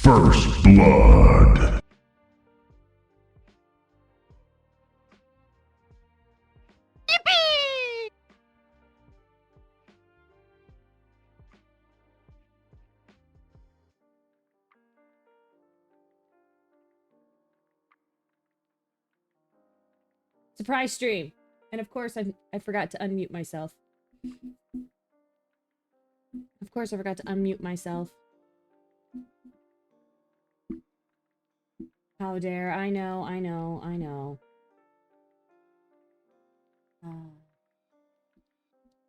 First Blood. Surprise stream. And of course, I forgot to unmute myself. Of course, I forgot to unmute myself. How dare. I know.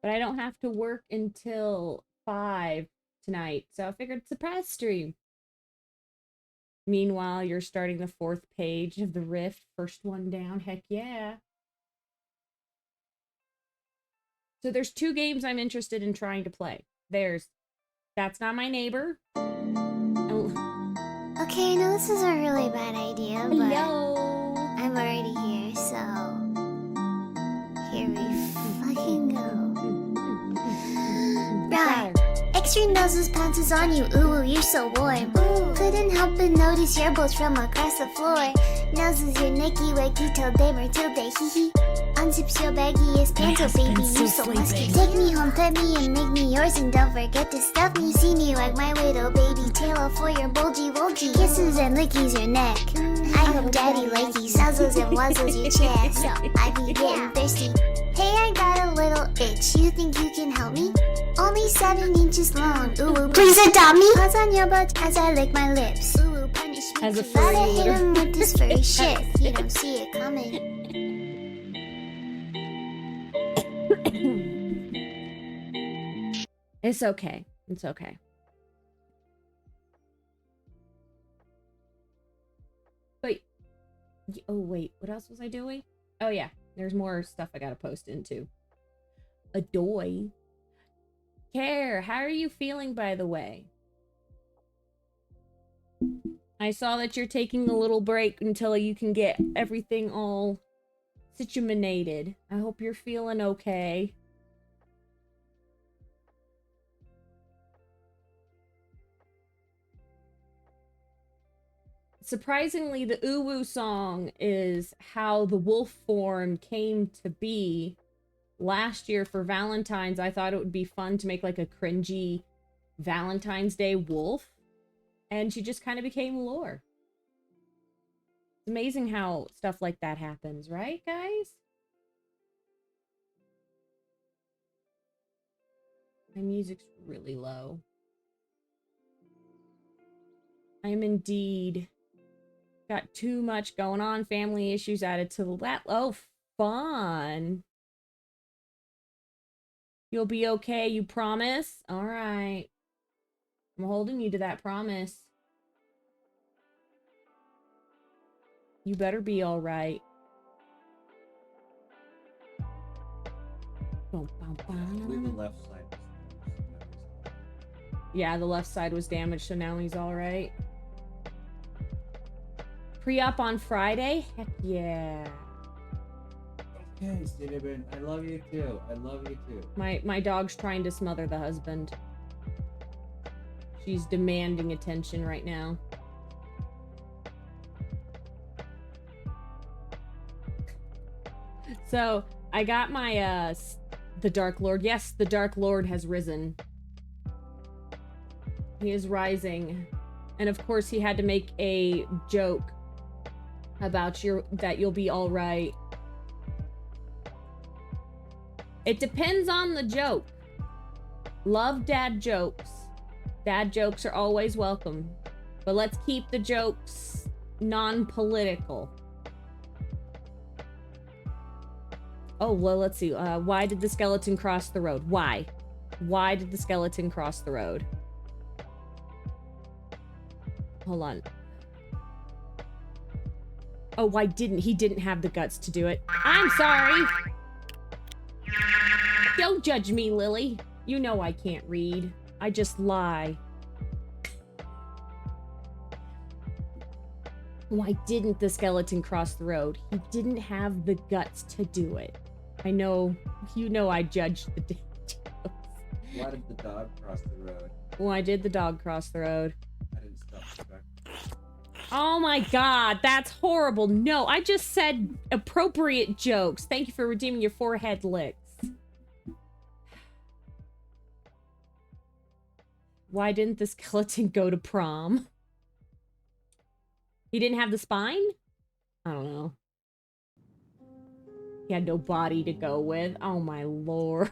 But I don't have to work until 5 tonight, so I figured surprise stream. Meanwhile, you're starting the 4th page of the Rift, first one down. Heck yeah. So there's 2 games I'm interested in trying to play. There's That's Not My Neighbor. Oh. Okay, I know this is a really bad idea, but Hello. I'm already here, so here we fucking go. Right. Extra noses pounces on you, ooh, you're so warm. Couldn't help but notice your bolts from across the floor. Noses your Nicky Wacky till day Matilde, hee hee. Unzips your baggiest pants, oh baby, you so musky. Take me home, pet me, and make me yours, and don't forget to stuff me. See me like my widow baby, tail for your bulgy wulgy. Kisses and lickies your neck. I hope daddy likes nuzzles and wuzzles your chest. So I be getting thirsty. Hey, I got a little itch. You think you can help me? Only 7 inches long. Ooh, please adopt me. Paws on your butt as I lick my lips. Ooh, punish me. As a too. Gotta furry hit litter. him with this furry shit. You don't see it coming. It's okay. It's okay. But, oh wait, what else was I doing? Oh yeah, there's more stuff I gotta post into. Adoy. Care, how are you feeling, by the way? I saw that you're taking a little break until you can get everything all situated. I hope you're feeling okay. Surprisingly, the Uwu song is how the wolf form came to be. Last year for Valentine's, I thought it would be fun to make like a cringy Valentine's Day wolf. And she just kind of became lore. It's amazing how stuff like that happens, right, guys? My music's really low. I'm indeed got too much going on. Family issues added to the lap. Oh, fun. You'll be okay, you promise? All right. I'm holding you to that promise. You better be all right. The left side. Yeah, the left side was damaged, so now he's all right. Pre-op on Friday? Heck yeah. Okay, Cinnamon, I love you too. I love you too. My dog's trying to smother the husband. She's demanding attention right now. So, I got my, the Dark Lord. Yes, the Dark Lord has risen. He is rising. And of course, he had to make a joke about that you'll be all right. It depends on the joke. Love dad jokes. Dad jokes are always welcome. But let's keep the jokes non-political. Oh, well, let's see. Why did the skeleton cross the road? Why? Why did the skeleton cross the road? Hold on. Oh, why didn't he didn't have the guts to do it? I'm sorry. Don't judge me, Lily. You know I can't read. I just lie. Why didn't the skeleton cross the road? He didn't have the guts to do it. I know, you know I judged the details. Why did the dog cross the road? Why did the dog cross the road? I didn't stop respect. Oh my god, that's horrible. No, I just said appropriate jokes. Thank you for redeeming your forehead licks. Why didn't the skeleton go to prom? He didn't have the spine? I don't know. He had no body to go with. Oh my lord.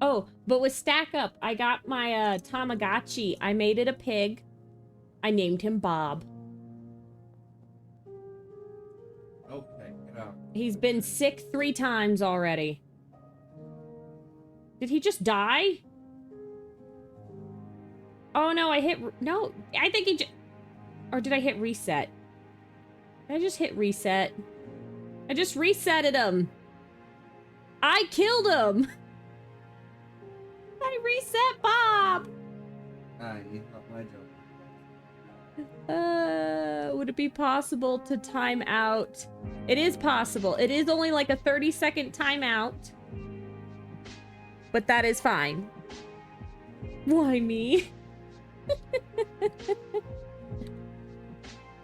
Oh, but with Stack Up, I got my Tamagotchi. I made it a pig. I named him Bob. Okay, get out. He's been sick 3 times already. Did he just die? Oh no, I hit... No, I think he just... Or did I hit reset? Did I just hit reset? I just resetted him. I killed him. I reset Bob. Ah, you got my joke. Would it be possible to time out? It is possible. It is only like a 30-second timeout. But that is fine. Why me?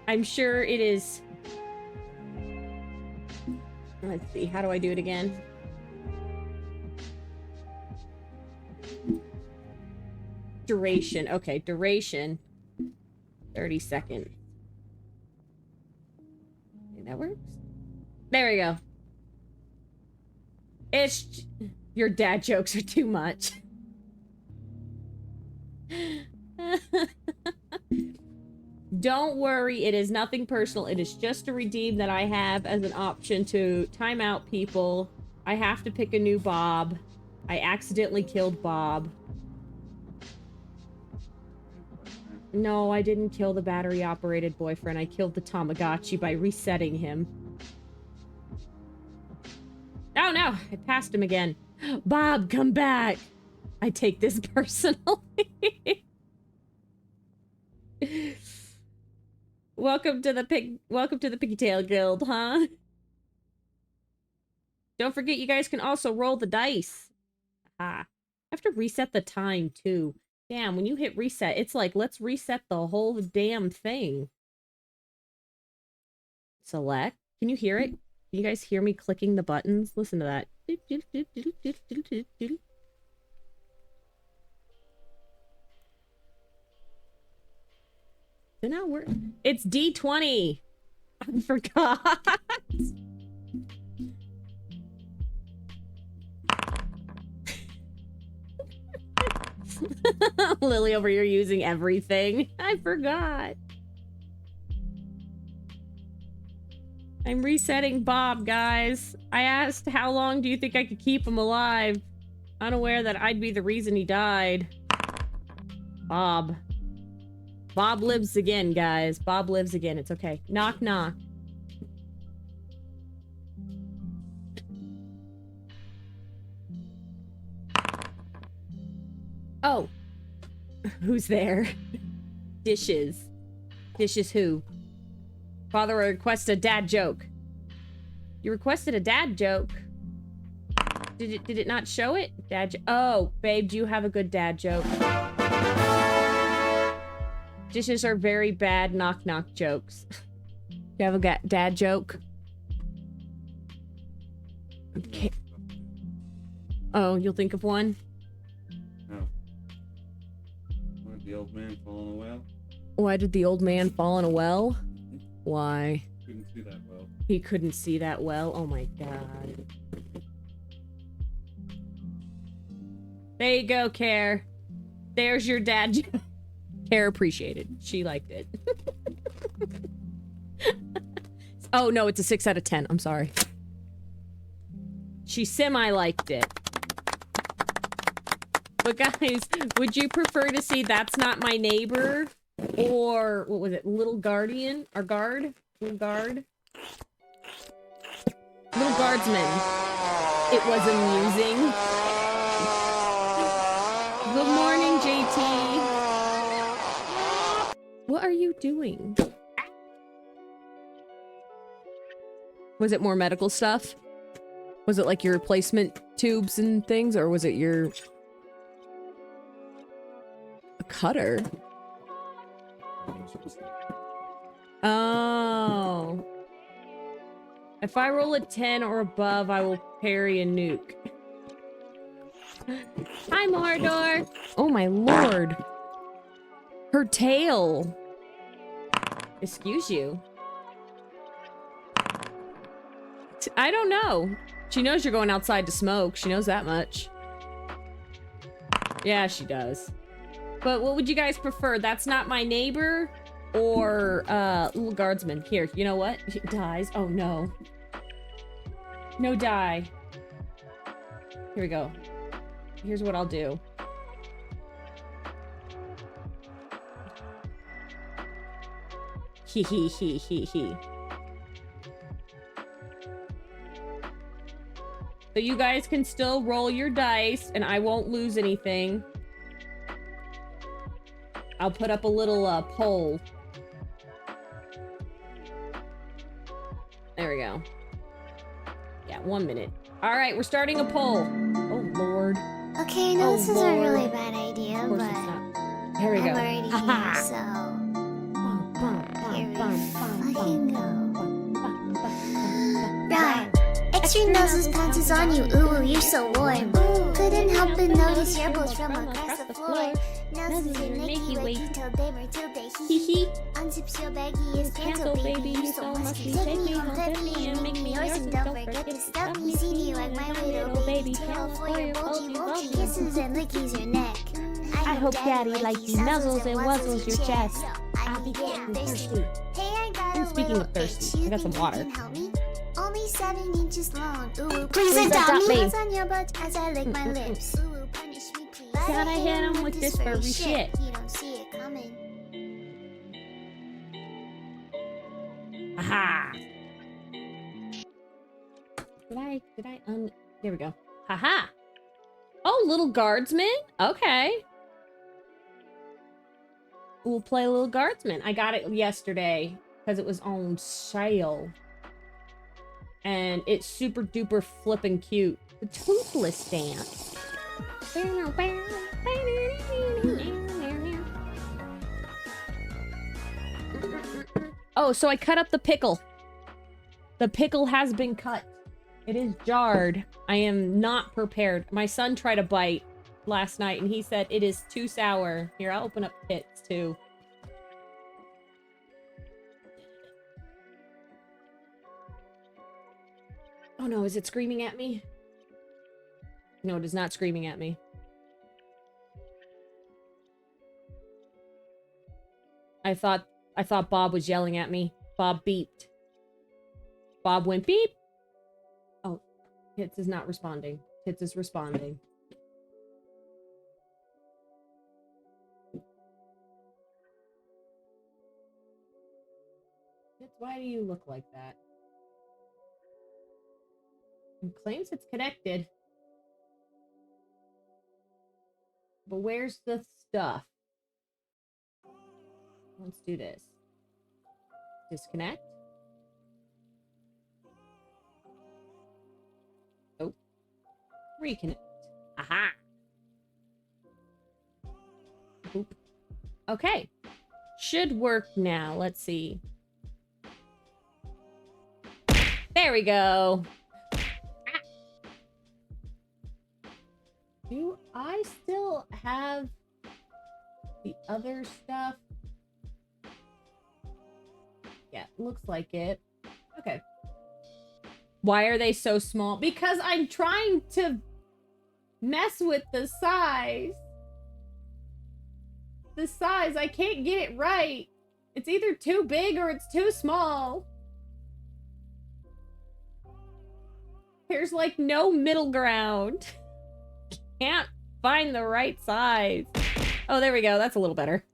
I'm sure it is. Let's see. How do I do it again? Duration. Okay, duration. 30 seconds. Okay, that works. There we go. It's... Your dad jokes are too much. Don't worry, it is nothing personal. It is just a redeem that I have as an option to time out people. I have to pick a new Bob. I accidentally killed Bob. No, I didn't kill the battery-operated boyfriend. I killed the Tamagotchi by resetting him. Oh no, I passed him again. Bob, come back. I take this personally. Welcome to the Pigtail Guild, huh? Don't forget you guys can also roll the dice. Ah. I have to reset the time too. Damn, when you hit reset, it's like, let's reset the whole damn thing. Select. Can you hear it? Can you guys hear me clicking the buttons? Listen to that. So now we're... It's D20! I forgot! Lily over here using everything. I forgot. I'm resetting Bob, guys. I asked how long do you think I could keep him alive? Unaware that I'd be the reason he died. Bob. Bob lives again, guys. Bob lives again. It's okay. Knock, knock. Oh. Who's there? Dishes. Dishes who? Father requests a dad joke. You requested a dad joke? Did it not show it? Oh, babe, do you have a good dad joke? Dishes are very bad knock-knock jokes. Do you have a dad joke? Okay. Oh, you'll think of one? No. Why did the old man fall in a well? Why did the old man fall in a well? Why? Couldn't see that well. He couldn't see that well? Oh my god. There you go, Care. There's your dad joke. Care appreciated. She liked it. Oh, no, it's a 6 out of 10. I'm sorry. She semi-liked it. But guys, would you prefer to see That's Not My Neighbor? Or, what was it? Little Guardian? Or Guard? Little Guard? Little Guardsman. It was amusing. Good morning, JT. What are you doing? Was it more medical stuff? Was it like your replacement tubes and things, or was it your... a cutter? Oh. If I roll a 10 or above, I will parry a nuke. Hi, Mordor. Oh my lord. Her tail. Excuse you. I don't know. She knows you're going outside to smoke. She knows that much. Yeah, she does. But what would you guys prefer? That's not my neighbor or little guardsman? Here, you know what? It dies. Oh no. No die. Here we go. Here's what I'll do. Hee hee hee hee hee. So you guys can still roll your dice and I won't lose anything. I'll put up a little poll. There we go. Yeah, 1 minute. All right, we're starting a poll. Oh, Lord. Okay, I know Oh, this is a Lord. really bad idea, Of course but it's not. Here we I'm go. already here, so here we fucking go. Right. Extra noses pants is on you, ooh, you're so warm. Couldn't help but notice your balls from across the floor. Noses are Nicky, wait till they were till they hee hee. Unzips your baggiest pants, oh baby, you so musty. Take me home, flip me, and make me yours, and don't forget to stuff me. See me like my little baby tail for your bulgy kisses and lickies your neck. I hope daddy like you nuzzles and wuzzles your chest. I'll be getting thirsty. Hey, I got a Speaking little of thirsty, bitch, I got some you water. think you can help me? Only 7 inches long. Ooh, Please adopt me. Hands on your butt as I lick my lips. Ooh, punish me, please. Gotta hit him with this furry shit. You don't see it coming. Aha! There we go. Haha! Oh, little guardsman? Okay. We'll play little guardsman. I got it yesterday because it was on sale. And it's super duper flippin' cute. The Toothless Dance. Oh, so I cut up the pickle. The pickle has been cut. It is jarred. I am not prepared. My son tried a bite last night and he said it is too sour. Here, I'll open up pits too. Oh no, is it screaming at me? No, it is not screaming at me. I thought Bob was yelling at me. Bob beeped. Bob went beep. Oh, Hits is not responding. Hits is responding. Hits, why do you look like that? It claims it's connected. But where's the stuff? Let's do this. Disconnect. Oh. Reconnect. Aha. Oop. Okay. Should work now. Let's see. There we go. Do I still have the other stuff? Yeah, looks like it. Okay. Why are they so small? Because I'm trying to mess with the size. The size, I can't get it right. It's either too big or it's too small. There's like no middle ground. Can't find the right size. Oh, there we go. That's a little better.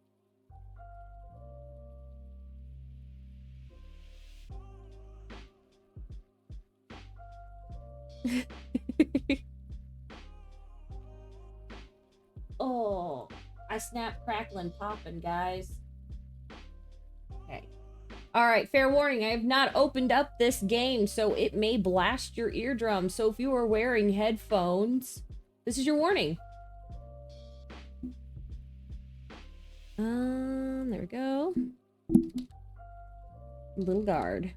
Oh, I snap, crackling, popping, guys. Okay. All right, fair warning. I have not opened up this game, so it may blast your eardrum. So if you are wearing headphones, this is your warning. There we go. Little guard.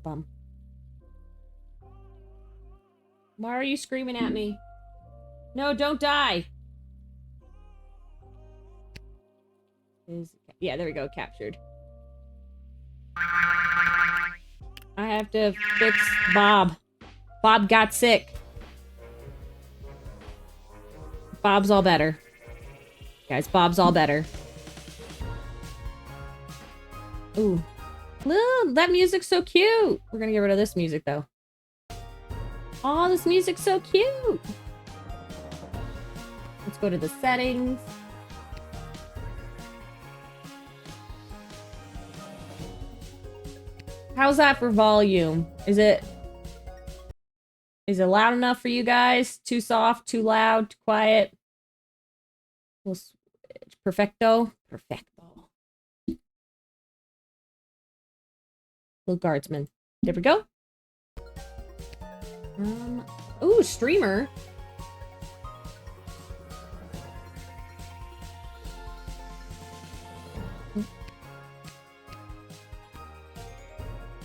Bum. Why are you screaming at me? No, don't die. Yeah, there we go, captured. I have to fix Bob. Bob got sick. Bob's all better. Guys, Bob's all better. Ooh. Look, that music's so cute. We're gonna get rid of this music, though. Oh, this music's so cute. Let's go to the settings. How's that for volume? Is it loud enough for you guys? Too soft, too loud, too quiet? We'll switch. Perfecto. Perfecto. Little guardsman. There we go. Ooh, streamer.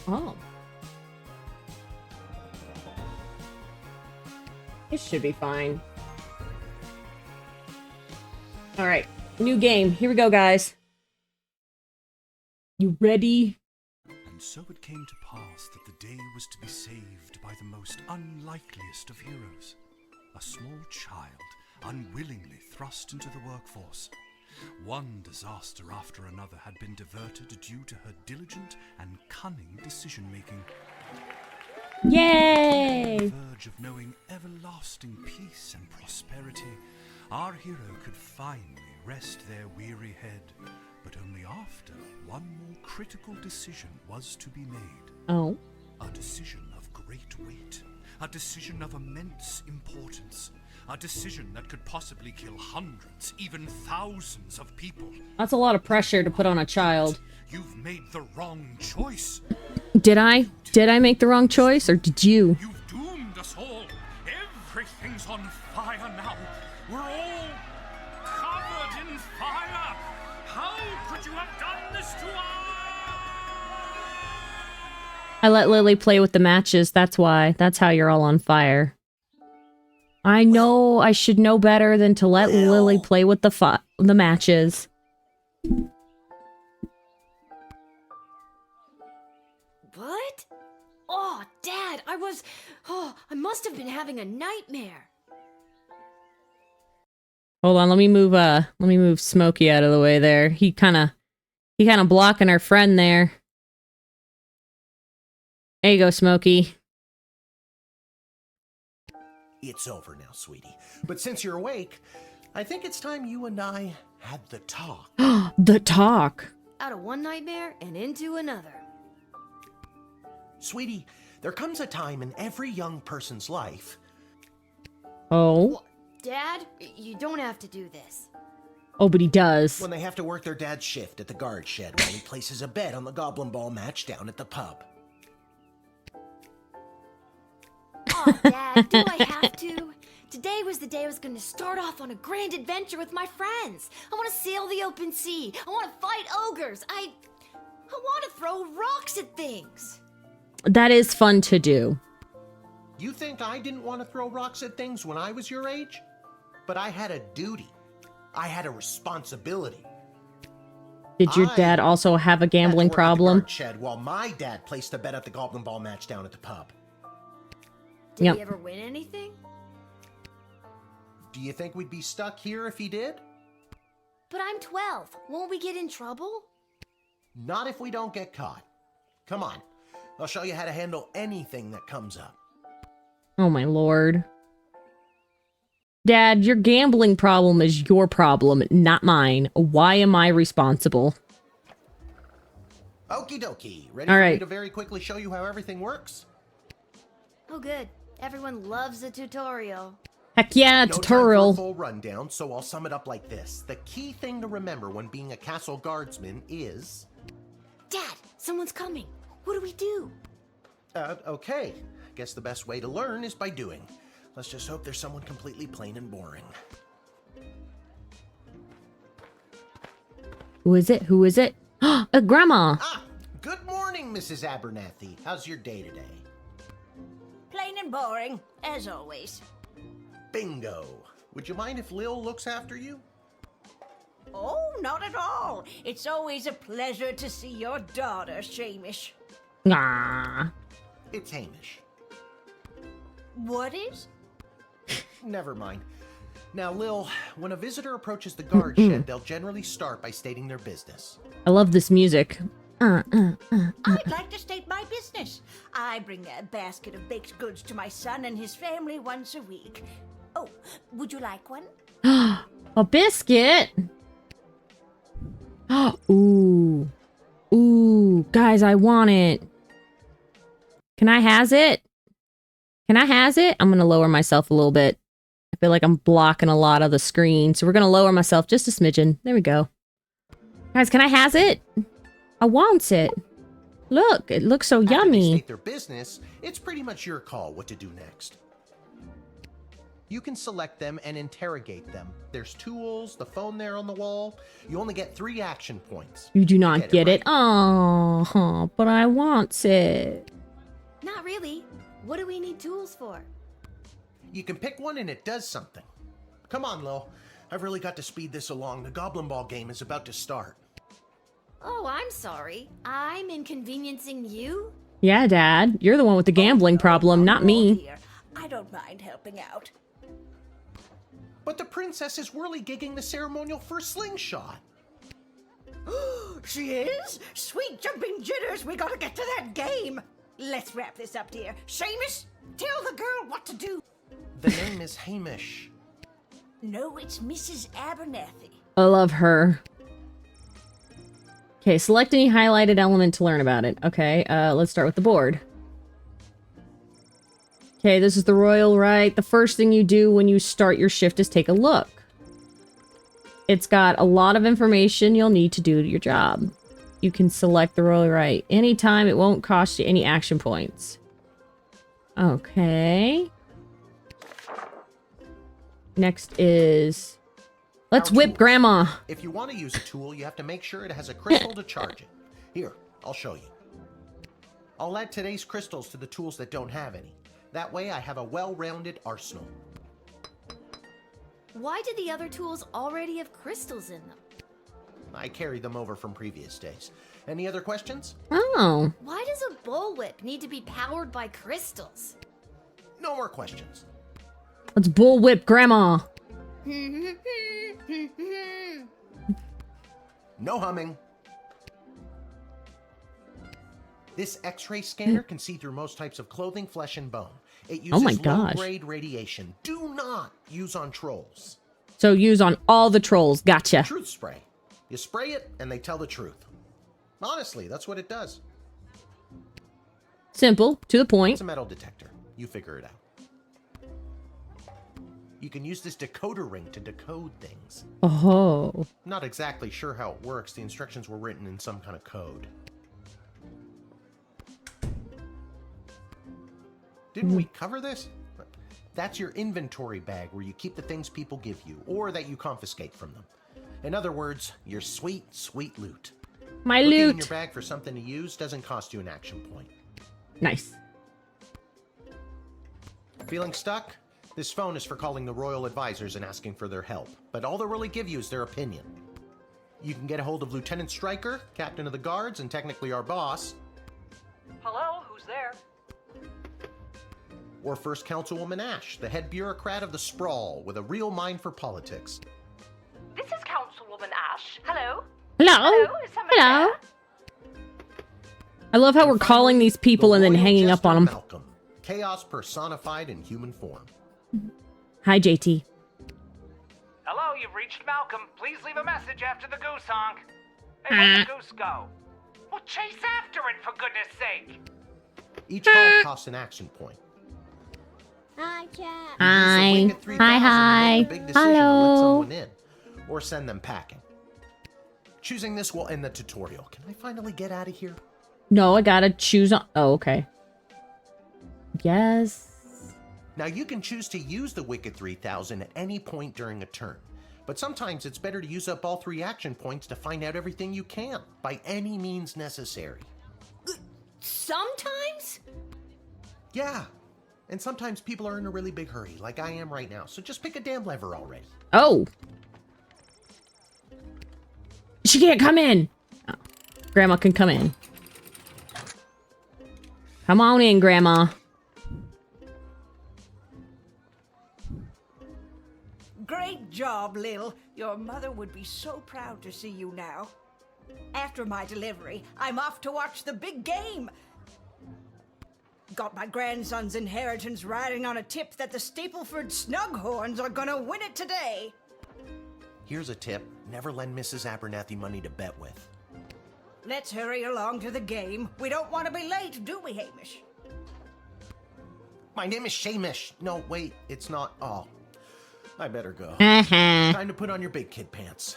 Oh. This should be fine. Alright, new game. Here we go, guys. You ready? And so it came to pass that the day was to be saved by the most unlikeliest of heroes. A small child, unwillingly thrust into the workforce. One disaster after another had been diverted due to her diligent and cunning decision-making. Yay! On the verge of knowing everlasting peace and prosperity, our hero could finally rest their weary head, but only after one more critical decision was to be made. Oh. A decision of great weight, a decision of immense importance. A decision that could possibly kill hundreds, even thousands of people. That's a lot of pressure to put on a child. You've made the wrong choice. Did I? Did I make the wrong choice, or did you? You've doomed us all. Everything's on fire now. We're all covered in fire. How could you have done this to us? I let Lily play with the matches, that's why. That's how you're all on fire. I know I should know better than to let Lily play with the matches. What? Oh, Dad, I must have been having a nightmare. Hold on, let me move Smokey out of the way there. He kind of blocking our friend there. There you go, Smokey. It's over now, sweetie. But since you're awake, I think it's time you and I had the talk. The talk. Out of one nightmare and into another. Sweetie, there comes a time in every young person's life. Oh. Dad, you don't have to do this. Oh, but he does. When they have to work their dad's shift at the guard shed while he places a bet on the Goblin Ball match down at the pub. Oh, Dad, do I have to? Today was the day I was going to start off on a grand adventure with my friends. I want to sail the open sea. I want to fight ogres. I want to throw rocks at things. That is fun to do. You think I didn't want to throw rocks at things when I was your age? But I had a duty. I had a responsibility. Did your dad also have a gambling problem? At the guard shed while my dad placed a bet at the Goblin Ball match down at the pub. Did he ever win anything? Do you think we'd be stuck here if he did? But I'm 12. Won't we get in trouble? Not if we don't get caught. Come on. I'll show you how to handle anything that comes up. Oh my lord. Dad, your gambling problem is your problem, not mine. Why am I responsible? Okie dokie. Ready All for right. me to very quickly show you how everything works? Oh, good. Everyone loves a tutorial. Heck yeah, No tutorial. time for a full rundown, so I'll sum it up like this. The key thing to remember when being a castle guardsman is... Dad, someone's coming. What do we do? Okay. Guess the best way to learn is by doing. Let's just hope there's someone completely plain and boring. Who is it? Who is it? Grandma! Ah, good morning, Mrs. Abernathy. How's your day today? Plain and boring, as always. Bingo. Would you mind if Lil looks after you? Oh, not at all. It's always a pleasure to see your daughter, Shamish. Nah. It's Hamish. What is? Never mind. Now, Lil, when a visitor approaches the guard shed, they'll generally start by stating their business. I love this music. I'd like to state my business. I bring a basket of baked goods to my son and his family once a week. Oh, would you like one? A biscuit? Ooh. Ooh. Guys, I want it. Can I has it? Can I has it? I'm going to lower myself a little bit. I feel like I'm blocking a lot of the screen. So we're going to lower myself just a smidgen. There we go. Guys, can I has it? I want it. Look, it looks so After they yummy. state their business, it's pretty much your call what to do next. You can select them and interrogate them. There's tools, the phone there on the wall. You only get 3 action points. You do not get it. right. Oh, but I want it. Not really. What do we need tools for? You can pick one and it does something. Come on, Lil. I've really got to speed this along. The Goblin Ball game is about to start. Oh, I'm sorry. I'm inconveniencing you? Yeah, Dad. You're the one with the gambling problem, not Oh, me. dear. I don't mind helping out. But the princess is whirligigging the ceremonial for slingshot. She is? Sweet jumping jitters, we gotta get to that game. Let's wrap this up, dear. Seamus, tell the girl what to do. The name is Hamish. No, it's Mrs. Abernathy. I love her. Okay, select any highlighted element to learn about it. Okay, let's start with the board. Okay, this is the royal right. The first thing you do when you start your shift is take a look. It's got a lot of information you'll need to do your job. You can select the royal right anytime. It won't cost you any action points. Okay. Next is... Let's Now, whip tools. Grandma. If you want to use a tool, you have to make sure it has a crystal to charge it. Here, I'll show you. I'll add today's crystals to the tools that don't have any. That way I have a well-rounded arsenal. Why did the other tools already have crystals in them? I carried them over from previous days. Any other questions? Oh. Why does a bullwhip need to be powered by crystals? No more questions. Let's bullwhip Grandma. No humming. This X-ray scanner can see through most types of clothing, flesh, and bone. It uses my gosh. low-grade radiation. Do not use on trolls. So use on all the trolls. Gotcha. Truth spray. You spray it, and they tell the truth. Honestly, that's what it does. Simple, to the point. It's a metal detector. You figure it out. You can use this decoder ring to decode things. Oh. Not exactly sure how it works. The instructions were written in some kind of code. Didn't we cover this? That's your inventory bag where you keep the things people give you, or that you confiscate from them. In other words, your sweet, sweet loot. My Looking in your loot. bag for something to use doesn't cost you an action point. Nice. Feeling stuck? This phone is for calling the royal advisors and asking for their help, but all they'll really give you is their opinion. You can get a hold of Lieutenant Stryker, Captain of the Guards, and technically our boss, Hello, who's there? or First Councilwoman Ash, the head bureaucrat of the Sprawl, with a real mind for politics. This is Councilwoman Ash. Hello? Hello. Hello? Is somebody Hello. there? I love how And we're calling finally, these people the and then Royal hanging up Jester on them. Malcolm, chaos personified in human form. Hi, JT. Hello, you've reached Malcolm. Please leave a message after the goose honk. Hey, where'd the goose go? Well, chase after it, for goodness sake. Each call costs an action point. Hi, chat. Hi. Use the wing at 3000 Hi. to make a big decision to let Hello. someone in, or send them packing. Choosing this will end the tutorial. Can I finally get out of here? No, I gotta choose on. Oh, okay. Yes. Now you can choose to use the Wicked 3000 at any point during a turn, but sometimes it's better to use up all 3 action points to find out everything you can, by any means necessary. Sometimes? Yeah, and sometimes people are in a really big hurry, like I am right now, so just pick a damn lever already. Oh. She can't come in. Oh. Grandma can come in. Come on in, Grandma. Great job, Lil. Your mother would be so proud to see you now. After my delivery, I'm off to watch the big game. Got my grandson's inheritance riding on a tip that the Stapleford Snughorns are gonna win it today. Here's a tip. Never lend Mrs. Abernathy money to bet with. Let's hurry along to the game. We don't want to be late, do we, Hamish? My name is Shamish. No, wait, it's not. Oh, I better go. Uh-huh. Time to put on your big kid pants.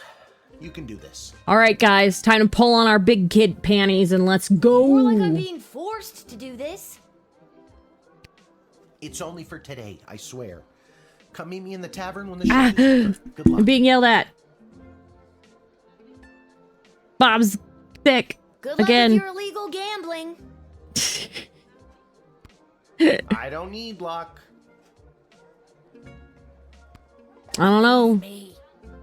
You can do this. All right, guys. Time to pull on our big kid panties and let's go. More like I'm being forced to do this. It's only for today, I swear. Come meet me in the tavern when the show is over. Good luck. I'm being yelled at. Bob's thick. Good luck Again. with your illegal gambling. I don't need luck. I don't know. Me.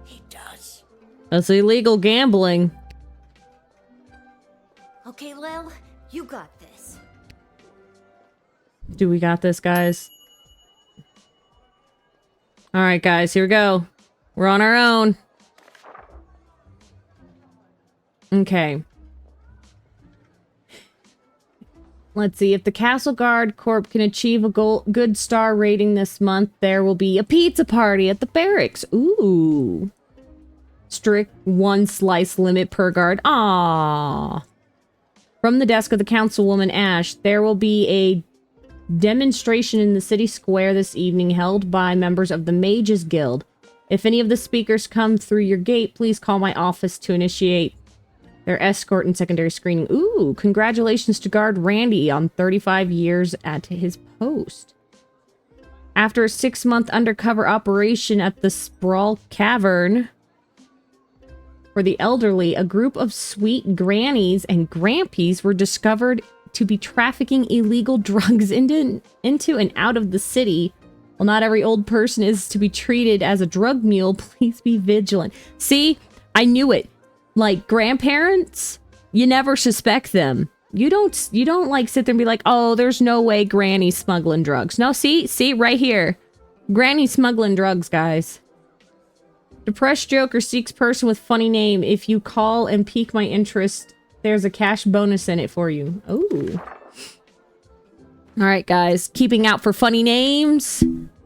He does. That's illegal gambling. Okay, Lil, you got this. Do we got this, guys? All right, guys, here we go. We're on our own. Okay. Let's see. If the Castle Guard Corp can achieve a good star rating this month, there will be a pizza party at the barracks. Ooh. Strict 1 slice limit per guard. Aww. From the desk of the councilwoman Ash, there will be a demonstration in the city square this evening held by members of the Mages Guild. If any of the speakers come through your gate, please call my office to initiate their escort and secondary screening. Ooh, congratulations to Guard Randy on 35 years at his post. After a 6-month undercover operation at the Sprawl Cavern for the elderly, a group of sweet grannies and grampies were discovered to be trafficking illegal drugs into and out of the city. While not every old person is to be treated as a drug mule, please be vigilant. See, I knew it. Like, grandparents, you never suspect them. You don't like sit there and be like, oh, there's no way Granny's smuggling drugs. No, see right here. Granny's smuggling drugs, guys. Depressed Joker seeks person with funny name. If you call and pique my interest, there's a cash bonus in it for you. Ooh. All right, guys. Keeping out for funny names.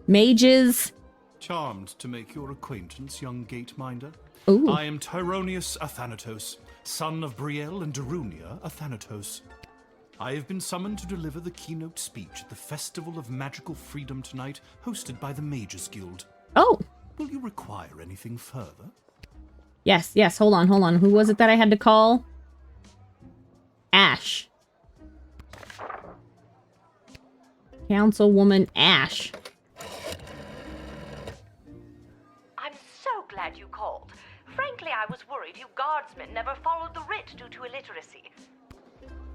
Mages. Charmed to make your acquaintance, young gateminder. Ooh. I am Tyronius Athanatos, son of Brielle and Darunia Athanatos. I have been summoned to deliver the keynote speech at the Festival of Magical Freedom tonight, hosted by the Mages Guild. Oh. Will you require anything further? Yes. Hold on. Who was it that I had to call? Ash. Councilwoman Ash. I'm so glad you called. Frankly, I was worried you guardsmen never followed the writ due to illiteracy.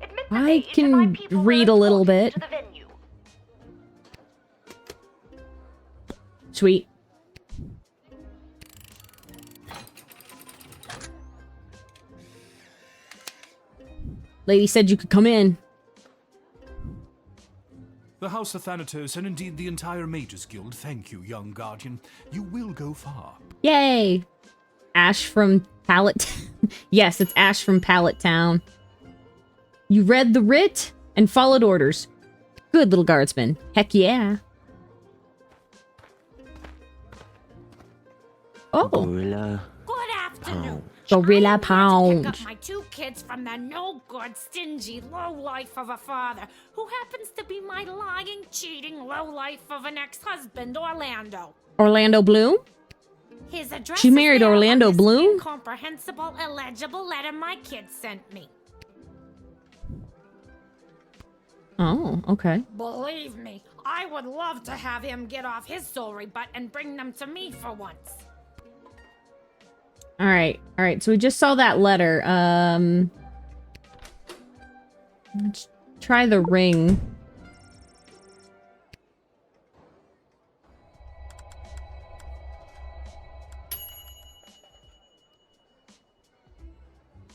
Admit the I age and my can people read will a little escort you bit. to the venue. Sweet. Lady said you could come in. The House of Thanatos, and indeed the entire Mages Guild, thank you, young guardian. You will go far. Yay! Ash from Pallet. Yes, it's Ash from Pallet Town. You read the writ and followed orders. Good little guardsman. Heck yeah. Oh. Gorilla. Good afternoon. Gorilla I'm here to Pound. pick up my 2 kids from the no-good, stingy lowlife of a father who happens to be my lying, cheating lowlife of an ex-husband, Orlando. Orlando Bloom? His address She is married there on Orlando this Bloom? incomprehensible, illegible letter my kids sent me. Oh, okay. Believe me, I would love to have him get off his sorry butt and bring them to me for once. All right. So we just saw that letter. Let's try the ring.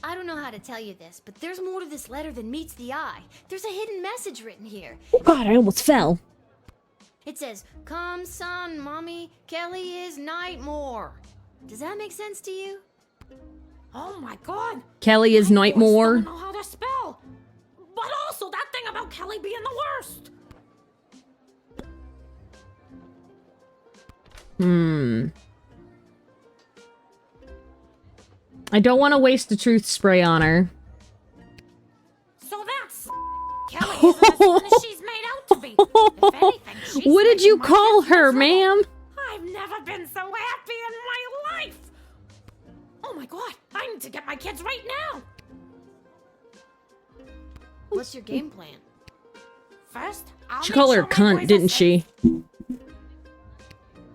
I don't know how to tell you this, but there's more to this letter than meets the eye. There's a hidden message written here. Oh God, I almost fell. It says, "Come, son, mommy, Kelly is Nightmare." Does that make sense to you? Oh my God. Kelly is Nightmare. I don't know how to spell. But also that thing about Kelly being the worst. I don't want to waste the truth spray on her. So that's Kelly isn't as fun as she's made out to be. If anything, she's What did you making my call business her, miserable. ma'am? I've never been so happy in my life. Oh my God, I need to get my kids right now. What's your game plan? First, I'll She make called her sure my cunt, boys are didn't safe. she?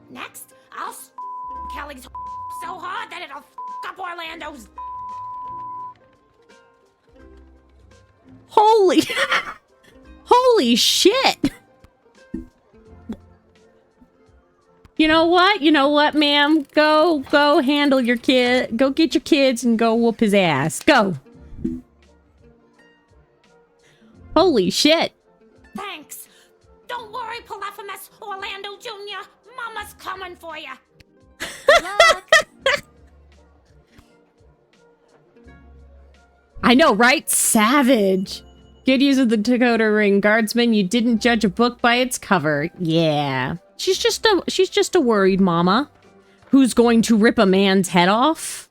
Next, I'll Kelly's so hard that it'll up Orlando's. Holy shit! You know what, ma'am? Go handle your kid. Go get your kids and go whoop his ass. Go. Holy shit. Thanks. Don't worry, Polyphemus Orlando Jr. Mama's coming for you. Good luck. I know, right? Savage. Good use of the Dakota ring, guardsman. You didn't judge a book by its cover. Yeah. She's just a worried mama who's going to rip a man's head off.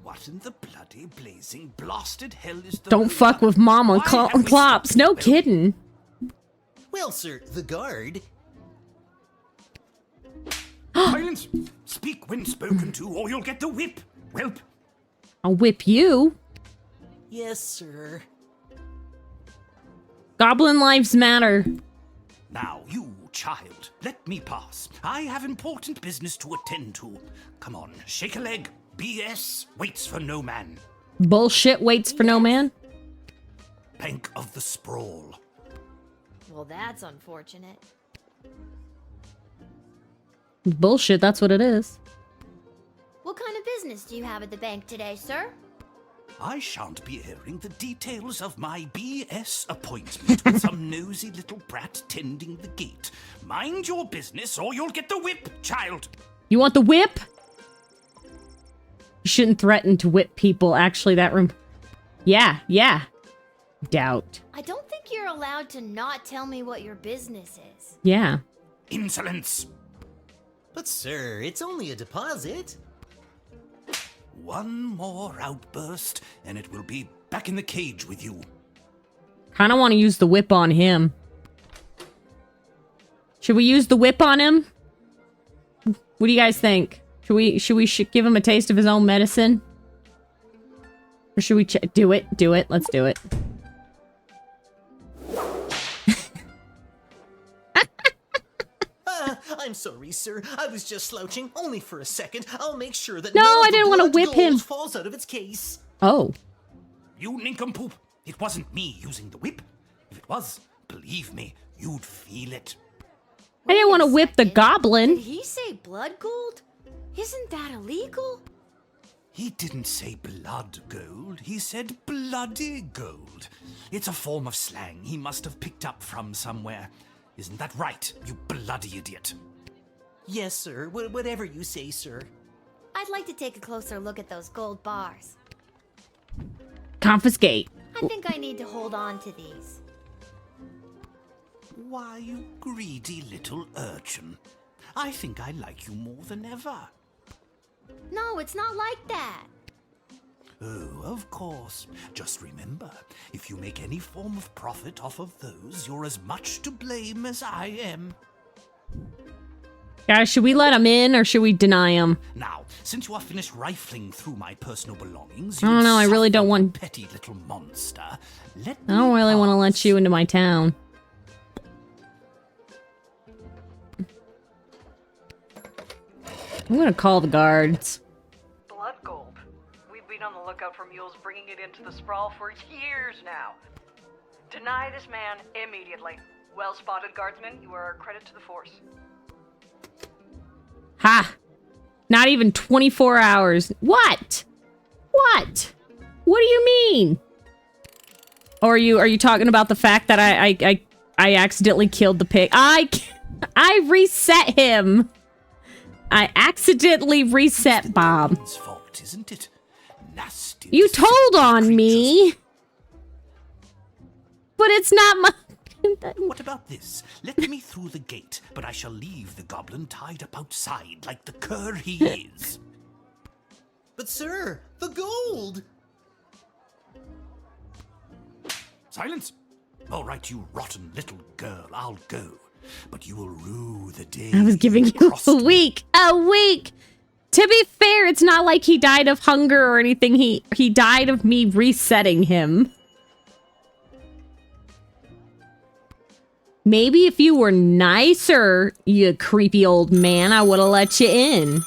What in the bloody blazing blasted hell is the... Don't fuck with mama Why have we Clops. stopped No the- kidding. Well, sir, the guard. Silence! Speak when spoken to, or you'll get the whip. Whelp. I'll whip you. Yes, sir. Goblin lives matter. Now, you, child, let me pass. I have important business to attend to. Come on, shake a leg. BS waits for no man. Bullshit waits for no man. Bank of the Sprawl. Well, that's unfortunate. Bullshit, that's what it is. What kind of business do you have at the bank today, sir? I shan't be airing the details of my BS appointment with some nosy little brat tending the gate. Mind your business or you'll get the whip, child. You want the whip? You shouldn't threaten to whip people. Actually, that room. Yeah. Doubt. I don't think you're allowed to not tell me what your business is. Yeah. Insolence. But, sir, it's only a deposit. One more outburst, and it will be back in the cage with you. Kind of want to use the whip on him. Should we use the whip on him? What do you guys think? Should we give him a taste of his own medicine? Or should we do it? Do it. Let's do it. I'm sorry, sir. I was just slouching, only for a second. I'll make sure that No, none of I didn't the wanna blood whip him. gold falls out of its case. Oh. You nincompoop. It wasn't me using the whip. If it was, believe me, you'd feel it. I didn't want to whip the Did goblin. he say blood gold? Isn't that illegal? He didn't say blood gold, he said bloody gold. It's a form of slang he must have picked up from somewhere. Isn't that right, you bloody idiot? Yes, sir. Whatever you say, sir. I'd like to take a closer look at those gold bars. Confiscate. I think I need to hold on to these. Why, you greedy little urchin. I think I like you more than ever. No, it's not like that. Oh, of course. Just remember, if you make any form of profit off of those, you're as much to blame as I am. Guys, should we let him in or should we deny him? Now, since you are finished rifling through my personal belongings, I don't know, I really don't want... petty little monster. Let I don't me really want to let pass. you into my town. I'm gonna call the guards. Blood gold. We've been on the lookout for mules bringing it into the sprawl for years now. Deny this man immediately. Well spotted, guardsman. You are a credit to the force. Ha! Not even 24 hours. What? What? What do you mean? Or are you talking about the fact that I accidentally killed the pig? I reset him. I accidentally reset Bob. It's fault, isn't it? Nasty. You told on me. But it's not my... What about this? Let me through the gate, but I shall leave the goblin tied up outside like the cur he is. But sir, the gold! Silence! All right, you rotten little girl, I'll go. But you will rue the day I was giving you a week. A week! To be fair, it's not like he died of hunger or anything. He died of me resetting him. Maybe if you were nicer, you creepy old man, I would have let you in.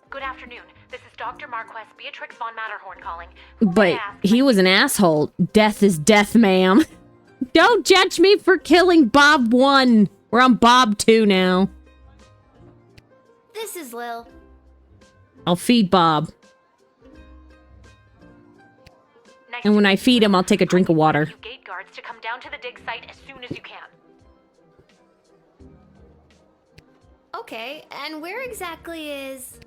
Good afternoon. This is Dr. Marquess Beatrix von Matterhorn calling. But he was an asshole. Death is death, ma'am. Don't judge me for killing Bob 1. We're on Bob 2 now. This is Lil. I'll feed Bob. And when I feed him, I'll take a drink of water. You gate guards to come down to the dig site as soon as you can. Okay, and where exactly is...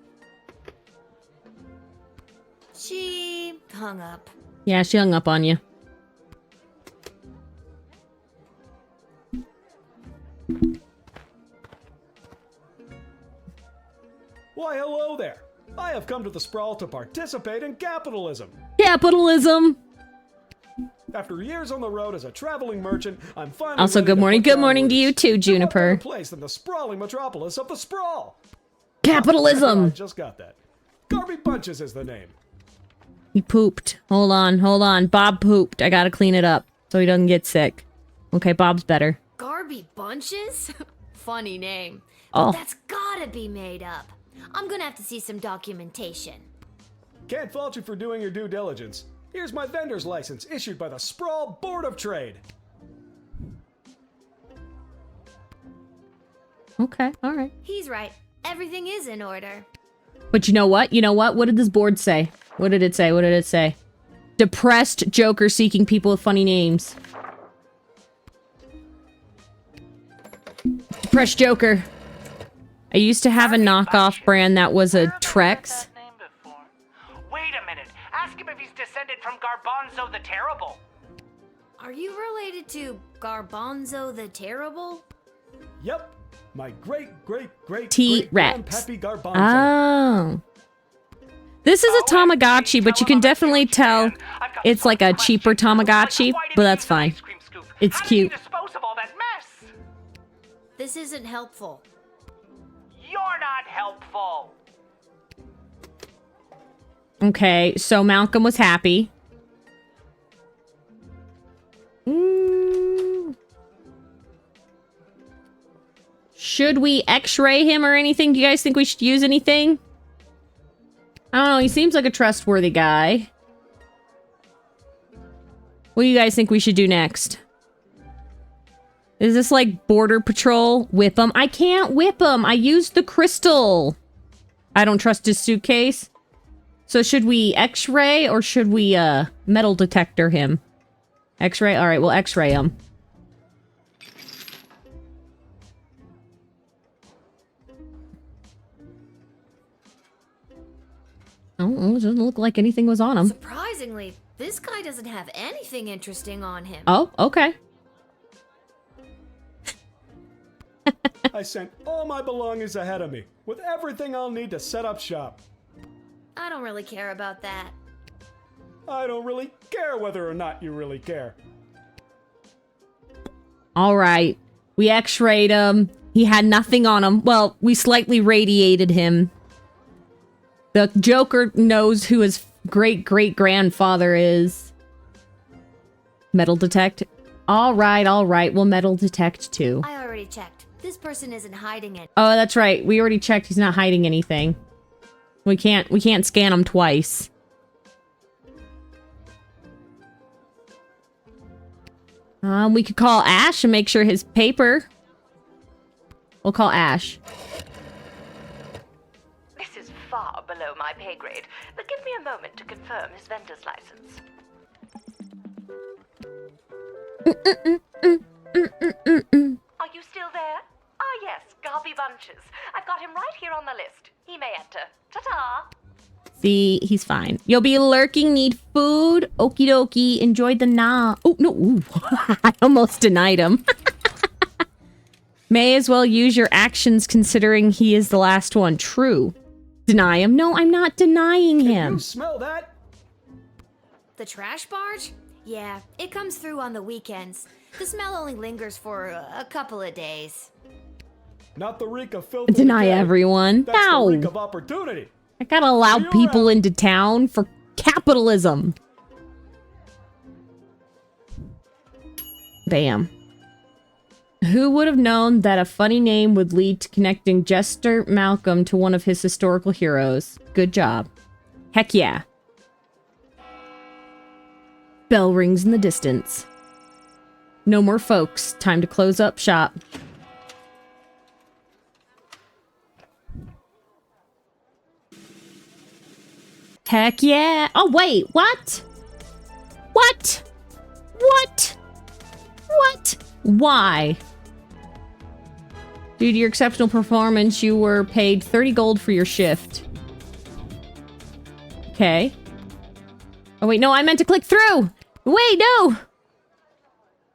She hung up. Yeah, she hung up on you. Why, hello there. I have come to the sprawl to participate in capitalism. Capitalism! After years on the road as a traveling merchant, I'm finally Also, ready good to morning. put Good down morning to roots. you too, Juniper. What better place than the sprawling metropolis of the sprawl? Capitalism! I just got that. Garby Bunches is the name. He pooped. Hold on. Bob pooped. I gotta clean it up so he doesn't get sick. Okay, Bob's better. Garby Bunches? Funny name. Oh. But that's gotta be made up. I'm gonna have to see some documentation. Can't fault you for doing your due diligence. Here's my vendor's license issued by the Sprawl Board of Trade. Okay, alright. He's right. Everything is in order. But you know what? What did this board say? What did it say? Depressed Joker seeking people with funny names. Depressed Joker. I used to have a knockoff brand that was a Trex. Wait a minute. Ask him if he's descended from Garbanzo the Terrible. Are you related to Garbanzo the Terrible? Yep. My great T-Rex. Grandpappy Garbanzo. Oh. This is a Tamagotchi, but you can definitely tell it's like a cheaper Tamagotchi, but that's fine. It's cute. Dispose of all that mess. This isn't helpful. You're not helpful. Okay, so Malcolm was happy. Should we x-ray him or anything? Do you guys think we should use anything? I don't know, he seems like a trustworthy guy. What do you guys think we should do next? Is this like border patrol? Whip him? I can't whip him. I used the crystal. I don't trust his suitcase. So should we x-ray or should we metal detector him? X-ray? Alright, we'll x-ray him. Oh, it doesn't look like anything was on him. Surprisingly, this guy doesn't have anything interesting on him. Oh, okay. I sent all my belongings ahead of me, with everything I'll need to set up shop. I don't really care about that. I don't really care whether or not you really care. Alright. We x-rayed him. He had nothing on him. Well, we slightly radiated him. The Joker knows who his great-great-grandfather is. Metal detect. Alright. We'll metal detect too. I already checked. This person isn't hiding it. Oh, that's right. We already checked. He's not hiding anything. We can't scan him twice. We could call Ash and make sure his paper. We'll call Ash. This is far below my pay grade, but give me a moment to confirm his vendor's license. Are you still there? Ah, yes, Garby Bunches. I've got him right here on the list. He may enter. Ta-ta! See, he's fine. You'll be lurking, need food. Okie dokie, enjoy the nah. Oh, no. Ooh. I almost denied him. May as well use your actions considering he is the last one. True. Deny him? No, I'm not denying him. Can you smell that? The trash barge? Yeah, it comes through on the weekends. The smell only lingers for a couple of days. Not the reek of filth. Deny everyone. That's No. the reek of opportunity. I gotta allow people into town for capitalism. Bam. Who would have known that a funny name would lead to connecting Jester Malcolm to one of his historical heroes? Good job. Heck yeah. Bell rings in the distance. No more folks. Time to close up shop. Heck yeah. Oh, wait. What? What? What? What? Why? Due to your exceptional performance, you were paid 30 gold for your shift. Okay. Oh, wait. No, I meant to click through. Wait, no.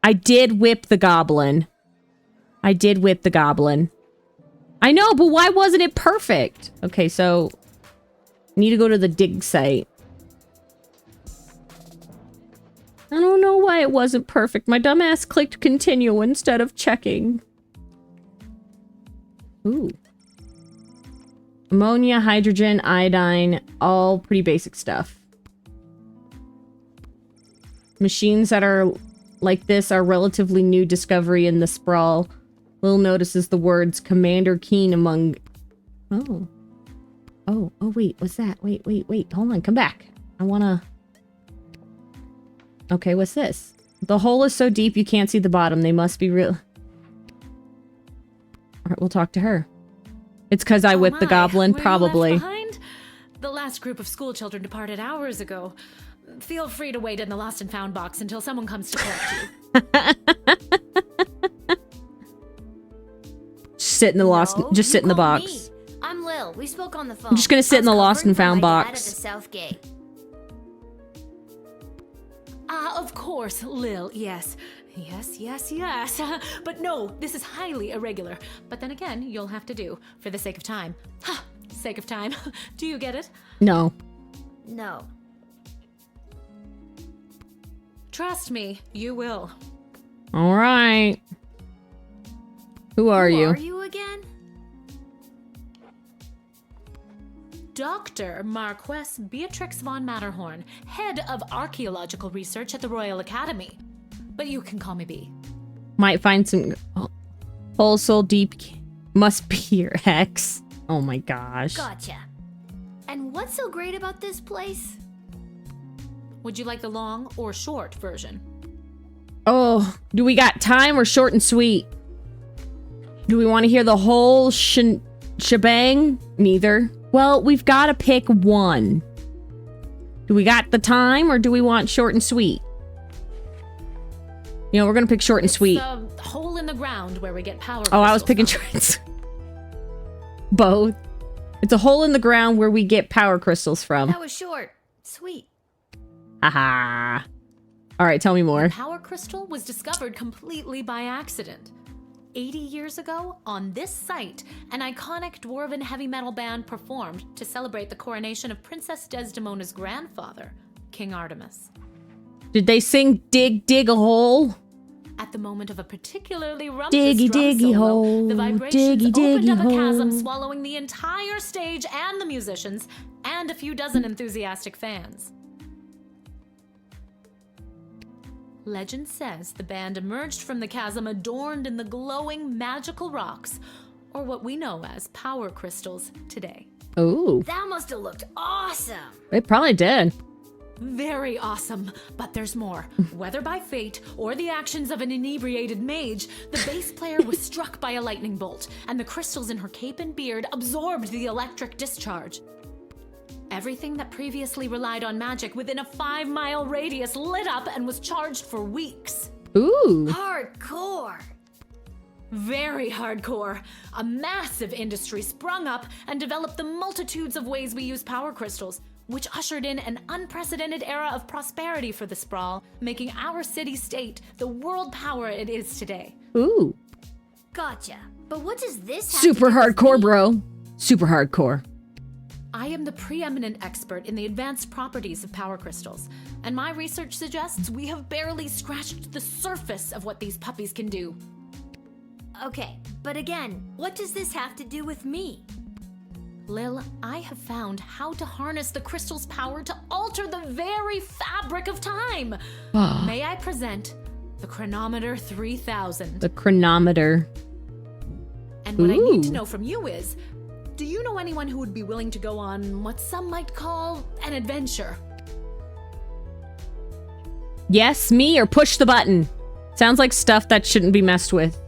I did whip the goblin. I did whip the goblin. I know, but why wasn't it perfect? Okay, so... need to go to the dig site. I don't know why it wasn't perfect. My dumbass clicked continue instead of checking. Ooh. Ammonia, hydrogen, iodine, all pretty basic stuff. Machines that are like this are relatively new discovery in the sprawl. Lil notices the words Commander Keen among... Oh. Oh, wait, what's that? Wait, hold on, come back. I wanna... Okay, what's this? The hole is so deep you can't see the bottom. They must be real... Alright, we'll talk to her. It's because I whipped the goblin, probably. Left behind? The last group of school children departed hours ago. Feel free to wait in the lost and found box until someone comes to collect you. Sit in the lost... just sit in the box. Me. I'm Lil. We spoke on the phone. I'm just gonna sit in the lost and found box. At the South Gate. Of course, Lil, yes. Yes. But no, this is highly irregular. But then again, you'll have to do, for the sake of time. Ha! Sake of time. Do you get it? No. No. Trust me, you will. Alright. Who are you? Who are you again? Dr. Marquess Beatrix von Matterhorn, head of archaeological research at the Royal Academy. But you can call me B. Might find some... whole soul deep... Must be your ex. Oh my gosh. Gotcha. And what's so great about this place? Would you like the long or short version? Oh, do we got time or short and sweet? Do we want to hear the whole shebang? Neither. Well, we've got to pick one. Do we got the time or do we want short and sweet? You know, we're going to pick short and sweet. It's the hole in the ground where we get power. Oh, I was picking shorts. Both. It's a hole in the ground where we get power crystals from. That was short. Sweet. Haha. All right, tell me more. The power crystal was discovered completely by accident. 80 years ago, on this site, an iconic dwarven heavy metal band performed to celebrate the coronation of Princess Desdemona's grandfather, King Artemis. Did they sing Dig, Dig a Hole? At the moment of a particularly rumpus Diggy, drum diggy solo, hole, the vibrations diggy, opened diggy up a chasm, hole. swallowing the entire stage and the musicians, and a few dozen enthusiastic fans. Legend says the band emerged from the chasm adorned in the glowing magical rocks, or what we know as power crystals today. Ooh. That must have looked awesome. It probably did. Very awesome, but there's more. Whether by fate or the actions of an inebriated mage, the bass player was struck by a lightning bolt, and the crystals in her cape and beard absorbed the electric discharge. Everything that previously relied on magic within a 5-mile radius lit up and was charged for weeks. Ooh. Hardcore. Very hardcore. A massive industry sprung up and developed the multitudes of ways we use power crystals, which ushered in an unprecedented era of prosperity for the Sprawl, making our city-state the world power it is today. Ooh. Gotcha. But what does this have Super to do with hardcore, me? bro. Super hardcore. I am the preeminent expert in the advanced properties of power crystals, and my research suggests we have barely scratched the surface of what these puppies can do. Okay, but again, what does this have to do with me? Lil, I have found how to harness the crystal's power to alter the very fabric of time. May I present the Chronometer 3000? The chronometer. And what I need to Ooh. know from you is, do you know anyone who would be willing to go on what some might call an adventure? Yes, me, or push the button. Sounds like stuff that shouldn't be messed with.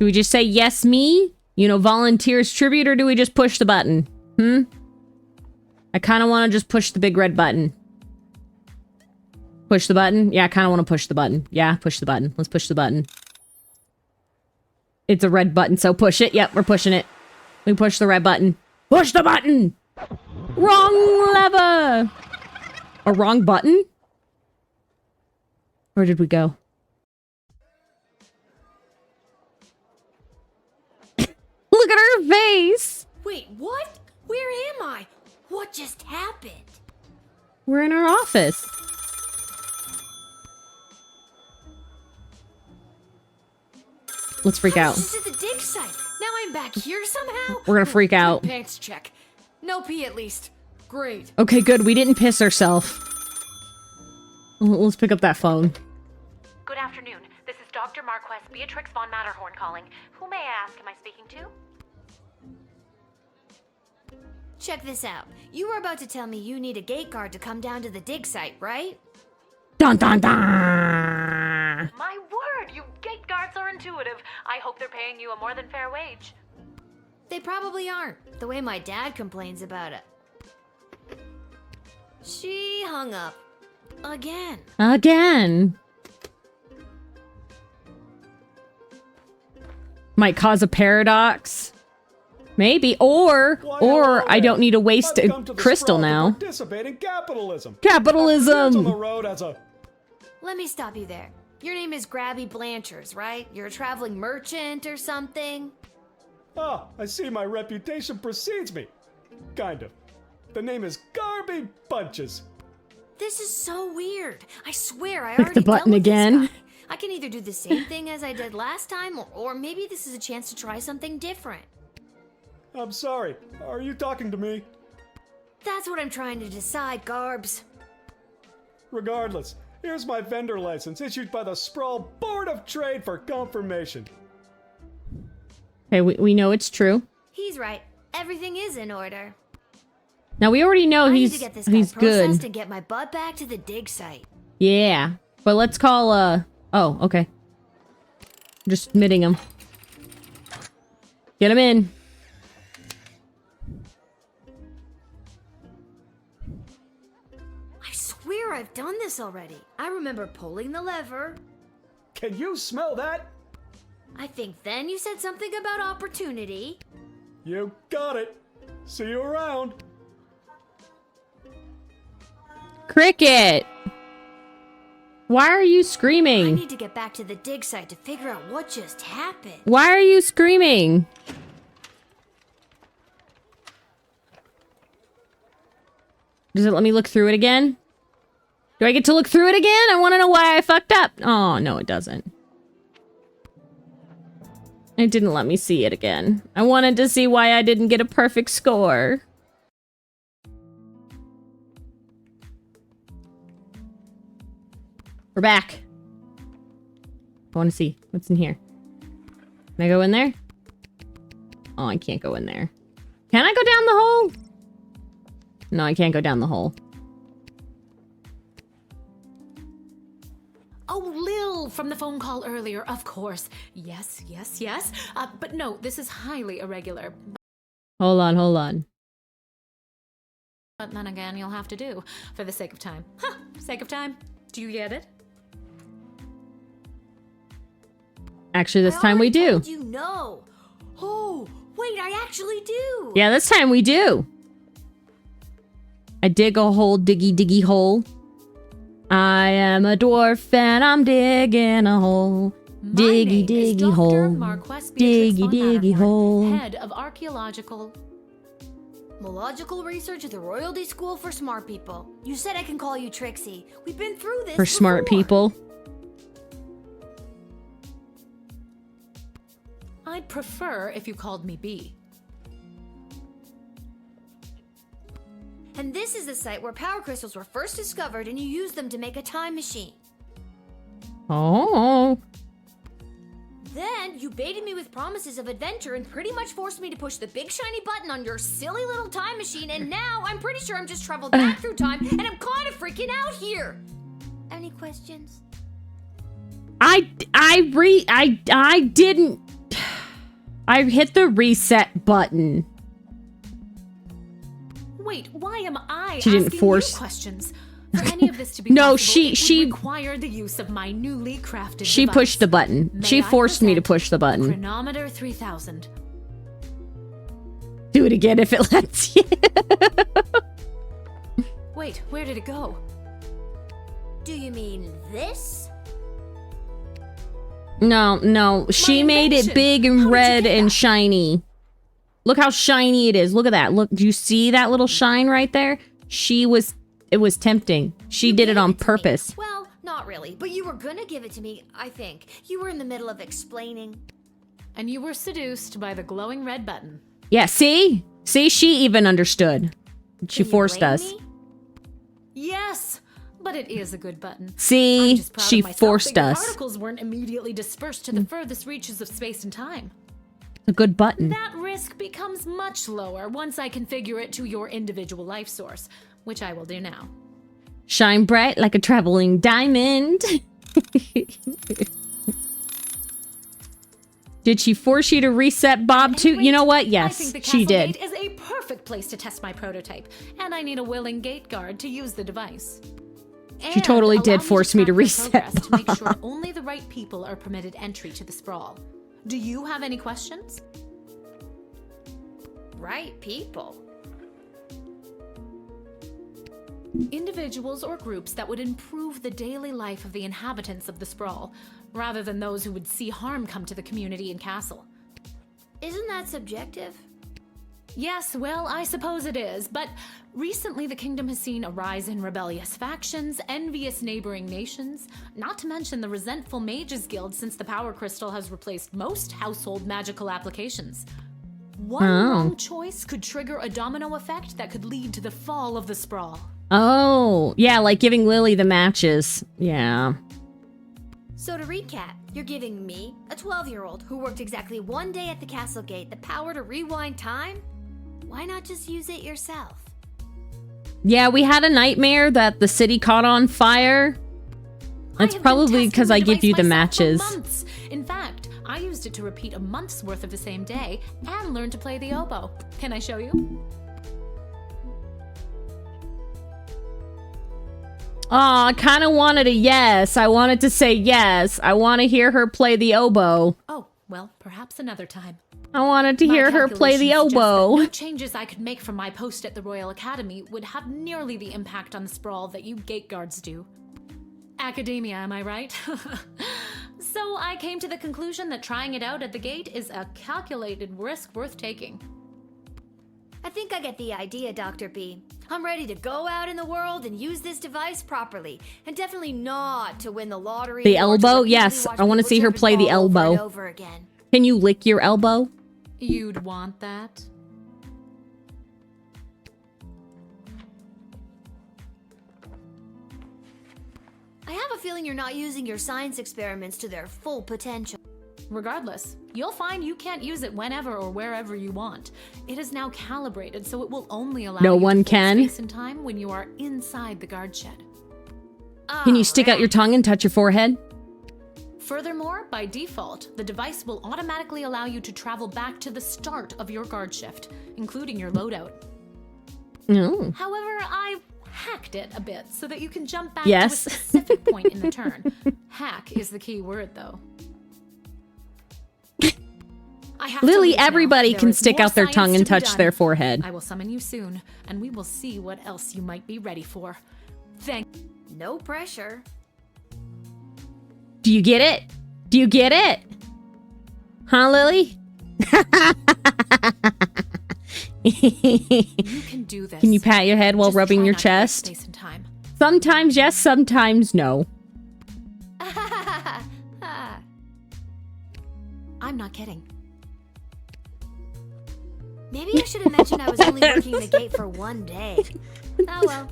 Do we just say yes, me? You know, volunteers tribute, or do we just push the button? I kind of want to just push the big red button. Push the button? Yeah, I kind of want to push the button. Yeah, push the button. Let's push the button. It's a red button, so push it. Yep, we're pushing it. We push the red button. Push the button! Wrong lever! A wrong button? Where did we go? Look at her face! Wait, what? Where am I? What just happened? We're in our office. Let's freak out. This is the dig site. Now I'm back here somehow? We're gonna freak out. Pants check. No pee at least. Great. Okay, good. We didn't piss ourselves. Let's pick up that phone. Good afternoon. This is Dr. Marquess Beatrix von Matterhorn calling. Who may I ask am I speaking to? Check this out. You were about to tell me you need a gate guard to come down to the dig site, right? Dun dun dun! My word, you gate guards are intuitive. I hope they're paying you a more than fair wage. They probably aren't, the way my dad complains about it. She hung up. Again. Again. Might cause a paradox. Maybe. Or I don't need to waste a crystal now. Participate in capitalism. Capitalism! On the road as a... Let me stop you there. Your name is Grabby Blanchers, right? You're a traveling merchant or something? Ah, I see my reputation precedes me. Kind of. The name is Garby Bunches. This is so weird. I swear I Click already the button dealt with this again. guy. I can either do the same thing as I did last time, or maybe this is a chance to try something different. I'm sorry. Are you talking to me? That's what I'm trying to decide, Garbs. Regardless, here's my vendor license issued by the Sprawl Board of Trade for confirmation. Okay, we know it's true. He's right. Everything is in order. Now we already know I need he's to get this guy good. processed and get my butt back to the dig site. Yeah. But let's call oh, okay. Just admitting him. Get him in. I swear I've done this already. I remember pulling the lever. Can you smell that? I think then you said something about opportunity. You got it. See you around. Cricket! Why are you I screaming? need to get back to the dig site to figure out what just happened. Why are you screaming? Does it let me look through it again? Do I get to look through it again? I want to know why I fucked up. Oh, no, it doesn't. It didn't let me see it again. I wanted to see why I didn't get a perfect score. We're back. I want to see what's in here. Can I go in there? Oh, I can't go in there. Can I go down the hole? No, I can't go down the hole. Oh, Lil from the phone call earlier, of course. Yes. But no, this is highly irregular. Hold on. But then again, you'll have to do, for the sake of time. Sake of time. Do you get it? Actually, this time we do. You know. Oh, wait, I actually do. Yeah, this time we do. I dig a hole, diggy hole. I am a dwarf and I'm digging a hole. Diggy hole. Diggy hole. Head of archaeological... Mological research at the Royalty School for Smart People. You said I can call you Trixie. We've been through this For smart before. people. I'd prefer if you called me B. And this is the site where power crystals were first discovered and you used them to make a time machine. Oh. Then you baited me with promises of adventure and pretty much forced me to push the big shiny button on your silly little time machine, and now I'm pretty sure I'm just traveled back through time and I'm kind of freaking out here. Any questions? I didn't. I hit the reset button. Wait, why am I She didn't asking force- you questions? For any of this to be No, possible, she it would require the use of my newly crafted She device. pushed the button. May She I forced me to present push the button. Chronometer 3000. Do it again if it lets you. Wait, where did it go? Do you mean this? No. She made it invention. big and How did you red get and that? shiny. Look how shiny it is. Look at that. Look, do you see that little shine right there? It was tempting. She did it on purpose. Well, not really, but you were gonna give it to me, I think. You were in the middle of explaining. And you were seduced by the glowing red button. Yeah, see? See, she even understood. She Can you forced blame us. me? Yes, but it is a good button. See? I'm just proud She of myself forced that your us. particles weren't immediately dispersed to the furthest reaches of space and time. A good button. That risk becomes much lower once I configure it to your individual life source, which I will do now. Shine bright like a traveling diamond. Did she force you to reset Bob too? You know what? I Yes, think the she castle did. gate is a perfect place to test my prototype, and I need a willing gate guard to use the device. She totally And did allow force me to track your reset progress to make Bob. sure only the right people are permitted entry to the sprawl. Do you have any questions? Right people. Individuals or groups that would improve the daily life of the inhabitants of the sprawl, rather than those who would see harm come to the community and castle. Isn't that subjective? Yes, well, I suppose it is, but recently the kingdom has seen a rise in rebellious factions, envious neighboring nations, not to mention the resentful Mages Guild since the Power Crystal has replaced most household magical applications. One wrong choice could trigger a domino effect that could lead to the fall of the sprawl. Oh, yeah, like giving Lily the matches. Yeah. So to recap, you're giving me, a 12-year-old who worked exactly one day at the castle gate, the power to rewind time? Why not just use it yourself? Yeah, we had a nightmare that the city caught on fire. That's probably because I give you the matches. Months. In fact, I used it to repeat a month's worth of the same day and learn to play the oboe. Can I show you? Oh, I kind of wanted a yes. I wanted to say yes. I want to hear her play the oboe. Oh, well, perhaps another time. I wanted to My hear her play the calculations suggest that oboe. No changes I could make from my post at the Royal Academy would have nearly the impact on the sprawl that you gate guards do. Academia, am I right? So I came to the conclusion that trying it out at the gate is a calculated risk worth taking. I think I get the idea, Dr. B. I'm ready to go out in the world and use this device properly, and definitely not to win the lottery. The or to elbow? repeatedly Yes, watch I want to people see her trip and play the fall over and elbow. over again. Can you lick your elbow? You'd want that? I have a feeling you're not using your science experiments to their full potential. Regardless, you'll find you can't use it whenever or wherever you want. It is now calibrated, so it will only allow No you one to hold can? space and time when you are inside the guard shed. Can you stick out your tongue and touch your forehead? Furthermore, by default, the device will automatically allow you to travel back to the start of your guard shift, including your loadout. Oh. However, I've hacked it a bit so that you can jump back Yes. to a specific point in the turn. Hack is the key word, though. I have to Lily, leave now. everybody There can is stick more out their science tongue and to be touch done. their forehead. I will summon you soon, and we will see what else you might be ready for. Thank. No pressure. Do you get it? Do you get it? Huh, Lily? You can do this. Can you pat your head while Just rubbing try your not to waste chest? space and time. Sometimes yes, sometimes no. I'm not kidding. Maybe I should have mentioned I was only working the gate for one day. Oh well.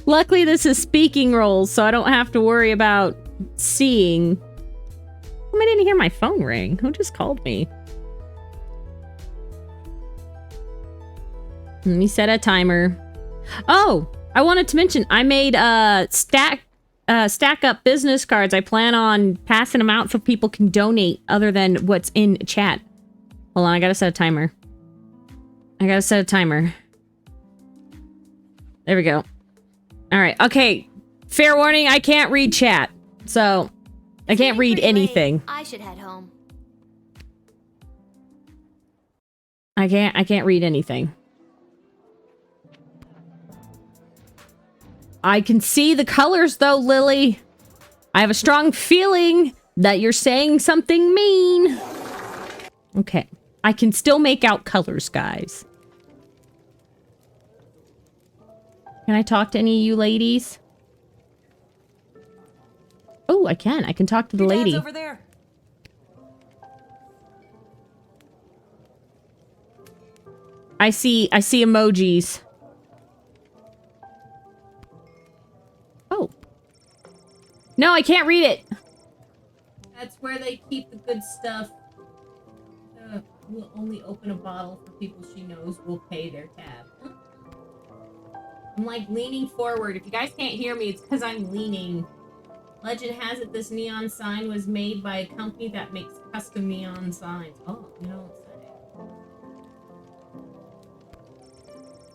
Luckily, this is speaking roles, so I don't have to worry about seeing. I didn't hear my phone ring. Who just called me? Let me set a timer. Oh, I wanted to mention I made stack up business cards. I plan on passing them out so people can donate other than what's in chat. Hold on, I gotta set a timer. There we go. All right. Okay. Fair warning, I can't read chat. So, I can't read anything. I should head home. I can't read anything. I can see the colors though, Lily. I have a strong feeling that you're saying something mean. Okay. I can still make out colors, guys. Can I talk to any of you ladies? Oh, I can. I can talk to the lady. over there. I see emojis. Oh. No, I can't read it. That's where they keep the good stuff. We'll only open a bottle for people she knows will pay their tab. I'm like leaning forward. If you guys can't hear me, it's because I'm leaning. Legend has it this neon sign was made by a company that makes custom neon signs. Oh, you don't say.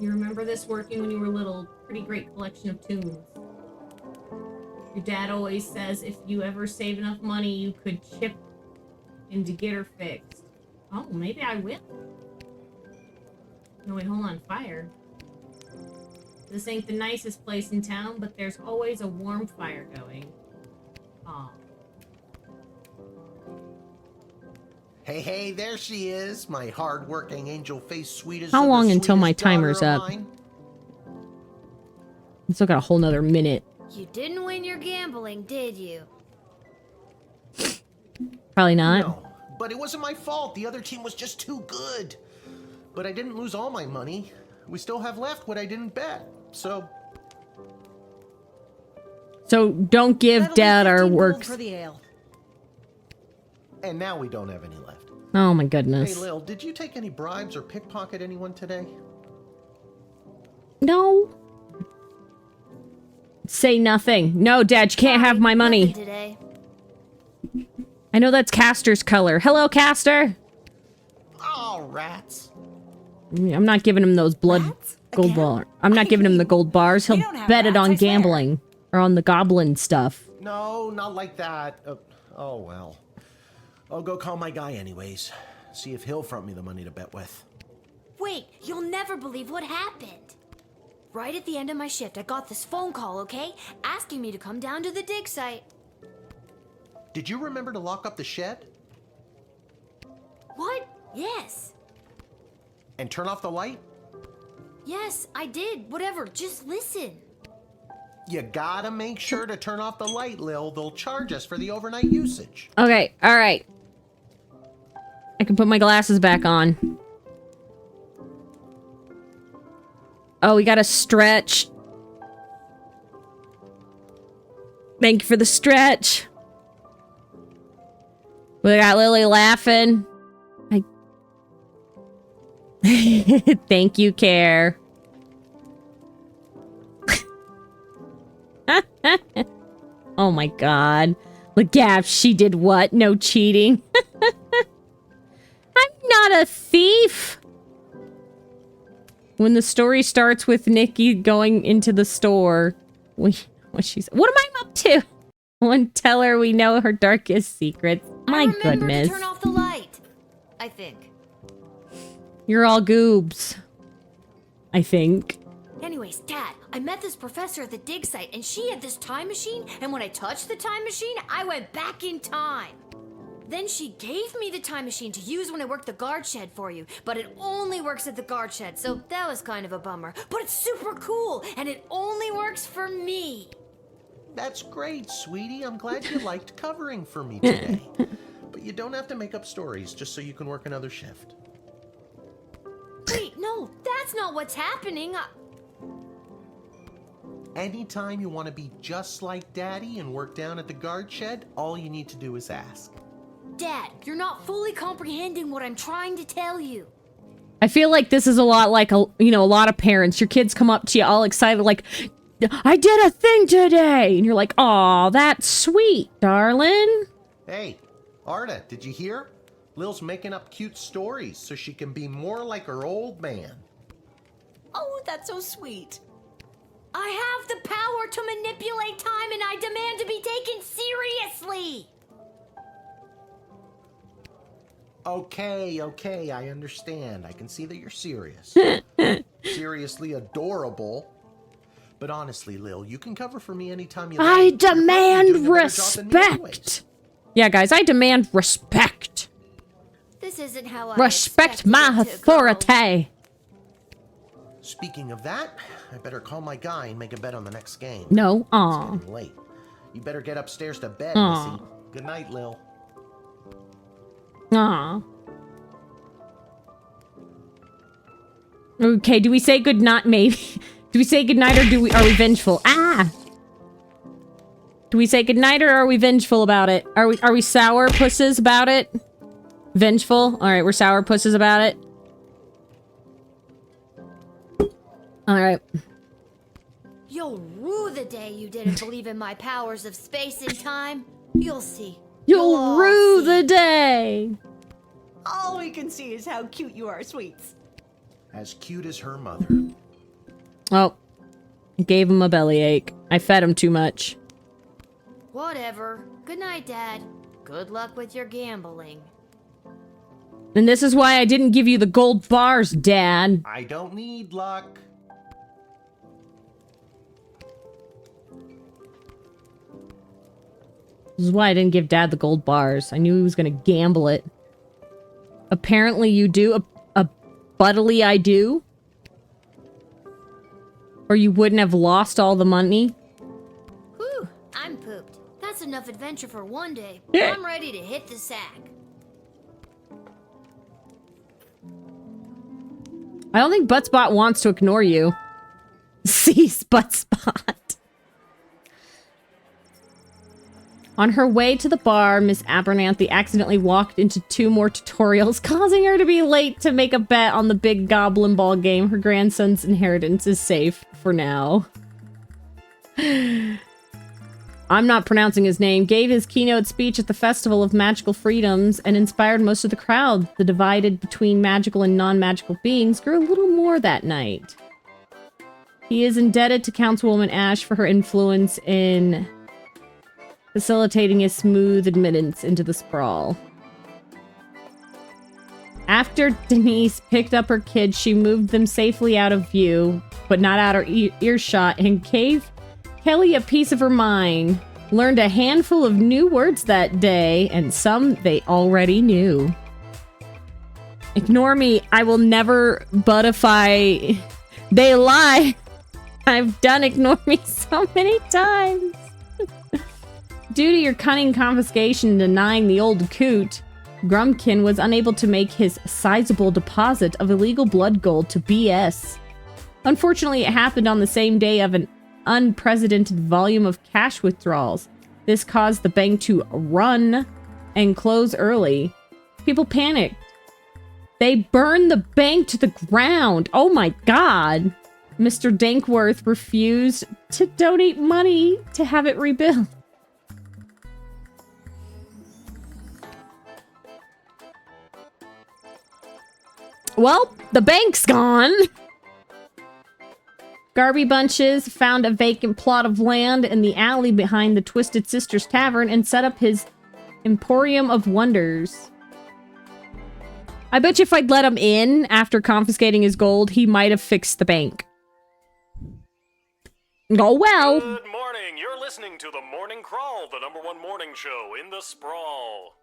You remember this working when you were little? Pretty great collection of tunes. Your dad always says if you ever save enough money, you could chip in to get her fixed. Oh, maybe I will. No, wait, hold on. Fire. This ain't the nicest place in town, but there's always a warm fire going. Aw. Hey, there she is, my hard-working angel-faced sweetest. How of the long until my sweetest daughter timer's of up? mine. I still got a whole nother minute. You didn't win your gambling, did you? Probably not. No, but it wasn't my fault. The other team was just too good. But I didn't lose all my money. We still have left what I didn't bet. So don't give Dad our works. For the ale. And now we don't have any left. Oh my goodness. Hey, Lil, did you take any bribes or pickpocket anyone today? No. Say nothing. No, Dad, you can't have my money. Nothing today. I know that's Castor's color. Hello, Castor. Oh, rats. I'm not giving him those gold bars. I'm not giving him the gold bars. He'll bet it on gambling or on the goblin stuff. No, not like that. Oh, well. I'll go call my guy anyways. See if he'll front me the money to bet with. Wait, you'll never believe what happened. Right at the end of my shift, I got this phone call, okay? Asking me to come down to the dig site. Did you remember to lock up the shed? What? Yes. And turn off the light? Yes, I did. Whatever, just listen. You gotta make sure to turn off the light, Lil. They'll charge us for the overnight usage. Okay, alright. I can put my glasses back on. Oh, we gotta stretch. Thank you for the stretch. We got Lily laughing. Thank you, Care. Oh my god. Legap, she did what? No cheating. I'm not a thief. When the story starts with Nikki going into the store, what am I up to? One tell her we know her darkest secrets. My goodness. To turn off the light, I think. You're all goobs. I think. Anyways, Dad, I met this professor at the dig site, and she had this time machine, and when I touched the time machine, I went back in time. Then she gave me the time machine to use when I worked the guard shed for you, but it only works at the guard shed, so that was kind of a bummer. But it's super cool, and it only works for me. That's great, sweetie. I'm glad you liked covering for me today. But you don't have to make up stories just so you can work another shift. Wait, no, that's not what's happening. Anytime you want to be just like Daddy and work down at the guard shed, all you need to do is ask. Dad, you're not fully comprehending what I'm trying to tell you. I feel like this is a lot like, a lot of parents. Your kids come up to you all excited like, I did a thing today. And you're like, aw, that's sweet, darling. Hey, Arda, did you hear? Lil's making up cute stories so she can be more like her old man. Oh, that's so sweet. I have the power to manipulate time, and I demand to be taken seriously. Okay, I understand. I can see that you're serious. Seriously adorable. But honestly, Lil, you can cover for me anytime you like. I demand respect. Yeah, guys, I demand respect. This isn't how I respect my authority. Speaking of that, I better call my guy and make a bet on the next game. No, It's getting late. You better get upstairs to bed, Missy. Good night, Lil. Okay, do we say good night? Maybe. Do we say good night or are we vengeful? Do we say good night or are we vengeful about it? Are we sour pusses about it? Vengeful? All right, we're sour pusses about it. All right. You'll rue the day you didn't believe in my powers of space and time. You'll see. You'll rue the day. All we can see is how cute you are, sweets. As cute as her mother. Oh, gave him a bellyache. I fed him too much. Whatever. Good night, Dad. Good luck with your gambling. And this is why I didn't give you the gold bars, Dad. I don't need luck. This is why I didn't give Dad the gold bars. I knew he was gonna gamble it. Apparently you do. Buttily I do. Or you wouldn't have lost all the money. Whew, I'm pooped. That's enough adventure for one day. I'm ready to hit the sack. I don't think Buttspot wants to ignore you. Cease, Buttspot. On her way to the bar, Miss Abernathy accidentally walked into 2 more tutorials, causing her to be late to make a bet on the big goblin ball game. Her grandson's inheritance is safe for now. I'm not pronouncing his name. Gave his keynote speech at the Festival of Magical Freedoms and inspired most of the crowd. The divided between magical and non-magical beings grew a little more that night. He is indebted to Councilwoman Ash for her influence in facilitating a smooth admittance into the sprawl. After Denise picked up her kids, she moved them safely out of view, but not out of earshot, and gave Kelly a piece of her mind. Learned a handful of new words that day, and some they already knew. Ignore me, I will never buttify. They lie. I've done ignore me so many times. Due to your cunning confiscation and denying the old coot, Grumpkin was unable to make his sizable deposit of illegal blood gold to BS. Unfortunately, it happened on the same day of an unprecedented volume of cash withdrawals. This caused the bank to run and close early. People panicked. They burned the bank to the ground. Oh my god. Mr. Dankworth refused to donate money to have it rebuilt. Well, the bank's gone. Garby Bunches found a vacant plot of land in the alley behind the Twisted Sisters Tavern and set up his Emporium of Wonders. I bet you if I'd let him in after confiscating his gold, he might have fixed the bank. Oh well. Good morning. You're listening to The Morning Crawl, the #1 morning show in the sprawl.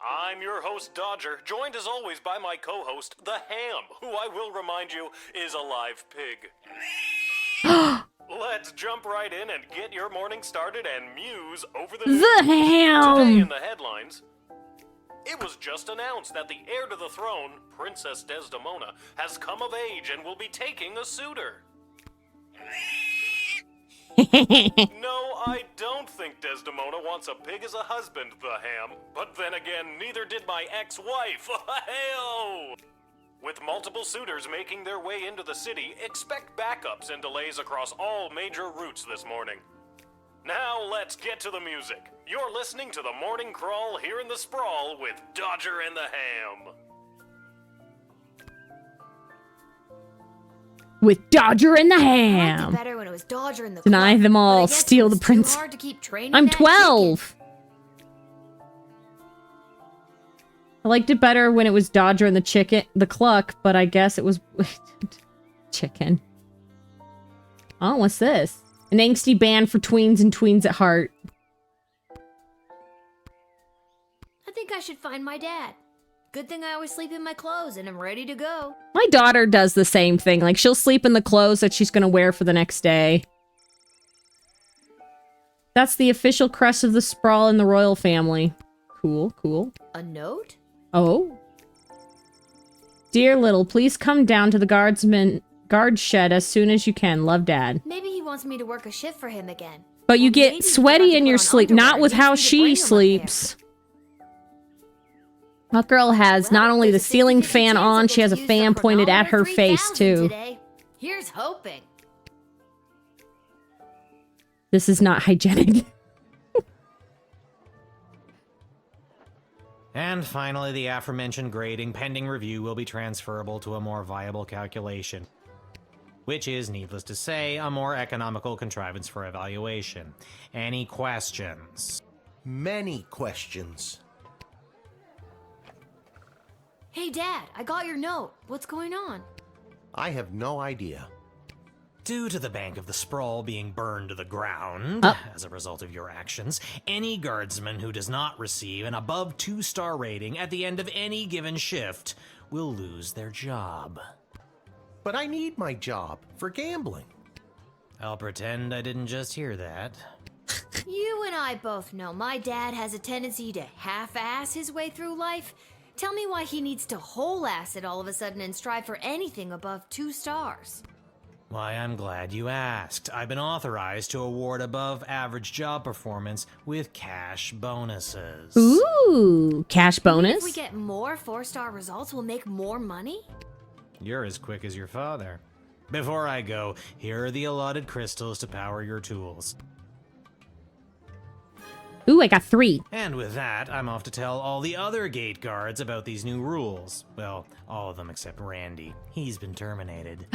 I'm your host, Dodger, joined as always by my co-host, the Ham, who I will remind you is a live pig. Let's jump right in and get your morning started and muse over the Ham. Today in the headlines, it was just announced that the heir to the throne, Princess Desdemona, has come of age and will be taking a suitor. No, I don't think Desdemona wants a pig as a husband, the Ham. But then again, neither did my ex-wife. Hey-oh! With multiple suitors making their way into the city, expect backups and delays across all major routes this morning. Now let's get to the music. You're listening to The Morning Crawl here in the Sprawl with Dodger and the Ham. With Dodger and the I liked Ham. it better when it was Dodger and the Deny Club, them but I all. guess Steal it the was too prince. hard to keep training I'm that chicken. 12. I liked it better when it was Dodger and the Cluck, but I guess it was chicken. Oh, what's this? An angsty band for tweens and tweens at heart. I think I should find my dad. Good thing I always sleep in my clothes and I'm ready to go. My daughter does the same thing. Like, she'll sleep in the clothes that she's gonna wear for the next day. That's the official crest of the Sprawl in the royal family. Cool, cool. A note? Oh. Dear Little, please come down to the guard shed as soon as you can. Love, Dad. Maybe he wants me to work a shift for him again. But you Or maybe get he sweaty forgot to in put your on sleep, underwear not and with needs how me to bring she him up sleeps. That girl has not only the ceiling fan on, she has a fan pointed at her face, too. Today. Here's hoping. This is not hygienic. And finally, the aforementioned grading pending review will be transferable to a more viable calculation, which is, needless to say, a more economical contrivance for evaluation. Any questions? Many questions. Hey, Dad, I got your note. What's going on? I have no idea. Due to the Bank of the Sprawl being burned to the ground as a result of your actions, any guardsman who does not receive an above 2-star rating at the end of any given shift will lose their job. But I need my job for gambling. I'll pretend I didn't just hear that. You and I both know my dad has a tendency to half-ass his way through life. Tell me why he needs to whole-ass it all of a sudden and strive for anything above 2 stars. Why, I'm glad you asked. I've been authorized to award above-average job performance with cash bonuses. Ooh, cash bonus? If we get more 4-star results, we'll make more money? You're as quick as your father. Before I go, here are the allotted crystals to power your tools. Ooh, I got 3. And with that, I'm off to tell all the other gate guards about these new rules. Well, all of them except Randy. He's been terminated.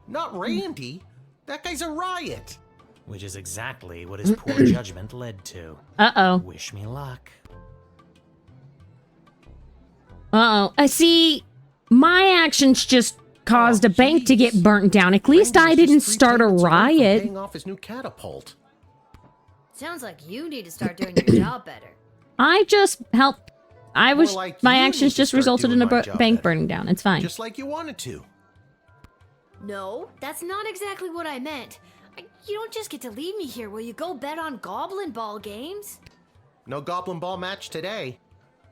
Not Randy. That guy's a riot. Which is exactly what his poor judgment led to. Uh-oh. Wish me luck. Uh-oh. I see. My actions just caused a bank to get burnt down. At least I didn't start a riot. Paying off his new catapult. Sounds like you need to start doing your job better. I just helped. I was. More like my you actions need to just start resulted doing in a my job bank better. burning down. It's fine. Just like you wanted to. No, that's not exactly what I meant. You don't just get to leave me here while you go bet on Goblin Ball games. No Goblin Ball match today.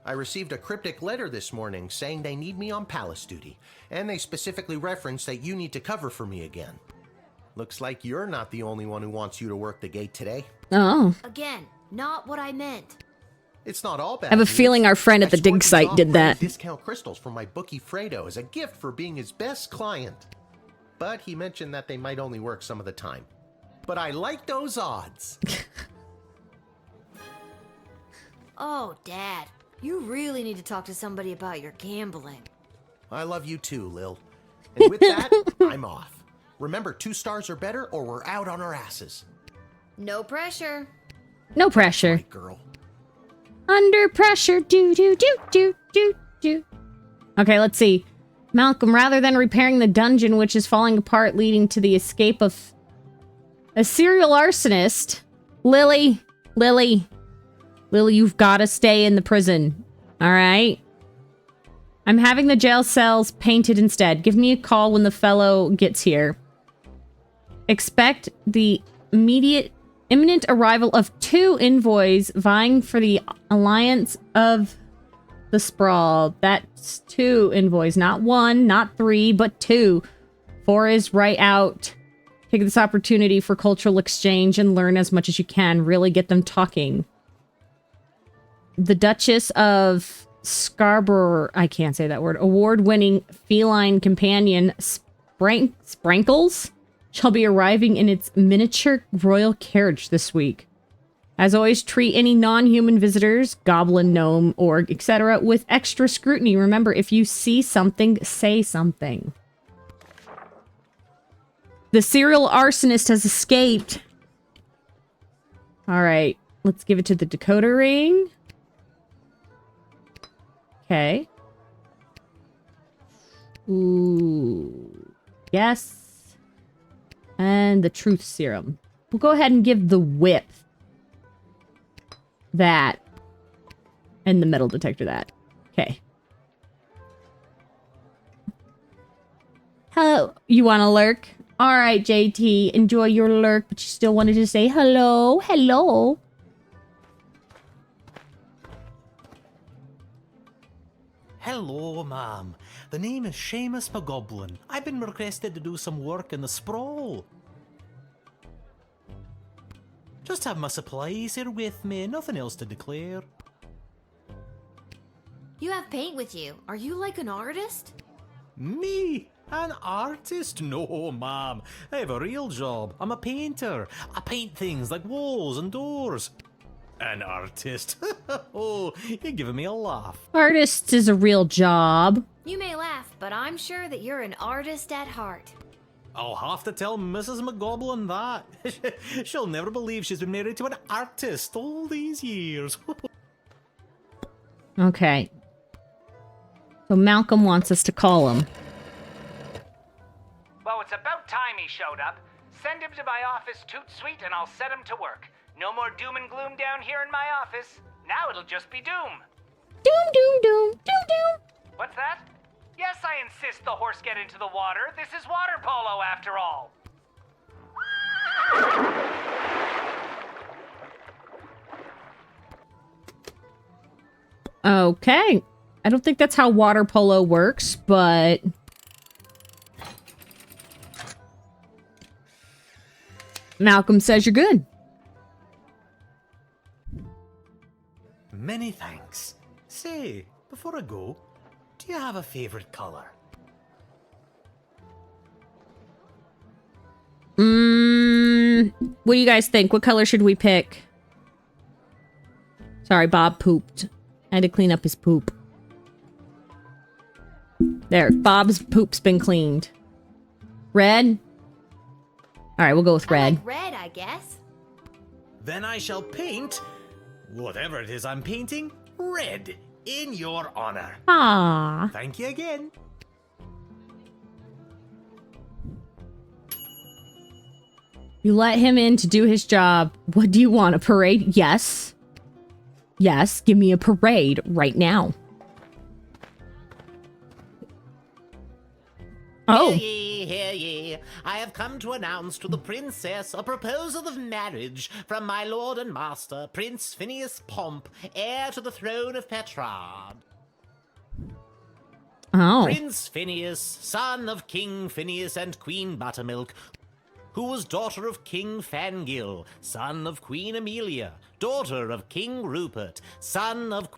I received a cryptic letter this morning saying they need me on palace duty, and they specifically referenced that you need to cover for me again. Looks like you're not the only one who wants you to work the gate today. Oh. Again, not what I meant. It's not all bad. I have a feeling our friend at the dig site did that. Discount crystals from my bookie Fredo as a gift for being his best client. But he mentioned that they might only work some of the time. But I like those odds. Oh, Dad, you really need to talk to somebody about your gambling. I love you too, Lil. And with that, I'm off. Remember, 2 stars or better, or we're out on our asses. No pressure. No pressure. Right, girl. Under pressure. Do, do, do, do, do, do. Okay, let's see. Malcolm, rather than repairing the dungeon, which is falling apart, leading to the escape of a serial arsonist, Lily, you've got to stay in the prison. All right? I'm having the jail cells painted instead. Give me a call when the fellow gets here. Expect the imminent arrival of 2 envoys vying for the alliance of the Sprawl. That's 2 envoys, not 1, not 3, but 2. 4 is right out. Take this opportunity for cultural exchange and learn as much as you can. Really get them talking. The Duchess of Scarborough, I can't say that word, award-winning feline companion Sprankles shall be arriving in its miniature royal carriage this week. As always, treat any non-human visitors, goblin, gnome, orc, etc., with extra scrutiny. Remember, if you see something, say something. The serial arsonist has escaped. All right, let's give it to the decoder ring. Okay. Ooh. Yes. And the truth serum. We'll go ahead and give the whip that. And the metal detector that. Okay. Hello. You want to lurk? Alright, JT. Enjoy your lurk, but you still wanted to say hello. Hello. Hello, ma'am. The name is Seamus McGoblin. I've been requested to do some work in the sprawl. Just have my supplies here with me, nothing else to declare. You have paint with you. Are you like an artist? Me? An artist? No, ma'am. I have a real job. I'm a painter. I paint things like walls and doors. An artist? Oh, you're giving me a laugh. Artist is a real job. You may laugh, but I'm sure that you're an artist at heart. I'll have to tell Mrs. McGoblin that. She'll never believe she's been married to an artist all these years. Okay. So Malcolm wants us to call him. Well, it's about time he showed up. Send him to my office toot sweet and I'll set him to work. No more doom and gloom down here in my office. Now it'll just be doom. Doom, doom, doom, doom, doom. What's that? Yes, I insist the horse get into the water. This is water polo after all. Okay. I don't think that's how water polo works, but... Malcolm says you're good. Many thanks. Say, before I go, do you have a favorite color? What do you guys think? What color should we pick? Sorry, Bob pooped. I had to clean up his poop. There, Bob's poop's been cleaned. Red? Alright, we'll go with red. I like red, I guess. Then I shall paint, whatever it is I'm painting, red, in your honor. Ah. Thank you again. You let him in to do his job. What do you want, a parade? Yes. Yes, give me a parade right now. Oh. Hear ye. I have come to announce to the princess a proposal of marriage from my lord and master, Prince Phineas Pomp, heir to the throne of Petrard. Oh. Prince Phineas, son of King Phineas and Queen Buttermilk, who was daughter of King Fangil, son of Queen Amelia, daughter of King Rupert, son of...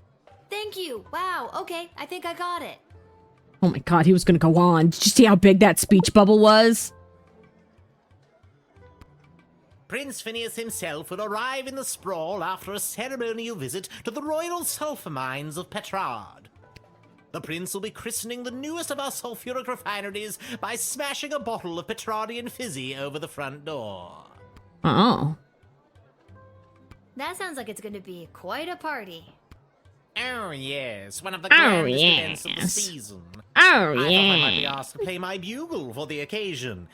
Thank you. Wow. Okay, I think I got it. Oh my god, he was gonna go on. Did you see how big that speech bubble was? Prince Phineas himself will arrive in the sprawl after a ceremonial visit to the royal sulfur mines of Petrard. The prince will be christening the newest of our sulfuric refineries by smashing a bottle of Petrardian fizzy over the front door. Oh. That sounds like it's going to be quite a party. Oh, yes, one of the grandest events of the season. I thought I might be asked to play my bugle for the occasion.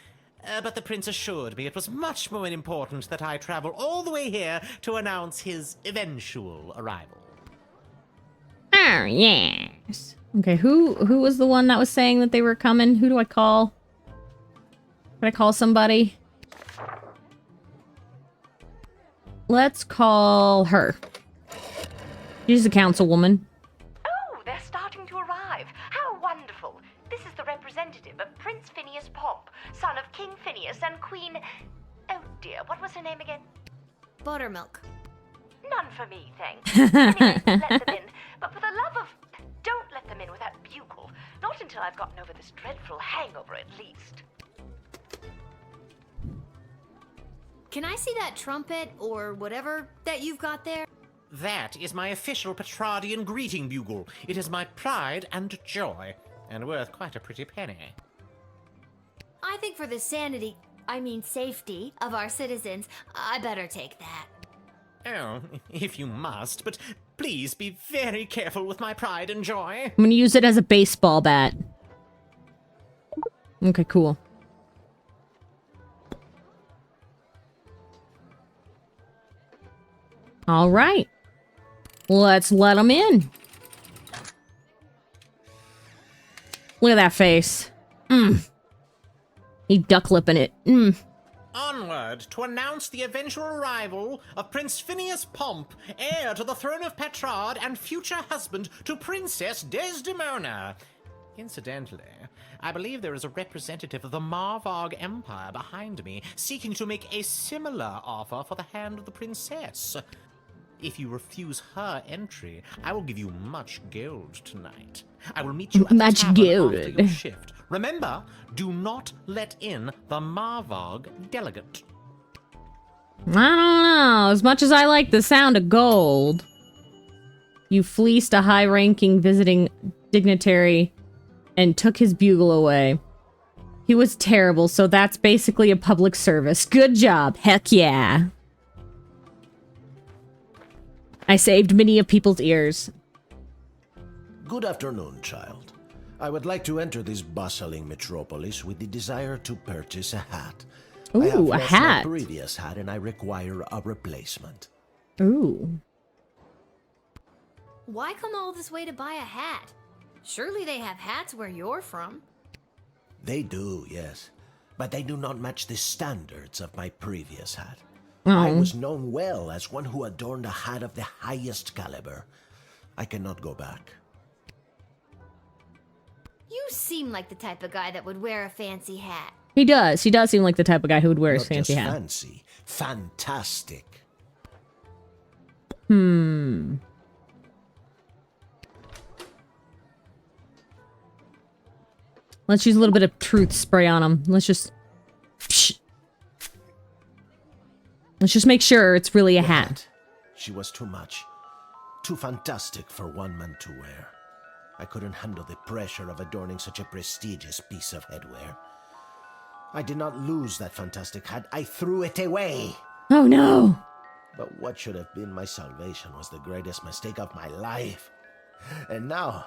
But the prince assured me it was much more important that I travel all the way here to announce his eventual arrival. Oh, yes. Okay, who was the one that was saying that they were coming? Who do I call? Can I call somebody? Let's call her. She's a councilwoman. Oh, they're starting to arrive. How wonderful. This is the representative of Prince Phineas Pomp, son of King Phineas and Queen... Oh dear, what was her name again? Buttermilk. None for me, thanks. Anyway, let them in. But for the love of... Don't let them in with that bugle. Not until I've gotten over this dreadful hangover, at least. Can I see that trumpet, or whatever, that you've got there? That is my official Petrardian greeting bugle. It is my pride and joy, and worth quite a pretty penny. I think for the safety of our citizens, I better take that. Oh, if you must, but please be very careful with my pride and joy. I'm gonna use it as a baseball bat. Okay, cool. All right. Let's let him in. Look at that face. He duck lipping it. Onward to announce the eventual arrival of Prince Phineas Pomp, heir to the throne of Petrard and future husband to Princess Desdemona. Incidentally, I believe there is a representative of the Marvarg Empire behind me, seeking to make a similar offer for the hand of the princess. If you refuse her entry, I will give you much gold tonight. I will meet you at the tavern after your shift. Remember, do not let in the Marvarg delegate. I don't know. As much as I like the sound of gold, you fleeced a high-ranking visiting dignitary and took his bugle away. He was terrible, so that's basically a public service. Good job. Heck yeah. I saved many of people's ears. Good afternoon, child. I would like to enter this bustling metropolis with the desire to purchase a hat. I have Ooh, a lost hat. my previous hat and I require a replacement. Ooh. Why come all this way to buy a hat? Surely they have hats where you're from. They do, yes. But they do not match the standards of my previous hat. Oh. I was known well as one who adorned a hat of the highest caliber. I cannot go back. You seem like the type of guy that would wear a fancy hat. He does. He does seem like the type of guy who would wear a Not fancy just hat. fancy, fantastic. Let's use a little bit of truth spray on him. Let's just make sure it's really a hat. She was too much. Too fantastic for one man to wear. I couldn't handle the pressure of adorning such a prestigious piece of headwear. I did not lose that fantastic hat. I threw it away. Oh no! But what should have been my salvation was the greatest mistake of my life. And now,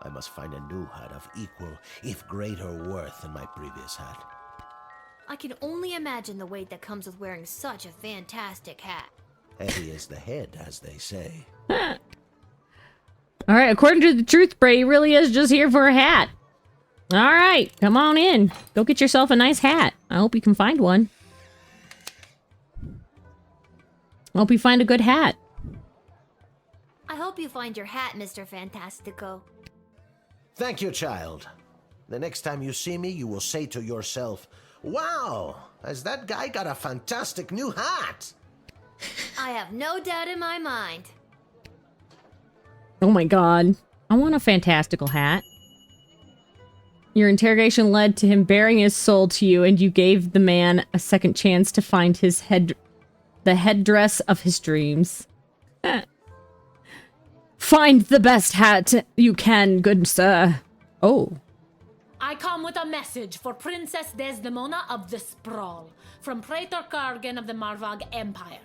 I must find a new hat of equal, if greater worth than my previous hat. I can only imagine the weight that comes with wearing such a fantastic hat. Heavy is the head, as they say. Alright, according to the truth spray, he really is just here for a hat. Alright, come on in. Go get yourself a nice hat. I hope you can find one. I hope you find a good hat. I hope you find your hat, Mr. Fantastico. Thank you, child. The next time you see me, you will say to yourself, Wow, has that guy got a fantastic new hat? I have no doubt in my mind. Oh my god. I want a fantastical hat. Your interrogation led to him bearing his soul to you, and you gave the man a second chance to find the headdress of his dreams. Find the best hat you can, good sir. Oh. I come with a message for Princess Desdemona of the Sprawl, from Praetor Kargan of the Marvag Empire.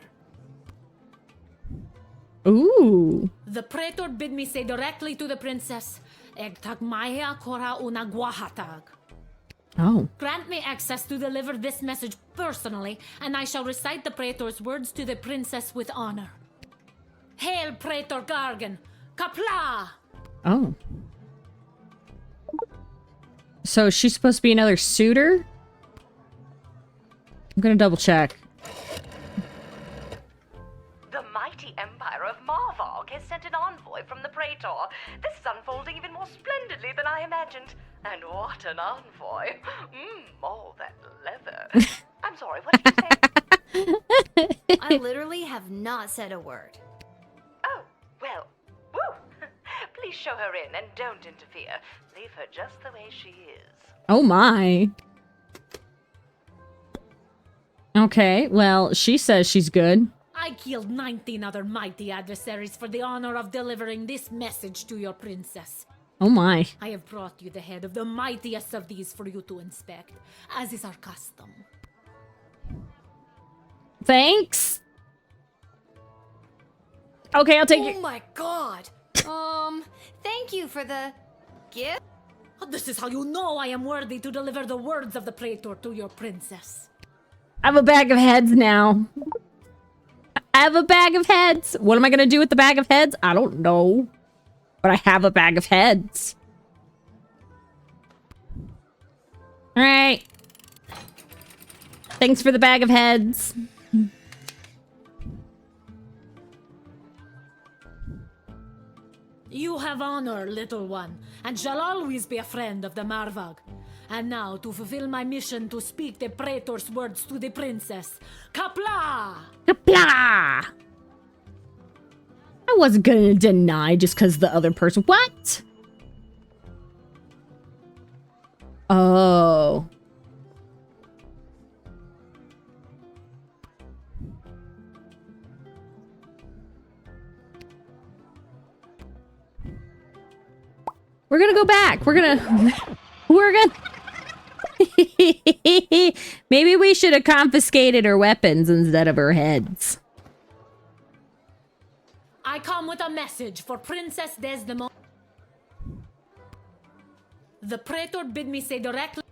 Ooh. The Praetor bid me say directly to the princess, Egtag Maya Kora una Guahatag. Oh. Grant me access to deliver this message personally, and I shall recite the Praetor's words to the princess with honor. Hail, Praetor Gargan! Kapla! Oh. So she's supposed to be another suitor? I'm gonna double check. The mighty empire of Marvog has sent an envoy from the Praetor. This is unfolding even more splendidly than I imagined. And what an envoy. All that leather. I'm sorry, what did you say? I literally have not said a word. Oh, well, woo! Please show her in and don't interfere. Leave her just the way she is. Oh my. Okay, well, she says she's good. I killed 19 other mighty adversaries for the honor of delivering this message to your princess. Oh my. I have brought you the head of the mightiest of these for you to inspect, as is our custom. Thanks. Okay, I'll take Oh it. my god. Thank you for the gift. This is how you know I am worthy to deliver the words of the Praetor to your princess. I have a bag of heads now. I have a bag of heads. What am I gonna do with the bag of heads? I don't know. But I have a bag of heads. Alright. Thanks for the bag of heads. You have honor, little one, and shall always be a friend of the Marvag. And now, to fulfill my mission to speak the Praetor's words to the princess. Kapla! Kapla! I wasn't gonna deny just because the other person... What? Oh. We're gonna go back. We're gonna... Maybe we should have confiscated her weapons instead of her heads. I come with a message for Princess Desdemona. The Praetor bid me say directly.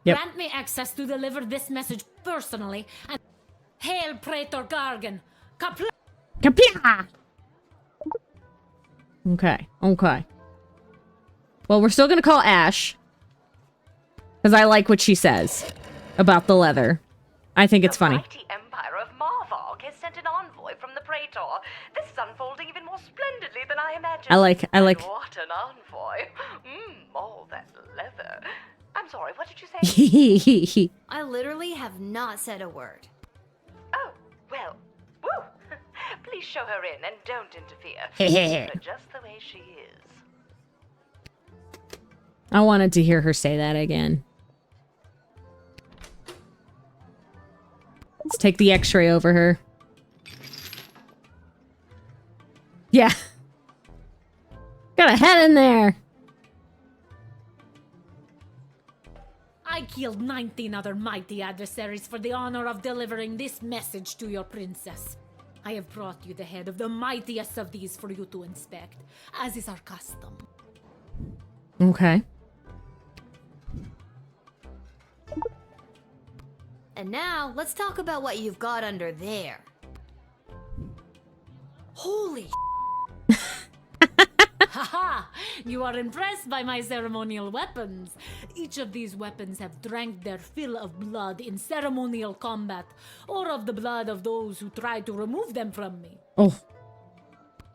Yep. Grant me access to deliver this message personally. And hail, Praetor Gargan! Kapla! Kapla! Okay, okay. Well, we're still gonna call Ash. Because I like what she says about the leather. I think it's funny. The mighty empire of Marvog has sent an envoy from the Praetor. This is unfolding even more splendidly than I imagined. I like. And what an envoy. All that leather. I'm sorry, what did you say? I literally have not said a word. Oh, well, woo! Please show her in and don't interfere. Leave her just the way she is. I wanted to hear her say that again. Let's take the x-ray over her. Yeah. Got a head in there. I killed 19 other mighty adversaries for the honor of delivering this message to your princess. I have brought you the head of the mightiest of these for you to inspect, as is our custom. Okay. And now, let's talk about what you've got under there. Holy Haha! You are impressed by my ceremonial weapons. Each of these weapons have drank their fill of blood in ceremonial combat, or of the blood of those who tried to remove them from me. Oh.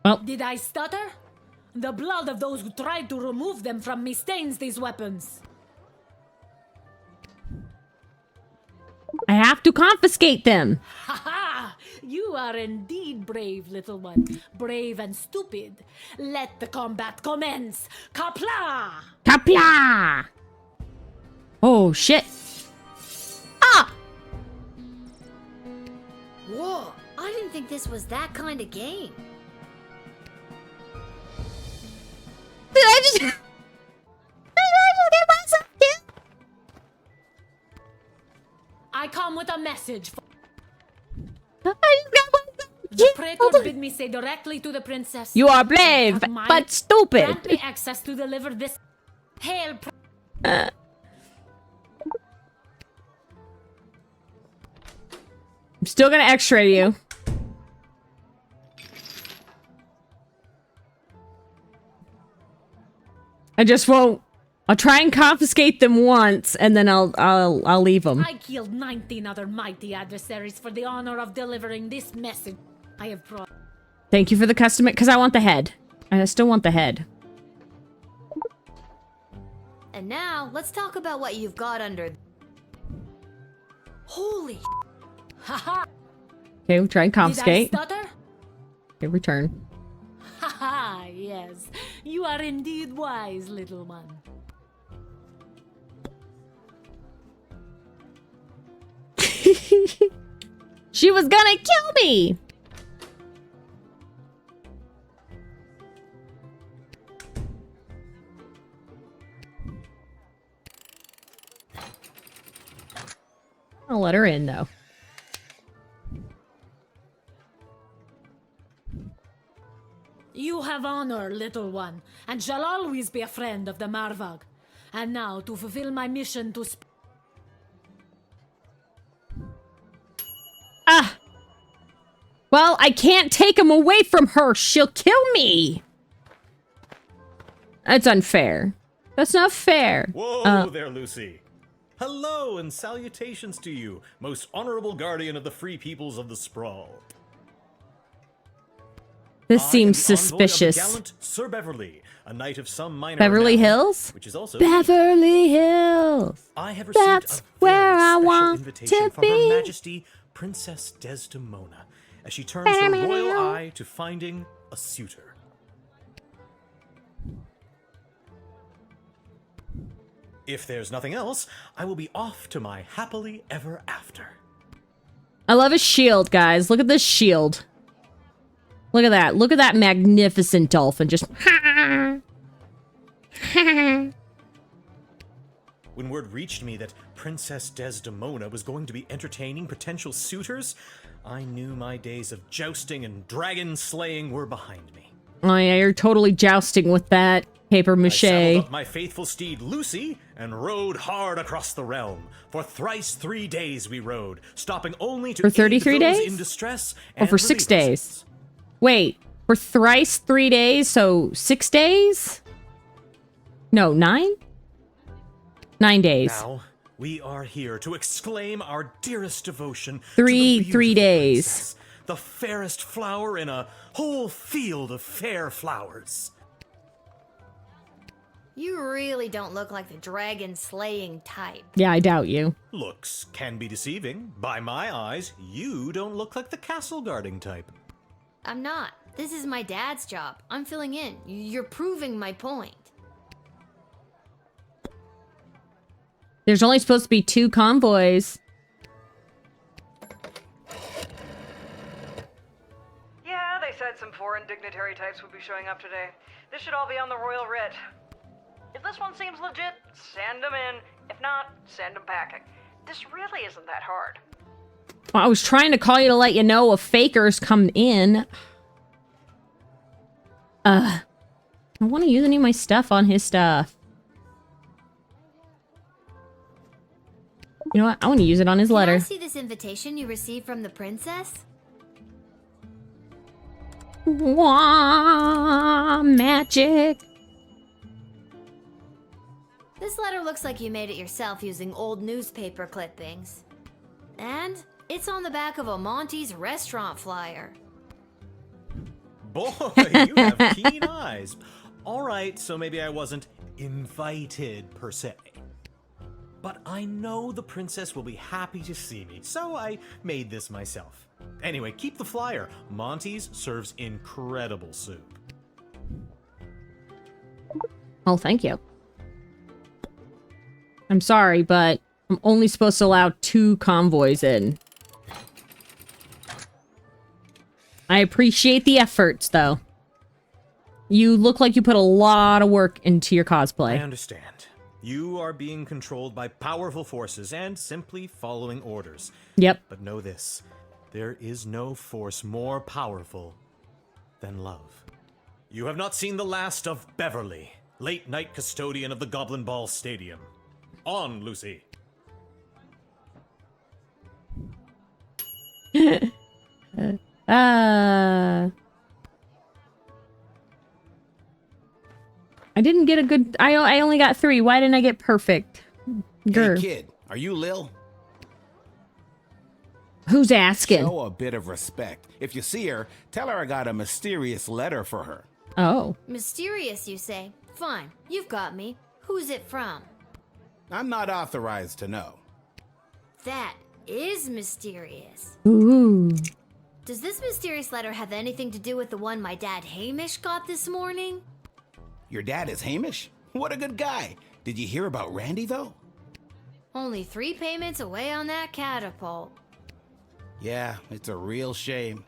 Well. Did I stutter? The blood of those who tried to remove them from me stains these weapons. to confiscate them. Ha ha! You are indeed brave, little one. Brave and stupid. Let the combat commence. Kapla! Kapla! Oh, shit. Ah! Whoa, I didn't think this was that kind of game. Did I just... Did I just get myself killed? I come with a message. I just got myself The killed. praetor bid me say directly to the princess. You are brave, that my- but stupid. Grant me access to deliver this. Hail. I'm still gonna X-ray you. I just won't. I'll try and confiscate them once, and then I'll leave them. I killed 19 other mighty adversaries for the honor of delivering this message. I have brought. Thank you for the custom, because I want the head. I still want the head. And now, let's talk about what you've got under. Holy. Haha. Okay, we'll try and Did I confiscate. stutter? Okay, return. Haha, yes. You are indeed wise, little one. She was gonna kill me! I'll let her in, though. You have honor, little one, and shall always be a friend of the Marvag. And now, to fulfill my mission to Ah! Well, I can't take him away from her. She'll kill me. That's unfair. That's not fair. Whoa there, Lucy. Hello and salutations to you, most honorable guardian of the free peoples of the Sprawl. This I am seems the envoy of the suspicious. gallant Sir Beverly, a knight of some minor Beverly renown, Hills? which is also Beverly Hills. I have received That's a very where I special want invitation to from be. Her Majesty Princess Desdemona as she turns her royal eye to finding a suitor. If there's nothing else, I will be off to my happily ever after. I love his shield, guys. Look at this shield. Look at that. Look at that magnificent dolphin. Just... When word reached me that Princess Desdemona was going to be entertaining potential suitors, I knew my days of jousting and dragon slaying were behind me. Oh yeah, you're totally jousting with that paper I saddled mache. up my faithful steed Lucy and rode hard across the realm. For thrice 3 days we rode, stopping only to For 33 aid those days? in distress Or and for 6 relieve us. days? Wait, for thrice 3 days, so 6 days? No, 9? 9 days. Now, we are here to exclaim our dearest devotion Three to the beautiful days. princess, the fairest flower in a whole field of fair flowers. You really don't look like the dragon slaying type. Yeah, I doubt you. Looks can be deceiving. By my eyes, you don't look like the castle guarding type. I'm not. This is my dad's job. I'm filling in. You're proving my point. There's only supposed to be 2 convoys. Yeah, they said some foreign dignitary types would be showing up today. This should all be on the royal writ. If this one seems legit, send them in. If not, send them packing. This really isn't that hard. I was trying to call you to let you know if fakers come in. I don't want to use any of my stuff on his stuff. You know what? I want to use it on his Can I letter. see this invitation you received from the princess? Wah, magic. This letter looks like you made it yourself using old newspaper clippings. And it's on the back of a Monty's restaurant flyer. Boy, you have keen eyes. All right, so maybe I wasn't invited per se. but I know the princess will be happy to see me, so I made this myself. Anyway, keep the flyer. Monty's serves incredible soup. Oh, thank you. I'm sorry, but I'm only supposed to allow 2 convoys in. I appreciate the efforts, though. You look like you put a lot of work into your cosplay. I understand. You are being controlled by powerful forces and simply following orders. Yep. But know this, there is no force more powerful than love. You have not seen the last of Beverly, late night custodian of the Goblin Ball Stadium. On, Lucy. I didn't get a good... I only got 3. Why didn't I get perfect? Hey, kid, are you Lil? Who's asking? Show a bit of respect. If you see her, tell her I got a mysterious letter for her. Oh. Mysterious, you say? Fine, you've got me. Who's it from? I'm not authorized to know. That is mysterious. Ooh. Does this mysterious letter have anything to do with the one my dad Hamish got this morning? Your dad is Hamish? What a good guy. Did you hear about Randy, though? Only 3 payments away on that catapult. Yeah, it's a real shame.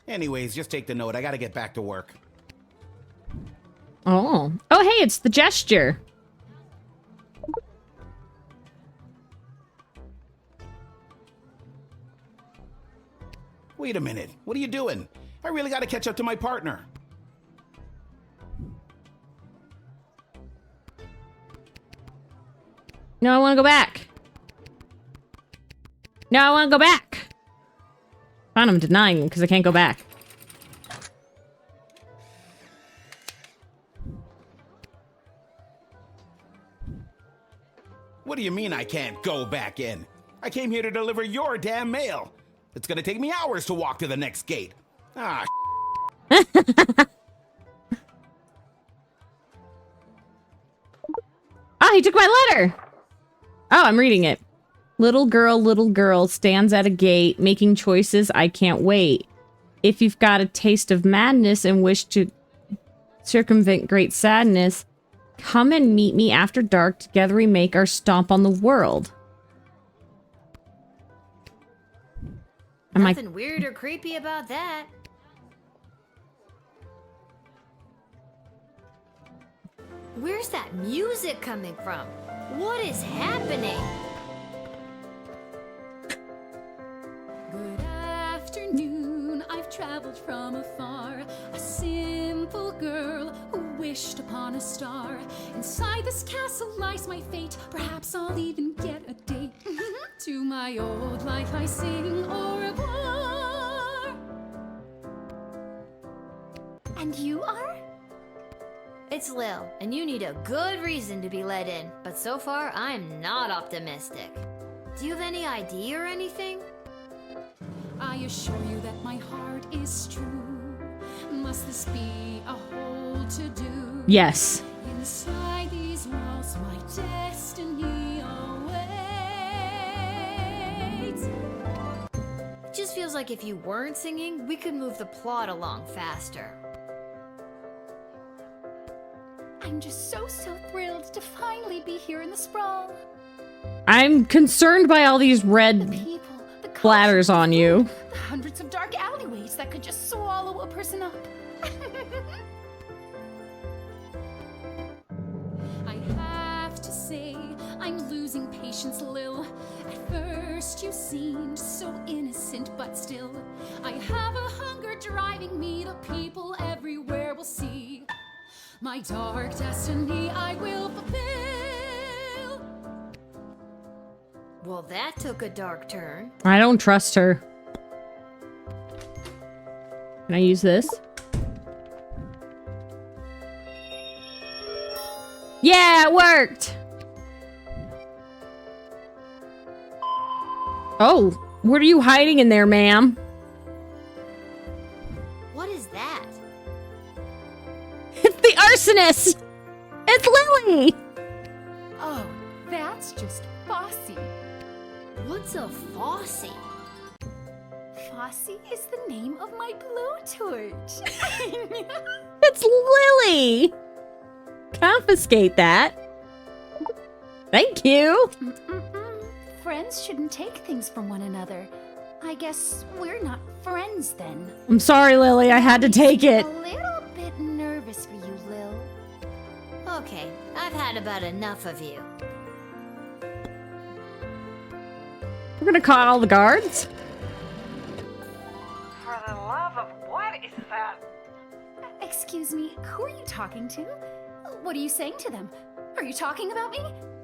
Anyways, just take the note. I gotta get back to work. Oh. Oh, hey, it's the gesture. Wait a minute. What are you doing? I really gotta catch up to my partner. No, I want to go back. No, I want to go back. Fine, I'm denying him because I can't go back. What do you mean I can't go back in? I came here to deliver your damn mail. It's gonna take me hours to walk to the next gate. Ah, Ah, he took my letter. Oh, I'm reading it. Little girl stands at a gate, making choices. I can't wait. If you've got a taste of madness and wish to circumvent great sadness, come and meet me after dark. Together we make our stomp on the world. Nothing weird or creepy about that. Where's that music coming from? What is happening? Good afternoon, I've traveled from afar. A simple girl who wished upon a star. Inside this castle lies my fate. Perhaps I'll even get a date. To my old life I sing au revoir. And you are? It's Lil, and you need a good reason to be let in, but so far I'm not optimistic. Do you have any ID or anything? I assure you that my heart is true. Must this be a whole to-do? Yes. Inside these walls, my destiny awaits. It just feels like if you weren't singing, we could move the plot along faster. I'm just so thrilled to finally be here in the sprawl. I'm concerned by all these red bladders on you. The hundreds of dark alleyways that could just swallow a person up. I have to say, I'm losing patience, Lil. At first you seemed so innocent, but still, I have a hunger driving me. The people everywhere will see. My dark destiny I will fulfill. Well, that took a dark turn. I don't trust her. Can I use this? Yeah, it worked! Oh, what are you hiding in there, ma'am? What is that? It's the arsonist! It's Lily! Oh, that's just Fossy. What's a Fossy? Fossy is the name of my blowtorch. It's Lily! Confiscate that. Thank you. Friends shouldn't take things from one another. I guess we're not friends then. I'm sorry, Lily. I had to take it. A little bit nervous for you, Lil. Okay, I've had about enough of you. We're gonna call the guards. For the love of what is that? Excuse me, who are you talking to? What are you saying to them? Are you talking about me?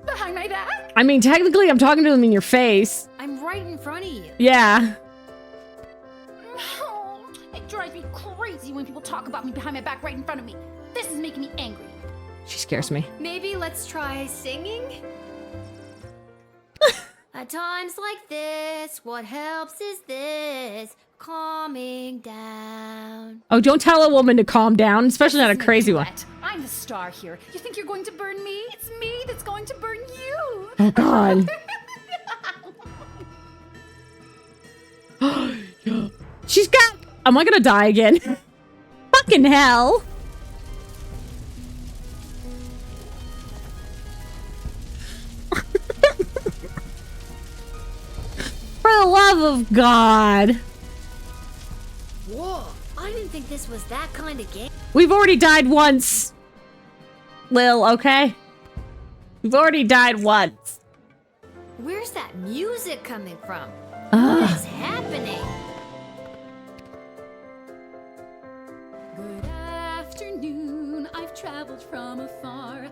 Behind my back? I mean, technically, I'm talking to them in your face. I'm right in front of you. Yeah. Oh, it drives me crazy when people talk about me behind my back right in front of me. This is making me angry. She scares me. Maybe let's try singing? At times like this, what helps is this, calming down. Oh, don't tell a woman to calm down, especially not a crazy one. I'm the star here. You think you're going to burn me? It's me that's going to burn you. Oh, God. She's got... Am I gonna die again? Fucking hell. For the love of God. Whoa, I didn't think this was that kind of game. We've already died once. Lil, okay? We've already died once. Where's that music coming from? Ugh. What is happening? Good afternoon. I've traveled from afar.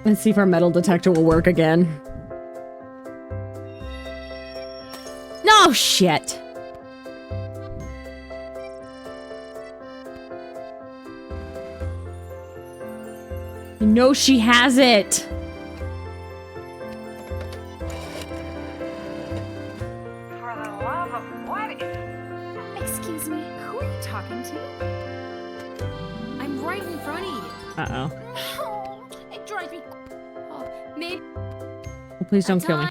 Let's see if our metal detector will work again. No shit. You know she has it. For the love of what is... Excuse me, who are you talking to? I'm right in front of you. Uh-oh. Oh, it drives me... Oh, maybe... Oh, please don't kill me.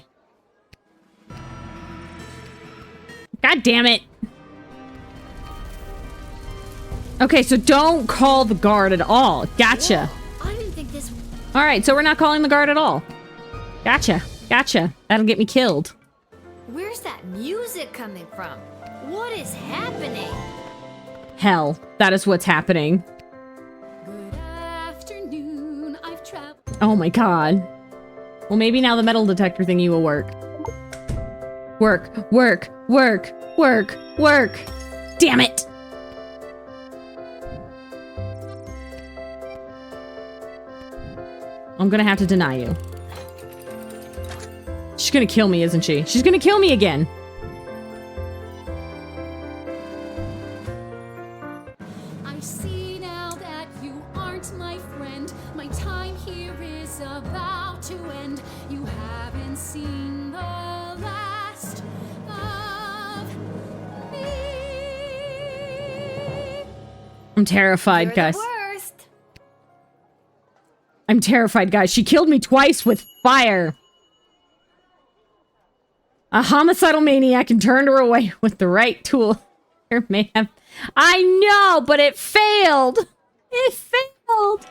God damn it. Okay, so don't call the guard at all. Gotcha. Whoa, I didn't think this... All right, so we're not calling the guard at all. Gotcha. Gotcha. That'll get me killed. Where's that music coming from? What is happening? Hell, that is what's happening. Good afternoon. I've traveled... Oh my god. Well, maybe now the metal detector thingy will work. Work, work, work, work, work. Damn it! I'm gonna have to deny you. She's gonna kill me, isn't she? She's gonna kill me again. I see now that you aren't my friend. My time here is about to end. You haven't seen the last of me. I'm terrified, You're guys. the worst. I'm terrified, guys. She killed me twice with fire. A homicidal maniac and turned her away with the right tool. Here may have... I know, but it failed. It failed.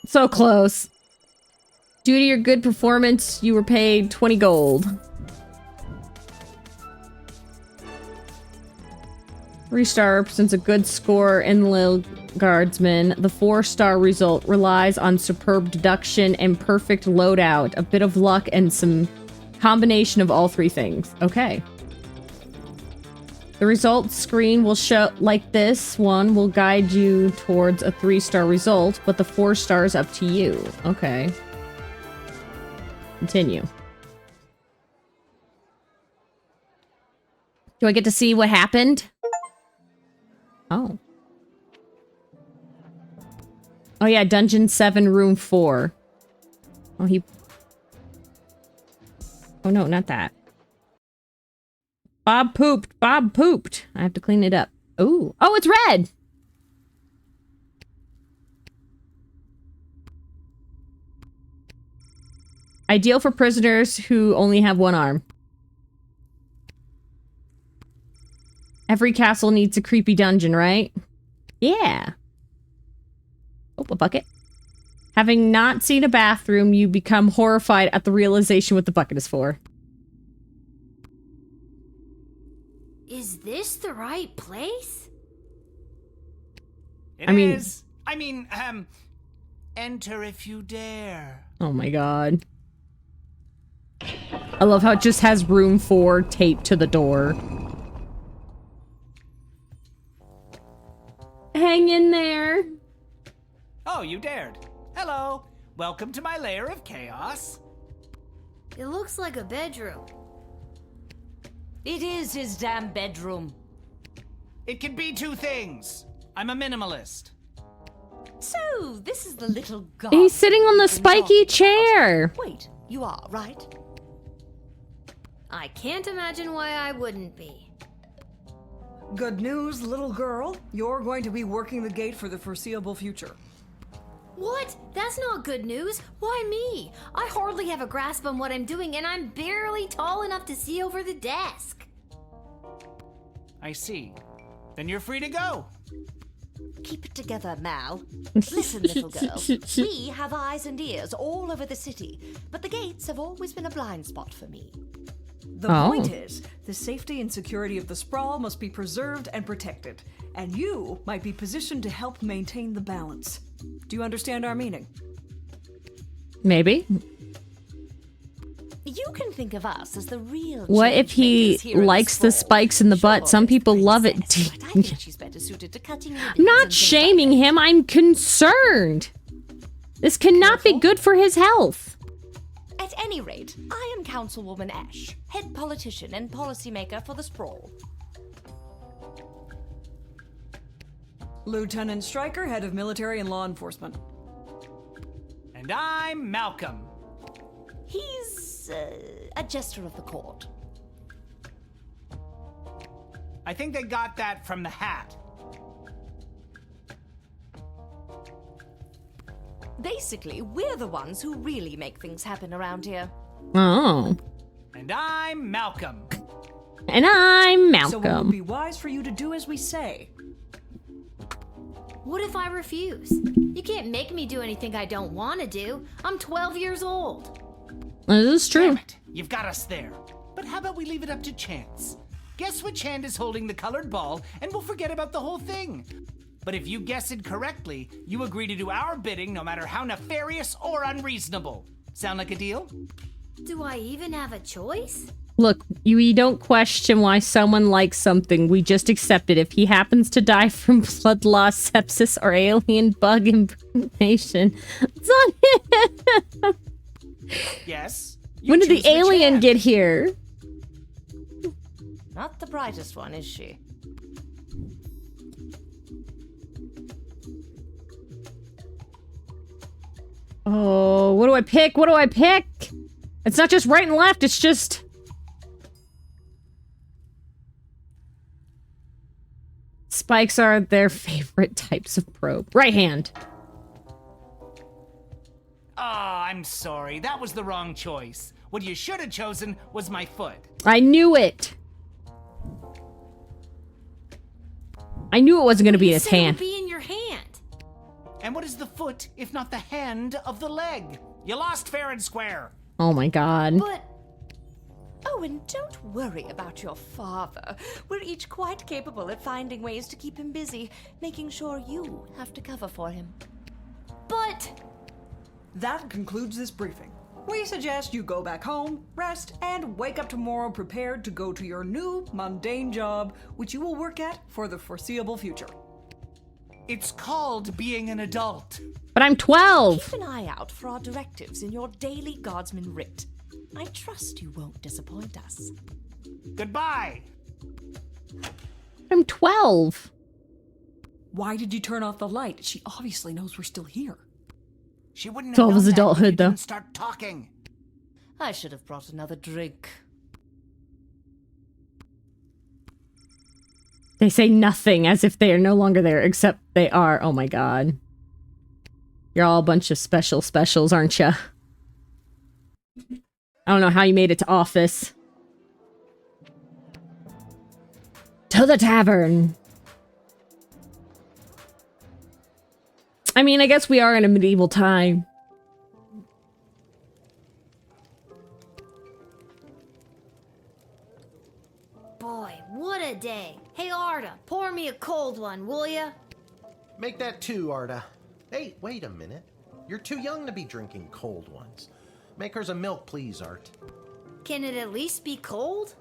So close. Due to your good performance, you were paid 20 gold. 3-star represents a good score in the Lil Guardsman. The 4-star result relies on superb deduction and perfect loadout, a bit of luck, and some combination of all three things. Okay. The results screen will show like this one will guide you towards a 3-star result, but the 4 stars up to you. Okay. Continue. Do I get to see what happened? Oh. Oh yeah, Dungeon 7, Room 4. Oh, he... Oh no, not that. Bob pooped. Bob pooped. I have to clean it up. Ooh. Oh, it's red! Ideal for prisoners who only have one arm. Every castle needs a creepy dungeon, right? Yeah. Oh, a bucket. Having not seen a bathroom, you become horrified at the realization what the bucket is for. Is this the right place? It is. I mean, enter if you dare. Oh my god. I love how it just has room for taped to the door. Hang in there. Oh, you dared. Hello. Welcome to my lair of chaos. It looks like a bedroom. It is his damn bedroom. It can be two things. I'm a minimalist. So, this is the little guy. He's sitting on the spiky chair. Wait, you are, right? I can't imagine why I wouldn't be. Good news, little girl. You're going to be working the gate for the foreseeable future. What? That's not good news. Why me? I hardly have a grasp on what I'm doing, and I'm barely tall enough to see over the desk. I see. Then you're free to go. Keep it together, Mal. Listen, little girl. We have eyes and ears all over the city, but the gates have always been a blind spot for me. The point is, the safety and security of the sprawl must be preserved and protected, and you might be positioned to help maintain the balance. Do you understand our meaning? Maybe. You can think of us as the real. What if he likes the spikes in the butt? Some people love it. I think she's better suited to cutting I'm not shaming him. I'm concerned. This cannot be good for his health. At any rate, I am Councilwoman Ash, head politician and policymaker for the sprawl. Lieutenant Stryker, head of military and law enforcement. And I'm Malcolm. He's a jester of the court. I think they got that from the hat. Basically, we're the ones who really make things happen around here. Oh. And I'm Malcolm. And I'm Malcolm. So it would be wise for you to do as we say. What if I refuse? You can't make me do anything I don't want to do. I'm 12 years old. This is true. Damn it. You've got us there. But how about we leave it up to chance? Guess which hand is holding the colored ball, and we'll forget about the whole thing. But if you guess it correctly, you agree to do our bidding no matter how nefarious or unreasonable. Sound like a deal? Do I even have a choice? Look, we don't question why someone likes something. We just accept it. If he happens to die from blood loss, sepsis, or alien bug impregnation, it's on him. Yes. When did the alien get here? Not the brightest one, is she? Oh, what do I pick? What do I pick? It's not just right and left, it's just... Spikes are their favorite types of probe. Right hand. Oh, I'm sorry. That was the wrong choice. What you should have chosen was my foot. I knew it. I knew it wasn't going to be in his hand. It would be in your hand. And what is the foot if not the hand of the leg? You lost fair and square. Oh my god. But... Oh, and don't worry about your father. We're each quite capable at finding ways to keep him busy, making sure you have to cover for him. But... That concludes this briefing. We suggest you go back home, rest, and wake up tomorrow prepared to go to your new, mundane job, which you will work at for the foreseeable future. It's called being an adult. But I'm 12. Keep an eye out for our directives in your daily guardsman writ. I trust you won't disappoint us. Goodbye. I'm 12. Why did you turn off the light? She obviously knows we're still here. She wouldn't 12 have is known that if adulthood, you though. didn't start talking. I should have brought another drink. They say nothing as if they are no longer there, except they are. Oh my god. You're all a bunch of specials, aren't ya? I don't know how you made it to office. To the tavern! I mean, I guess we are in a medieval time. Boy, what a day. Hey, Arda, pour me a cold one, will ya? Make that 2, Arda. Hey, wait a minute. You're too young to be drinking cold ones. Make hers a milk, please, Art. Can it at least be cold?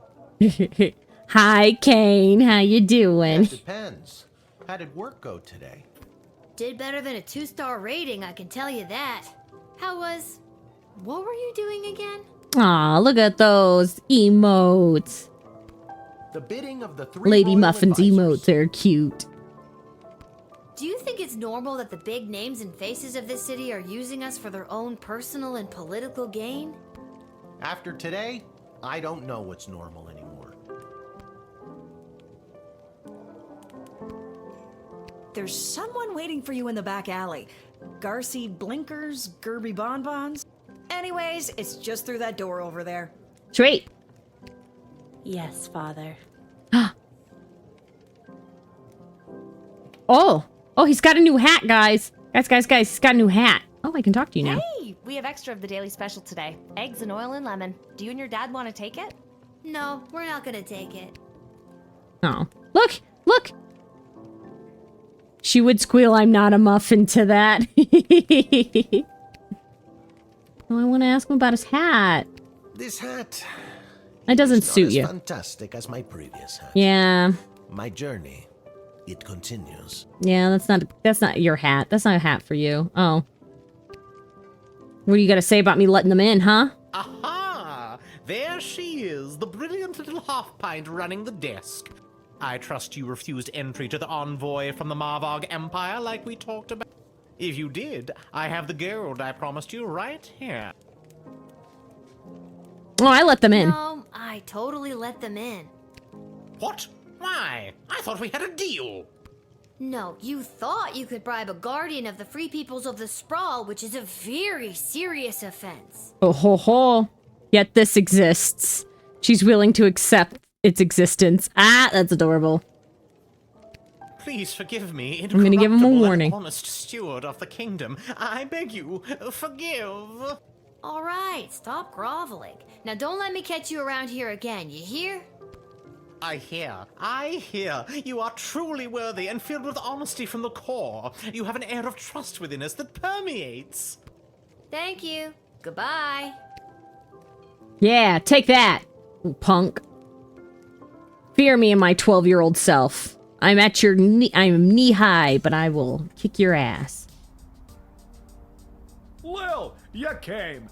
Hi, Kane. How you doing? That depends. How did work go today? Did better than a 2-star rating, I can tell you that. What were you doing again? Aw, look at those emotes. The bidding of the 3 Lady royal Muffin's advisors. emotes are cute. Do you think it's normal that the big names and faces of this city are using us for their own personal and political gain? After today, I don't know what's normal anymore. There's someone waiting for you in the back alley. Garcy Blinkers, Gerby Bonbons. Anyways, it's just through that door over there. Sweet. Yes, Father. Oh, he's got a new hat, guys. Guys, he's got a new hat. Oh, I can talk to you now. Hey, we have extra of the daily special today. Eggs and oil and lemon. Do you and your dad want to take it? No, we're not gonna take it. Oh, look. She would squeal, I'm not a muffin to that. Oh, I want to ask him about his hat. This hat... It doesn't is not suit as you. fantastic as my previous hat. Yeah. My journey, it continues. Yeah, that's not your hat. That's not a hat for you. Oh. What do you got to say about me letting them in, huh? Aha! There she is, the brilliant little half-pint running the desk. I trust you refused entry to the envoy from the Marvog Empire like we talked about. If you did, I have the gold I promised you right here. Oh, I let them in. No, I totally let them in. What? Why? I thought we had a deal. No, you thought you could bribe a guardian of the Free Peoples of the Sprawl, which is a very serious offense. Oh ho ho. Yet this exists. She's willing to accept its existence. Ah, that's adorable. Please forgive me, I'm gonna give him a incorruptible and warning. honest steward of the kingdom. I beg you, forgive. All right, stop groveling. Now don't let me catch you around here again, you hear? I hear. You are truly worthy and filled with honesty from the core. You have an air of trust within us that permeates. Thank you. Goodbye. Yeah, take that, punk. Fear me and my 12-year-old self. I'm at your I'm knee-high, but I will kick your ass. Lil, you came.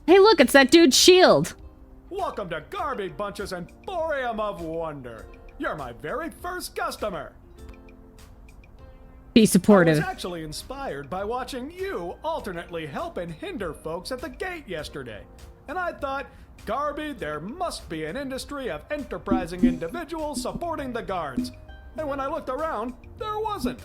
Hey, look, it's that dude's shield. Welcome to Garby Bunch's Emporium of Wonder. You're my very first customer. Be I supportive. was actually inspired by watching you alternately help and hinder folks at the gate yesterday. And I thought, Garby, there must be an industry of enterprising individuals supporting the guards. And when I looked around, there wasn't.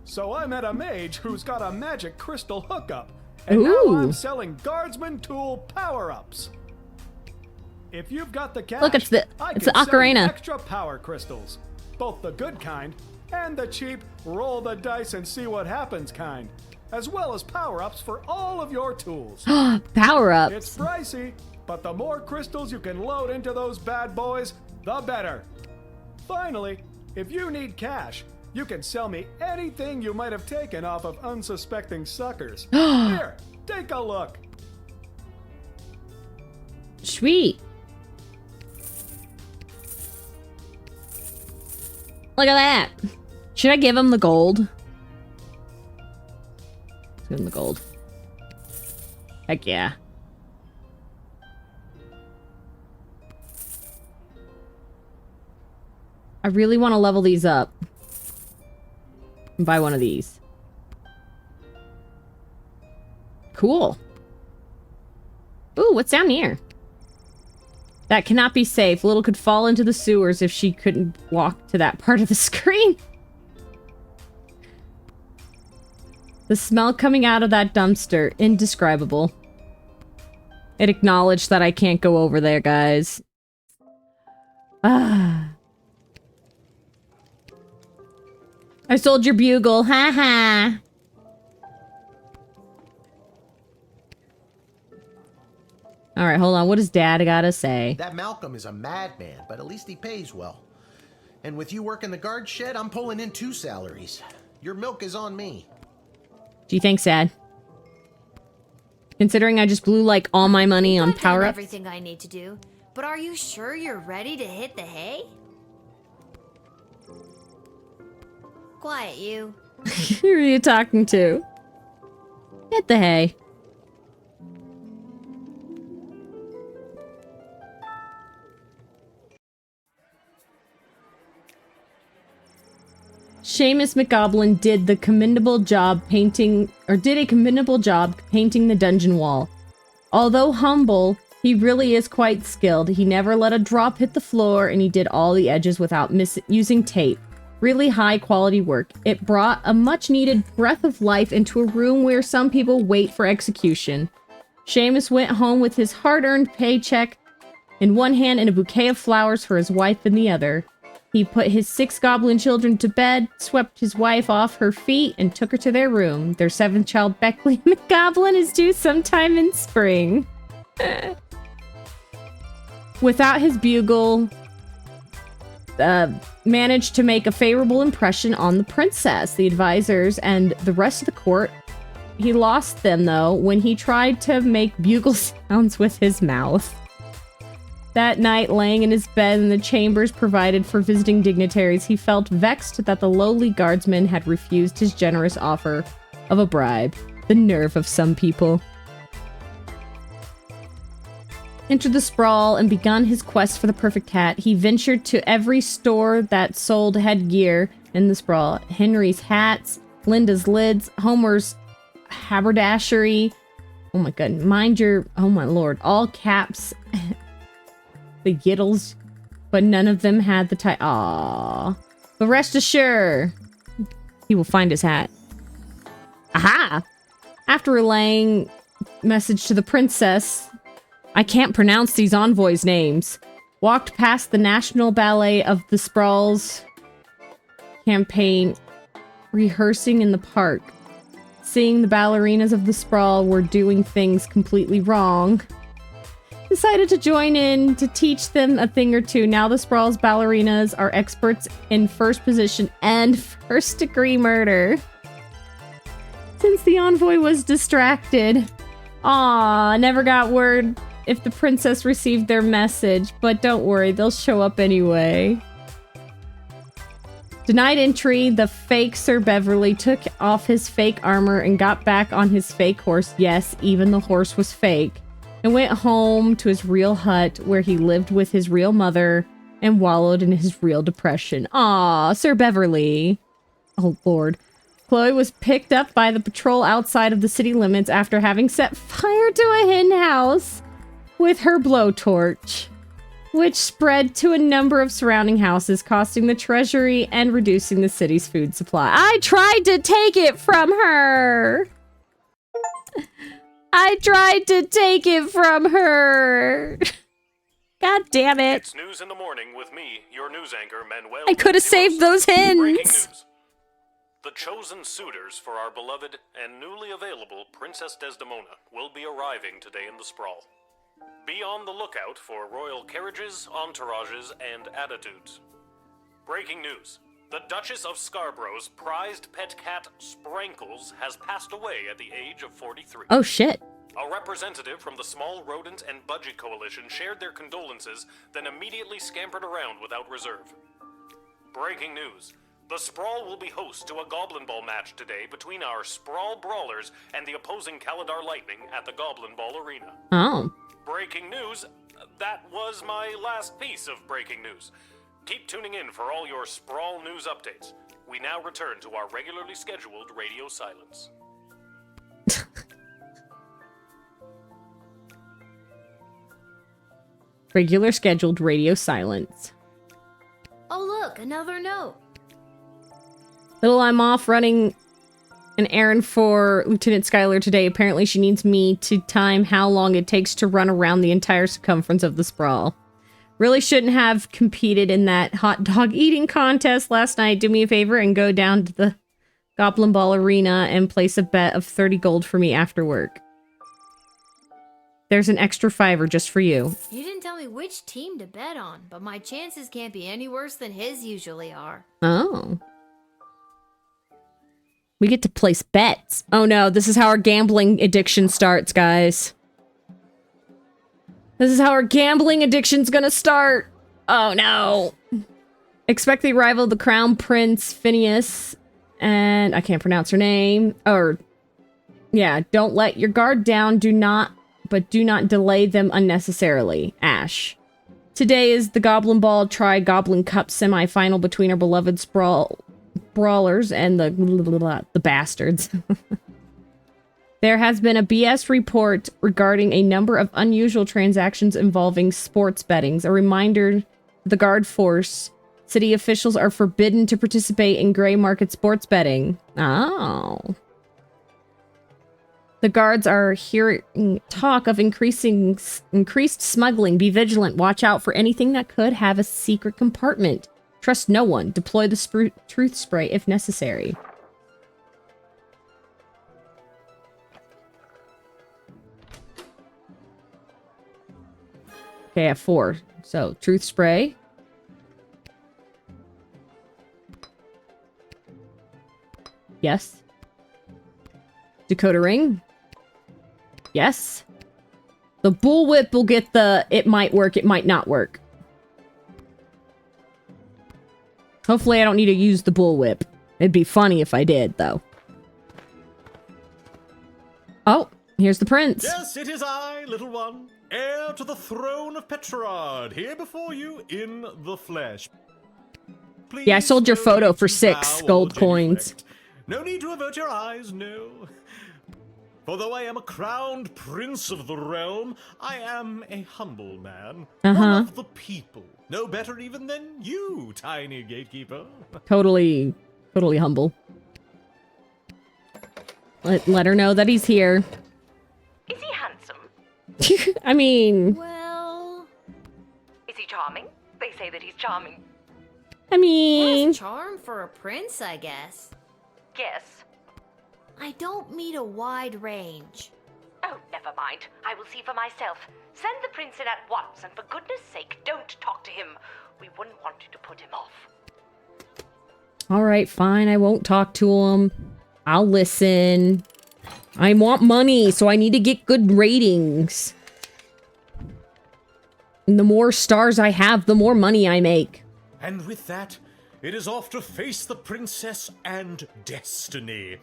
So I met a mage who's got a magic crystal hookup. And now Ooh. I'm selling guardsman tool power-ups. If you've got the cash, Look, it's the I it's can the sell you ocarina. extra power crystals. Both the good kind and the cheap roll the dice and see what happens kind. As well as power-ups for all of your tools. Power-ups. It's pricey, but the more crystals you can load into those bad boys, the better. Finally, if you need cash, you can sell me anything you might have taken off of unsuspecting suckers. Here, take a look. Sweet. Look at that. Should I give him the gold? Let's give him the gold. Heck yeah. I really want to level these up. And buy one of these. Ooh, what's down here? That cannot be safe. Little could fall into the sewers if she couldn't walk to that part of the screen. The smell coming out of that dumpster, indescribable. It acknowledged that I can't go over there, guys. Ah. I sold your bugle, haha. Alright, hold on. What does Dad gotta say? That Malcolm is a madman, but at least he pays well. And with you working the guard shed, I'm pulling in 2 salaries. Your milk is on me. Gee, thanks, Dad. Considering I just blew, like, all my money on power-ups. Everything I need to do. But are you sure you're ready to hit the hay? Quiet, you. Who are you talking to? Hit the hay. Seamus McGoblin did a commendable job painting the dungeon wall. Although humble, he really is quite skilled. He never let a drop hit the floor, and he did all the edges without using tape. Really high quality work. It brought a much needed breath of life into a room where some people wait for execution. Seamus went home with his hard-earned paycheck in one hand and a bouquet of flowers for his wife in the other. He put his 6 goblin children to bed, swept his wife off her feet, and took her to their room. Their 7th child, Beckley McGoblin, is due sometime in spring. Without his bugle, managed to make a favorable impression on the princess, the advisors, and the rest of the court. He lost them, though, when he tried to make bugle sounds with his mouth. That night, laying in his bed in the chambers provided for visiting dignitaries, he felt vexed that the lowly guardsman had refused his generous offer of a bribe. The nerve of some people. Entered the sprawl and begun his quest for the perfect hat. He ventured to every store that sold headgear in the sprawl. Henry's hats, Linda's lids, Homer's haberdashery. Oh my god, mind your... Oh my lord. All caps... the Yiddles, but none of them had the tie. Aww. But rest assured, he will find his hat. Aha! After relaying message to the princess, I can't pronounce these envoys' names, walked past the National Ballet of the Sprawls campaign, rehearsing in the park. Seeing the ballerinas of the Sprawl were doing things completely wrong, decided to join in to teach them a thing or two. Now the Sprawl's ballerinas are experts in first position and first-degree murder. Since the envoy was distracted. Aw, never got word if the princess received their message, but don't worry, they'll show up anyway. Denied entry, the fake Sir Beverly took off his fake armor and got back on his fake horse. Yes, even the horse was fake. And went home to his real hut where he lived with his real mother and wallowed in his real depression. Aw, Sir Beverly. Oh, Lord. Chloe was picked up by the patrol outside of the city limits after having set fire to a hen house with her blowtorch, which spread to a number of surrounding houses, costing the treasury and reducing the city's food supply. I tried to take it from her! I tried to take it from her. God damn it. It's news in the morning with me, your news anchor, Manuel. I could have saved those hens. Breaking news. The chosen suitors for our beloved and newly available Princess Desdemona will be arriving today in the Sprawl. Be on the lookout for royal carriages, entourages, and attitudes. Breaking news. The Duchess of Scarborough's prized pet cat, Sprankles, has passed away at the age of 43. Oh, shit. A representative from the Small Rodent and Budget Coalition shared their condolences, then immediately scampered around without reserve. Breaking news. The Sprawl will be host to a Goblin Ball match today between our Sprawl Brawlers and the opposing Caladar Lightning at the Goblin Ball Arena. Oh. Breaking news. That was my last piece of breaking news. Keep tuning in for all your Sprawl news updates. We now return to our regularly scheduled radio silence. Regular scheduled radio silence. Oh, look, another note. Little, I'm off running an errand for Lieutenant Skylar today. Apparently she needs me to time how long it takes to run around the entire circumference of the sprawl. Really shouldn't have competed in that hot dog eating contest last night. Do me a favor and go down to the Goblin Ball Arena and place a bet of 30 gold for me after work. There's an extra $5 just for you. You didn't tell me which team to bet on, but my chances can't be any worse than his usually are. Oh. We get to place bets. Oh no, this is how our gambling addiction starts, guys. This is how our gambling addiction's gonna start. Oh no. Expect the arrival of the Crown Prince Phineas, and I can't pronounce her name. Or, yeah, don't let your guard down. Do not delay them unnecessarily. Ash. Today is the Goblin Ball Tri-Goblin Cup semi-final between our beloved brawlers and the bastards. There has been a BS report regarding a number of unusual transactions involving sports bettings. A reminder, the guard force, city officials are forbidden to participate in gray market sports betting. Oh. The guards are hearing talk of increased smuggling. Be vigilant. Watch out for anything that could have a secret compartment. Trust no one. Deploy the truth spray if necessary. Okay, I have 4. So, truth spray. Yes. Dakota ring. Yes. The bullwhip will get the it might work, it might not work. Hopefully I don't need to use the bullwhip. It'd be funny if I did, though. Oh, here's the prince. Yes, it is I, little one, heir to the throne of Petrarch, here before you in the flesh. Please, Yeah, I sold your photo for 6 gold coins. no need to avert your eyes, no. For though I am a crowned prince of the realm, I am a humble man. One of the people. No better even than you, tiny gatekeeper. Totally humble. Let her know that he's here. Is he handsome? I mean... Well... Is he charming? They say that he's charming. I mean... Has charm for a prince, I guess. Yes. I don't meet a wide range. Oh, never mind. I will see for myself. Send the prince in at once, and for goodness sake, don't talk to him. We wouldn't want you to put him off. Alright, fine. I won't talk to him. I'll listen. I want money, so I need to get good ratings. And the more stars I have, the more money I make. And with that, it is off to face the princess and destiny.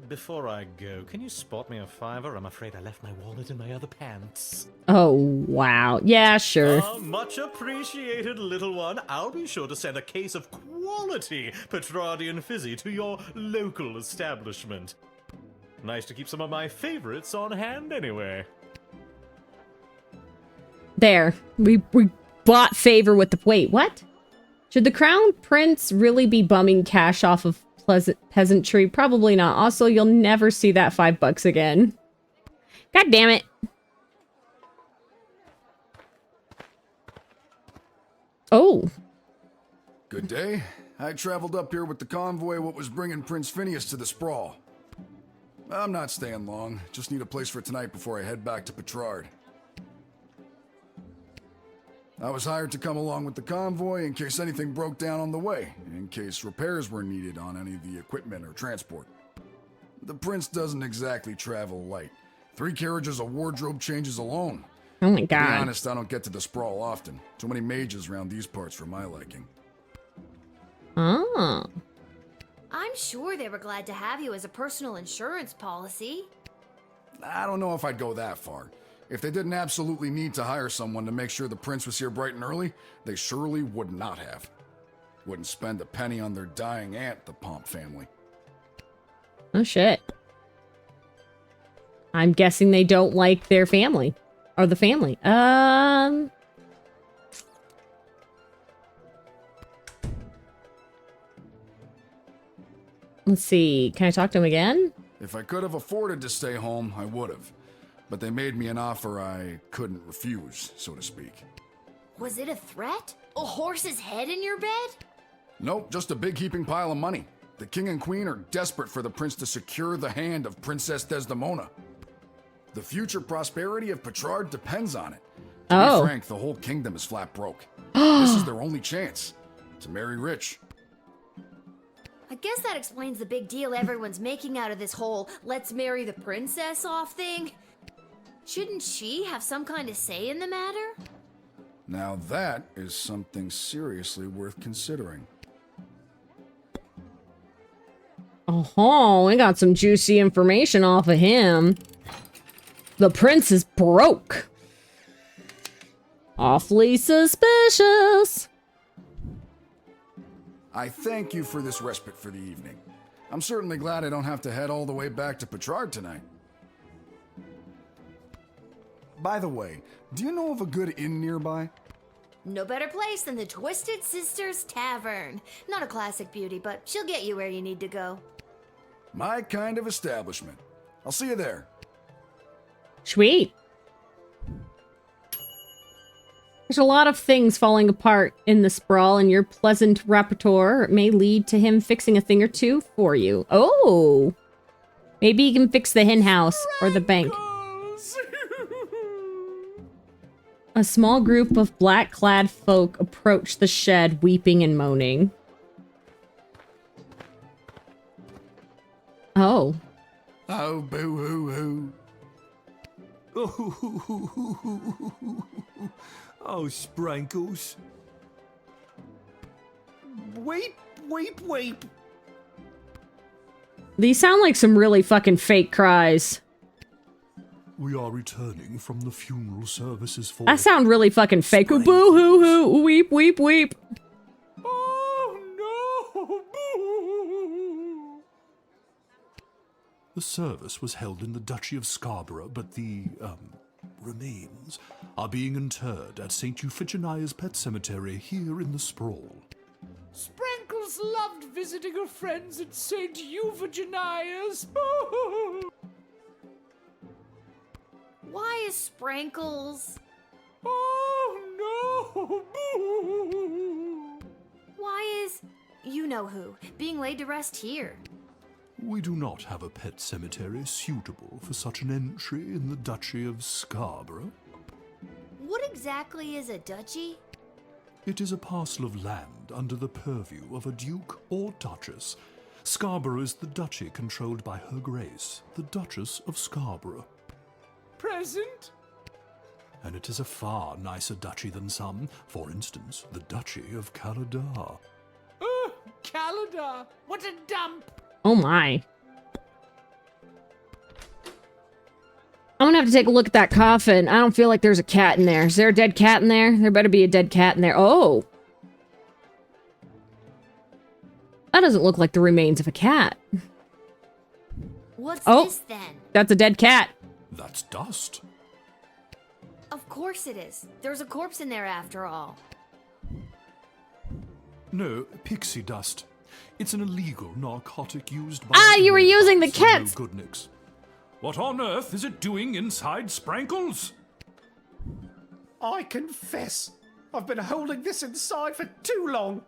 Before I go, can you spot me a $5? I'm afraid I left my wallet in my other pants. Oh, wow. Yeah, sure. Much appreciated, little one. I'll be sure to send a case of quality Petrardian fizzy to your local establishment. Nice to keep some of my favorites on hand anyway. There. We bought favor with the... Wait, what? Should the crown prince really be bumming cash off of peasantry? Probably not. Also, you'll never see that $5 again. God damn it. Oh. Good day. I traveled up here with the convoy what was bringing Prince Phineas to the sprawl. I'm not staying long. Just need a place for tonight before I head back to Petrard. I was hired to come along with the convoy in case anything broke down on the way, in case repairs were needed on any of the equipment or transport. The prince doesn't exactly travel light. 3 carriages of wardrobe changes alone. Oh my To god. be honest, I don't get to the sprawl often. Too many mages around these parts for my liking. Oh. I'm sure they were glad to have you as a personal insurance policy. I don't know if I'd go that far. If they didn't absolutely need to hire someone to make sure the prince was here bright and early, they surely would not have. Wouldn't spend a penny on their dying aunt, the Pomp family. Oh shit. I'm guessing they don't like their family. Or the family. Let's see. Can I talk to him again? If I could have afforded to stay home, I would have. But they made me an offer I couldn't refuse, so to speak. Was it a threat? A horse's head in your bed? Nope, just a big heaping pile of money. The king and queen are desperate for the prince to secure the hand of Princess Desdemona. The future prosperity of Petrard depends on it. To be frank, the whole kingdom is flat broke. This is their only chance to marry rich. I guess that explains the big deal everyone's making out of this whole let's marry the princess off thing. Shouldn't she have some kind of say in the matter? Now that is something seriously worth considering. Oh, we got some juicy information off of him. The prince is broke. Awfully suspicious. I thank you for this respite for the evening. I'm certainly glad I don't have to head all the way back to Petrard tonight. By the way, do you know of a good inn nearby? No better place than the Twisted Sisters Tavern. Not a classic beauty, but she'll get you where you need to go. My kind of establishment. I'll see you there. Sweet. There's a lot of things falling apart in the sprawl, and your pleasant repertoire may lead to him fixing a thing or two for you. Oh! Maybe he can fix the hen house or the bank. A small group of black-clad folk approach the shed, weeping and moaning. Oh. Oh, boo-hoo-hoo. Oh, Sprankles. Weep, weep, weep. These sound like some really fucking fake cries. We are returning from the funeral services for... That sound really fucking fake. Boo hoo hoo, weep, weep, weep. The service was held in the Duchy of Scarborough, but the, remains are being interred at St. Euphigenia's Pet Cemetery here in the Sprawl. Sprankles loved visiting her friends at St. Euphigenia's. Why is Sprankles? Oh no! Why is you know who being laid to rest here? We do not have a pet cemetery suitable for such an entry in the Duchy of Scarborough. What exactly is a duchy? It is a parcel of land under the purview of a duke or duchess. Scarborough is the duchy controlled by Her Grace, the Duchess of Scarborough. Present? And it is a far nicer duchy than some, for instance, the Duchy of Caladar. Oh, Caladar! What a dump! Oh my. I'm gonna have to take a look at that coffin. I don't feel like there's a cat in there. Is there a dead cat in there? There better be a dead cat in there. Oh! That doesn't look like the remains of a cat. What's Oh, this then? that's a dead cat. That's dust. Of course it is. There's a corpse in there after all. No, pixie dust. It's an illegal narcotic used by... Ah, you were using the cats! cats! Goodnicks. What on earth is it doing inside Sprankles? I confess, I've been holding this inside for too long.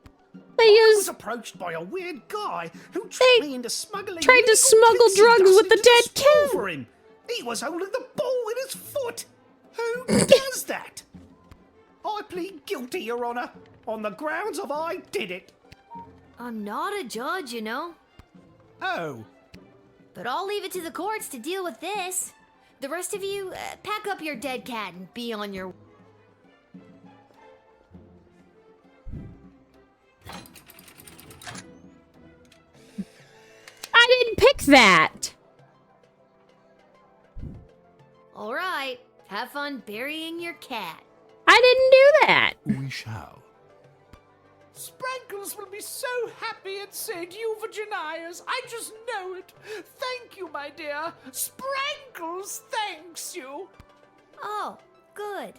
I was approached by a weird guy who tricked me into smuggling. tried to illegal smuggle pixie drugs dust with the into dead store cat. for him. He was holding the ball in his foot. Who does that? I plead guilty, Your Honor, on the grounds of I did it. I'm not a judge, you know. Oh. But I'll leave it to the courts to deal with this. The rest of you, pack up your dead cat and be on your... I didn't pick that! All right, have fun burying your cat. I didn't do that! We shall. Sprankles will be so happy at St. Euphigenia's. I just know it. Thank you, my dear. Sprankles thanks you. Oh, good.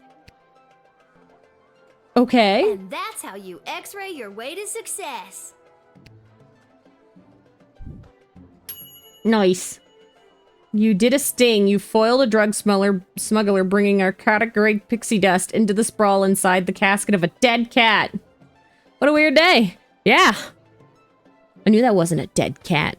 Okay. And that's how you x-ray your way to success. Nice. You did a sting. You foiled a drug smuggler bringing narcotic-grade pixie dust into the sprawl inside the casket of a dead cat. What a weird day. Yeah. I knew that wasn't a dead cat.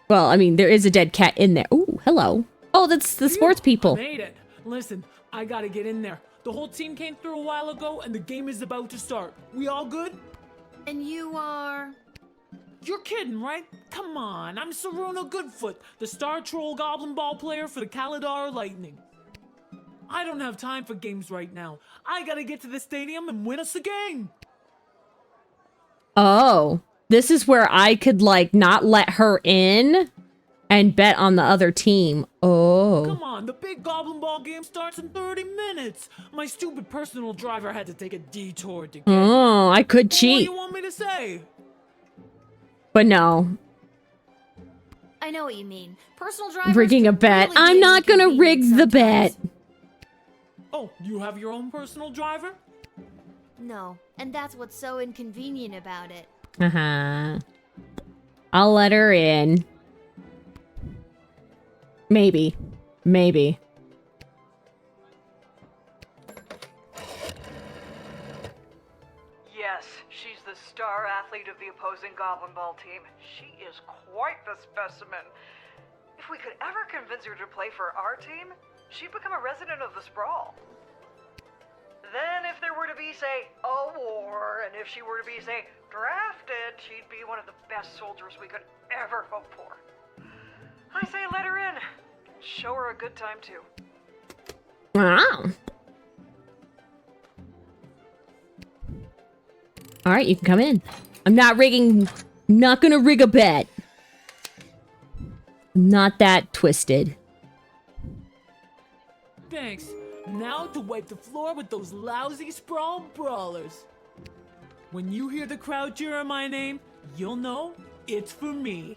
Well, I mean, there is a dead cat in there. Ooh, hello. Oh, that's the sports people. I made it. Listen, I gotta get in there. The whole team came through a while ago, and the game is about to start. We all good? And you are... You're kidding, right? Come on, I'm Saruna Goodfoot, the Star Troll Goblin Ball player for the Kaladar Lightning. I don't have time for games right now. I gotta get to the stadium and win us a game. Oh, this is where I could, like, not let her in and bet on the other team. Oh. Come on, the big Goblin Ball game starts in 30 minutes. My stupid personal driver had to take a detour to get here. Oh, I could What do cheat. you want me to say? But no. I know what you mean. Personal drivers Rigging a can bet. really I'm be not gonna rig inconvenient the bet. sometimes. Oh, you have your own personal driver? No, and that's what's so inconvenient about it. Uh-huh. I'll let her in. Maybe. Maybe. Yes, she's the star athlete of the opposing Goblin Ball team. She is quite the specimen. If we could ever convince her to play for our team, she'd become a resident of the Sprawl. Then if there were to be, say, a war, and if she were to be, say, drafted, she'd be one of the best soldiers we could ever hope for. I say let her in. Show her a good time, too. Wow. All right, you can come in. I'm not gonna rig a bet. I'm not that twisted. Thanks. Now to wipe the floor with those lousy Sprawl brawlers. When you hear the crowd cheering my name, you'll know it's for me.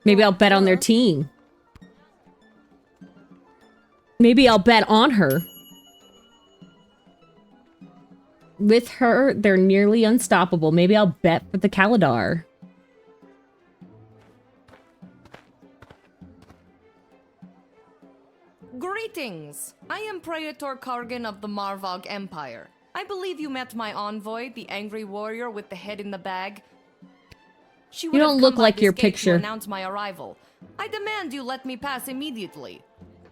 Maybe I'll bet on their team. Maybe I'll bet on her. With her, they're nearly unstoppable. Maybe I'll bet for the Kaladar. Greetings! I am Praetor Kargan of the Marvog Empire. I believe you met my envoy, the angry warrior with the head in the bag. She would You have don't come look by like this your gate picture. to announce my arrival. I demand you let me pass immediately.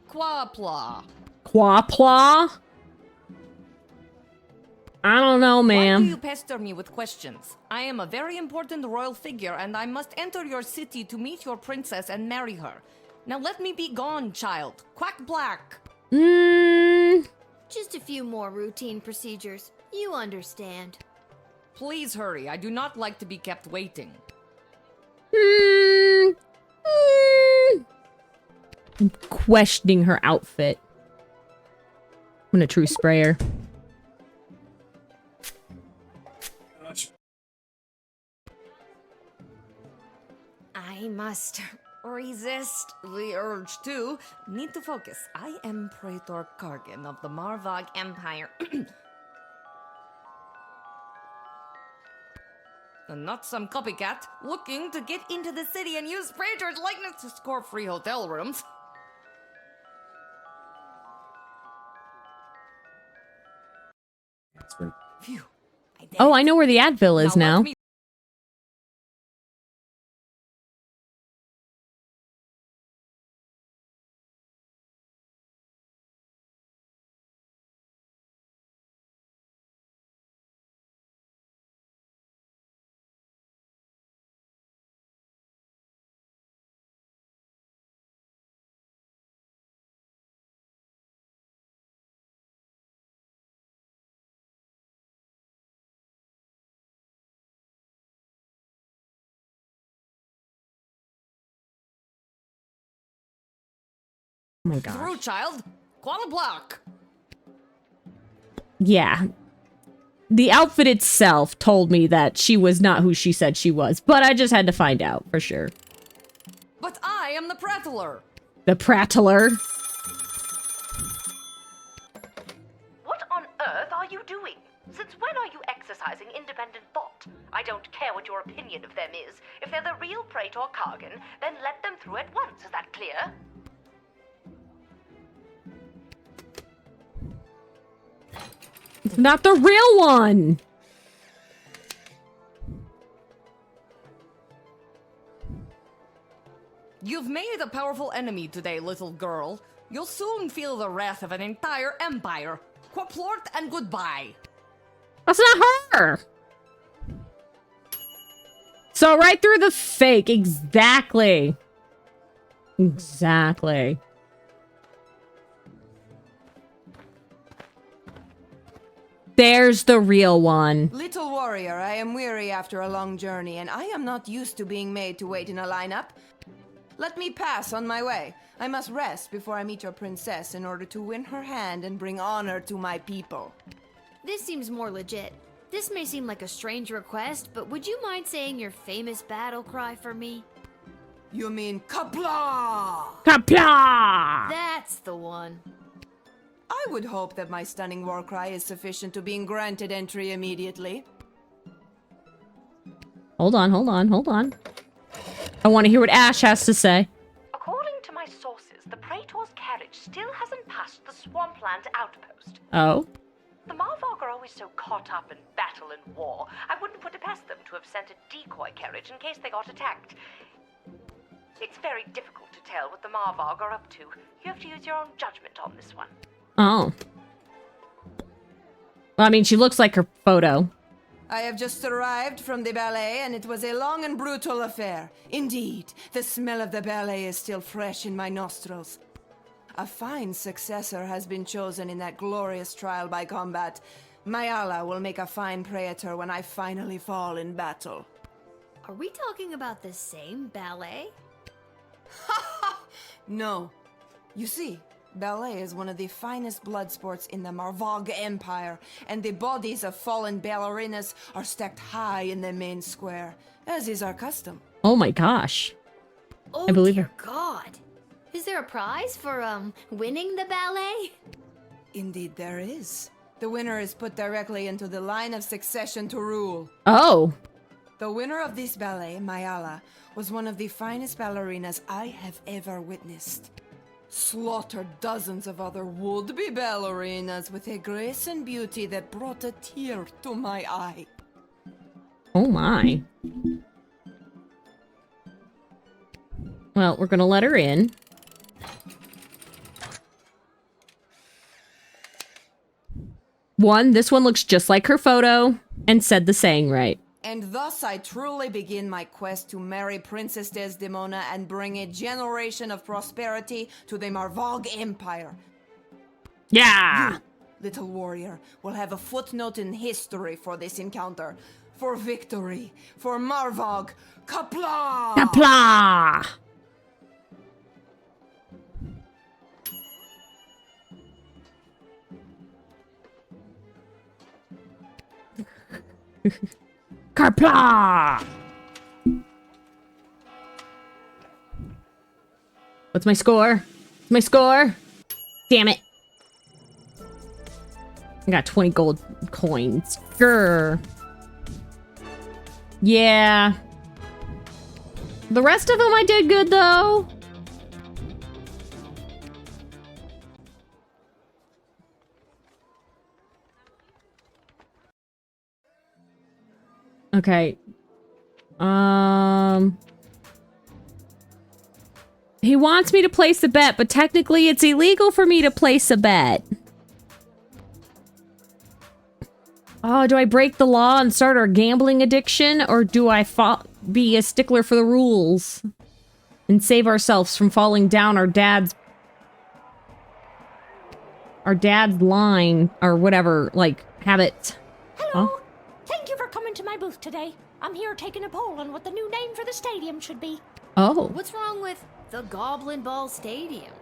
Quapla. Quapla? I don't know, Why do ma'am. you pester me with questions? I am a very important royal figure, and I must enter your city to meet your princess and marry her. Now let me be gone, child. Quack black. Just a few more routine procedures. You understand. Please hurry. I do not like to be kept waiting. I'm questioning her outfit. I'm gonna true spray her. I must resist the urge to. Need to focus. I am Praetor Kargan of the Marvog Empire. And not some copycat looking to get into the city and use Praetor's likeness to score free hotel rooms. Phew. Oh, I know where the Advil is Now let now. me- Oh my god. Through, child. Quala block. Yeah. The outfit itself told me that she was not who she said she was, but I just had to find out for sure. But I am the prattler. The prattler. What on earth are you doing? Since when are you exercising independent thought? I don't care what your opinion of them is. If they're the real Praetor Kargan, then let them through at once. Is that clear? It's not the real one. You've made a powerful enemy today, little girl. You'll soon feel the wrath of an entire empire. Quaplort and goodbye. That's not her. So right through the fake. Exactly. Exactly. There's the real one. Little warrior, I am weary after a long journey, and I am not used to being made to wait in a lineup. Let me pass on my way. I must rest before I meet your princess in order to win her hand and bring honor to my people. This seems more legit. This may seem like a strange request, but would you mind saying your famous battle cry for me? You mean Kapla! Kapla! That's the one. I would hope that my stunning war cry is sufficient to being granted entry immediately. Hold on. I want to hear what Ash has to say. According to my sources, the Praetor's carriage still hasn't passed the Swampland outpost. Oh? The Marvog are always so caught up in battle and war, I wouldn't put it past them to have sent a decoy carriage in case they got attacked. It's very difficult to tell what the Marvog are up to. You have to use your own judgment on this one. Oh. Well, I mean, she looks like her photo. I have just arrived from the ballet, and it was a long and brutal affair. Indeed, the smell of the ballet is still fresh in my nostrils. A fine successor has been chosen in that glorious trial by combat. Mayala will make a fine praetor when I finally fall in battle. Are we talking about the same ballet? No. You see, ballet is one of the finest blood sports in the Marvog Empire, and the bodies of fallen ballerinas are stacked high in the main square, as is our custom. Oh my gosh. Oh, I believe dear her. God. Is there a prize for, winning the ballet? Indeed there is. The winner is put directly into the line of succession to rule. Oh. The winner of this ballet, Mayala, was one of the finest ballerinas I have ever witnessed. Slaughtered dozens of other would-be ballerinas with a grace and beauty that brought a tear to my eye. Oh my. Well, we're gonna let her in. This one looks just like her photo and said the saying right. And thus I truly begin my quest to marry Princess Desdemona and bring a generation of prosperity to the Marvog Empire. Yeah! You, little warrior, will have a footnote in history for this encounter. For victory. For Marvog. Kapla! Kapla! Karpla! What's my score? My score? Damn it. I got 20 gold coins. Grr. Yeah. The rest of them I did good though. Okay. He wants me to place a bet, but technically it's illegal for me to place a bet. Oh, do I break the law and start our gambling addiction, or do I be a stickler for the rules and save ourselves from falling down our dad's line or whatever, like, habit? Hello. Huh? Thank you for coming to my booth today. I'm here taking a poll on what the new name for the stadium should be. Oh. What's wrong with the Goblin Ball Stadium?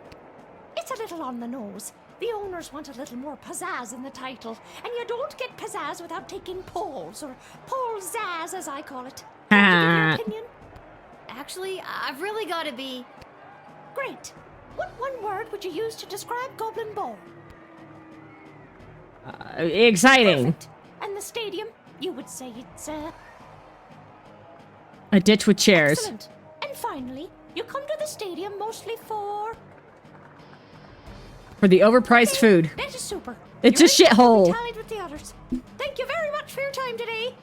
It's a little on the nose. The owners want a little more pizzazz in the title, and you don't get pizzazz without taking polls, or poll-zazz as I call it. Give your opinion? Actually, I've really got to be... Great. What one word would you use to describe Goblin Ball? Exciting. Perfect. And the stadium? You would say it's a ditch with chairs. Excellent. And finally, You come to the stadium mostly for the overpriced food. that is super. It's a shithole. Tallied with the others. Thank you very much for your time today.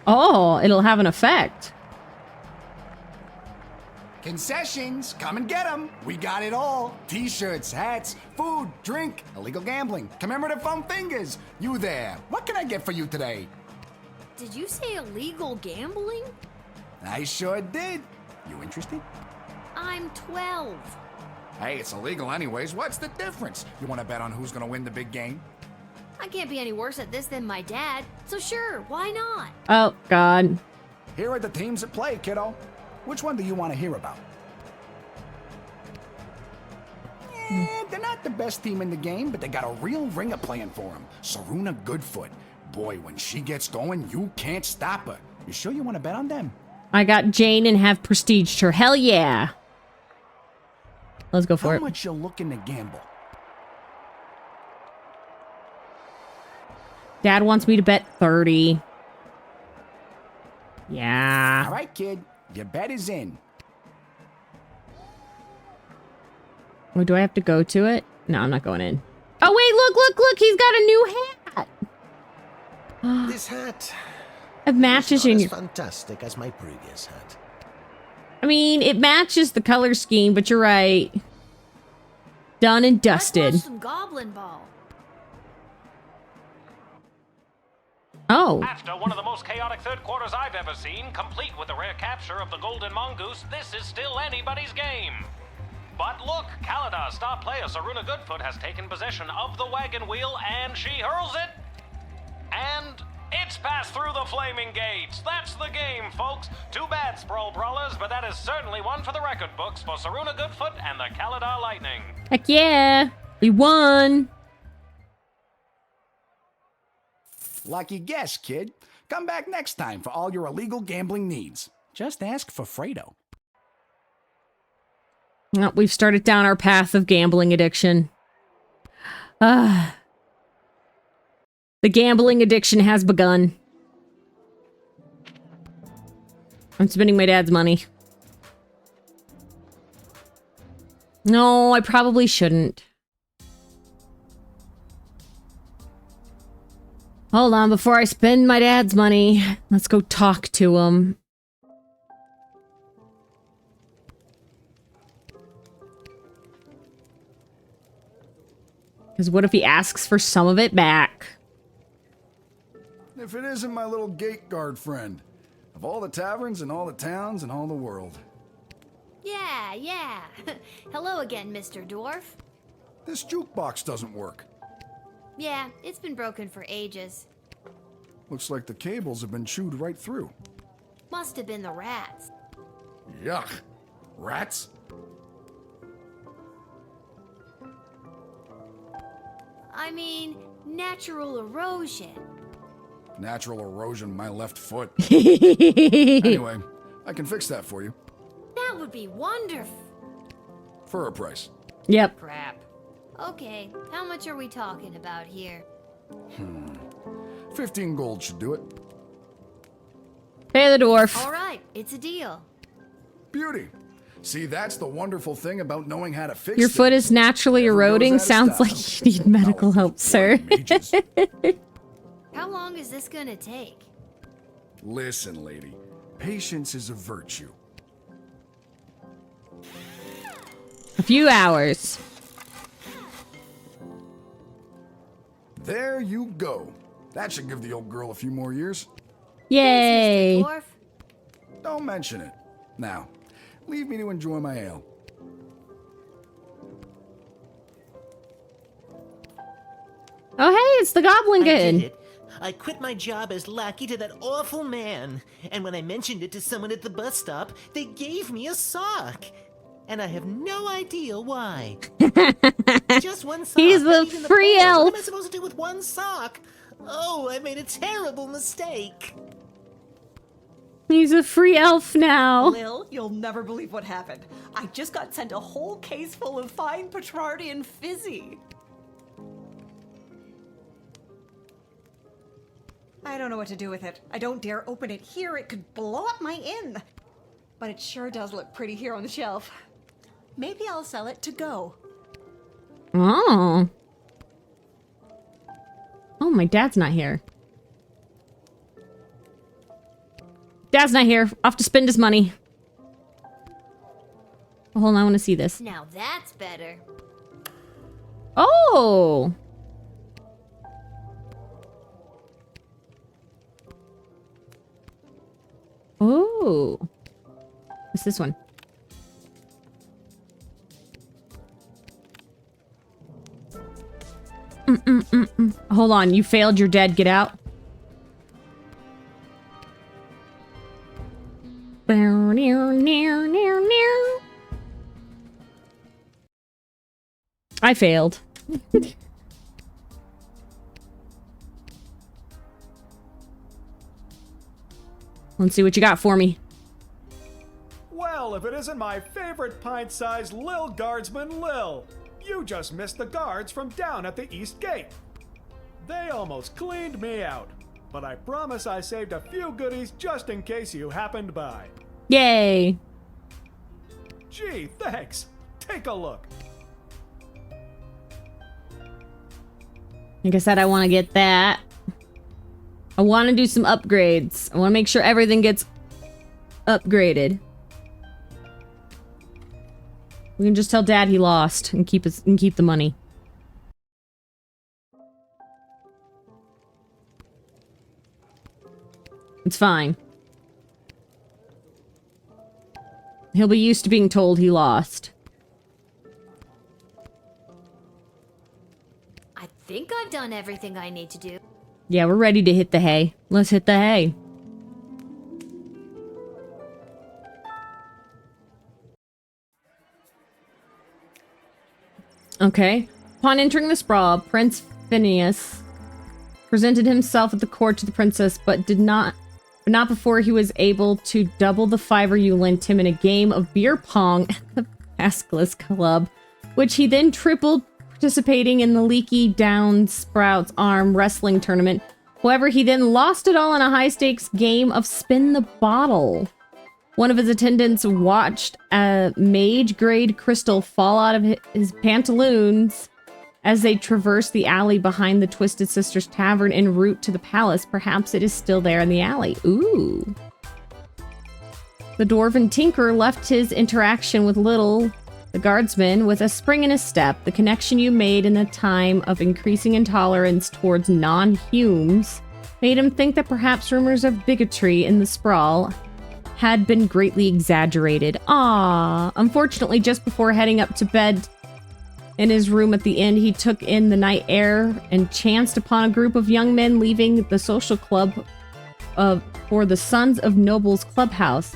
Oh, it'll have an effect. Concessions, come and get them. We got it all. T-shirts, hats, food, drink, illegal gambling, commemorative foam fingers. You there. What can I get for you today? Did you say illegal gambling? I sure did. You interested? I'm 12. Hey, it's illegal anyways. What's the difference? You want to bet on who's going to win the big game? I can't be any worse at this than my dad, so sure, why not? Oh, God. Here are the teams at play, kiddo. Which one do you want to hear about? They're not the best team in the game, but they got a real ringer playing for them. Saruna Goodfoot. Boy, when she gets going, you can't stop her. You sure you want to bet on them? I got Jane and have prestiged her. Hell yeah. Let's go for it. How much you looking to gamble? Dad wants me to bet 30. Yeah. All right, kid. Your bet is in. Oh, do I have to go to it? No, I'm not going in. Oh, wait, look. He's got a new hat. This hat It matches in is your... fantastic as my previous hat. I mean, it matches the color scheme, but you're right. Done and dusted. Let's watch some Goblin Ball. Oh. After one of the most chaotic third quarters I've ever seen, complete with the rare capture of the Golden Mongoose, this is still anybody's game. But look, Kaladar star player Saruna Goodfoot has taken possession of the wagon wheel and she hurls it. And it's passed through the flaming gates. That's the game, folks. Too bad, Sprawl Brawlers, but that is certainly one for the record books for Saruna Goodfoot and the Kaladar Lightning. Heck yeah. We won. Lucky guess, kid. Come back next time for all your illegal gambling needs. Just ask for Fredo. Oh, we've started down our path of gambling addiction. The gambling addiction has begun. I'm spending my dad's money. No, I probably shouldn't. Hold on, before I spend my dad's money, let's go talk to him. Because what if he asks for some of it back? If it isn't my little gate guard friend. Of all the taverns and all the towns and all the world. Yeah. Hello again, Mr. Dwarf. This jukebox doesn't work. Yeah, it's been broken for ages. Looks like the cables have been chewed right through. Must have been the rats. Yuck. Rats? I mean, natural erosion. Natural erosion my left foot. Anyway, I can fix that for you. That would be wonderful. For a price. Yep. Crap. Okay, how much are we talking about here? 15 gold should do it. Pay the dwarf. All right, it's a deal. Beauty. See, that's the wonderful thing about knowing how to fix Your foot is naturally eroding. out of Sounds style. like you need medical help, sir. How long is this gonna take? Listen, lady. Patience is a virtue. A few hours. There you go. That should give the old girl a few more years. Yay. Dwarf? Don't mention it. Now, leave me to enjoy my ale. Oh, hey, it's the Goblin I did Kid. it. I quit my job as lackey to that awful man, and when I mentioned it to someone at the bus stop, they gave me a sock. And I have no idea why. Just one sock. He's not the even free ball. elf. What am I supposed to do with one sock? Oh, I made a terrible mistake. He's a free elf now. Lil, you'll never believe what happened. I just got sent a whole case full of fine Petrardian fizzy. I don't know what to do with it. I don't dare open it here. It could blow up my inn. but it sure does look pretty here on the shelf. Maybe I'll sell it to go. Oh. Oh, my dad's not here. Dad's not here. Off to spend his money. Oh, hold on, I want to see this. Now that's better. Oh! Oh. What's this one? Hold on, you failed, you're dead, get out. I failed. Let's see what you got for me. Well, if it isn't my favorite pint-sized Lil Guardsman Lil. You just missed the guards from down at the East Gate. They almost cleaned me out, but I promise I saved a few goodies just in case you happened by. Yay! Gee, thanks. Take a look. Like I said, I want to get that. I want to do some upgrades. I want to make sure everything gets upgraded. We can just tell Dad he lost and keep the money. It's fine. He'll be used to being told he lost. I think I've done everything I need to do. Yeah, we're ready to hit the hay. Let's hit the hay. Okay. Upon entering the sprawl, Prince Phineas presented himself at the court to the princess, but not before he was able to double the fiver you lent him in a game of beer pong at the Pascalis Club, which he then tripled participating in the Leaky Down Sprouts arm wrestling tournament. However, he then lost it all in a high-stakes game of spin the bottle. One of his attendants watched a mage-grade crystal fall out of his pantaloons as they traversed the alley behind the Twisted Sisters Tavern en route to the palace. Perhaps it is still there in the alley. Ooh. The dwarven tinker left his interaction with Little, the guardsman, with a spring in his step. The connection you made in a time of increasing intolerance towards non-humes made him think that perhaps rumors of bigotry in the sprawl had been greatly exaggerated. Ah, unfortunately, just before heading up to bed in his room at the inn, he took in the night air and chanced upon a group of young men leaving the social club for the Sons of Nobles clubhouse.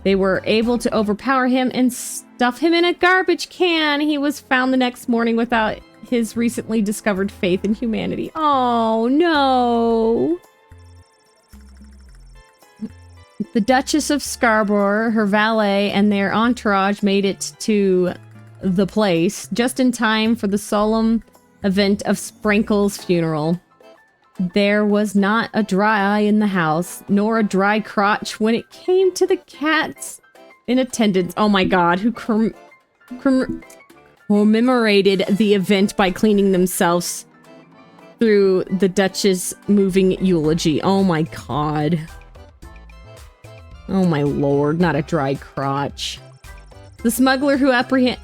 They were able to overpower him and stuff him in a garbage can. He was found the next morning without his recently discovered faith in humanity. Oh, no. The Duchess of Scarborough, her valet, and their entourage made it to the place just in time for the solemn event of Sprinkle's funeral. There was not a dry eye in the house, nor a dry crotch when it came to the cats in attendance. Oh my god, who commemorated the event by cleaning themselves through the Duchess' moving eulogy. Oh my god. Oh my lord, not a dry crotch. The smuggler who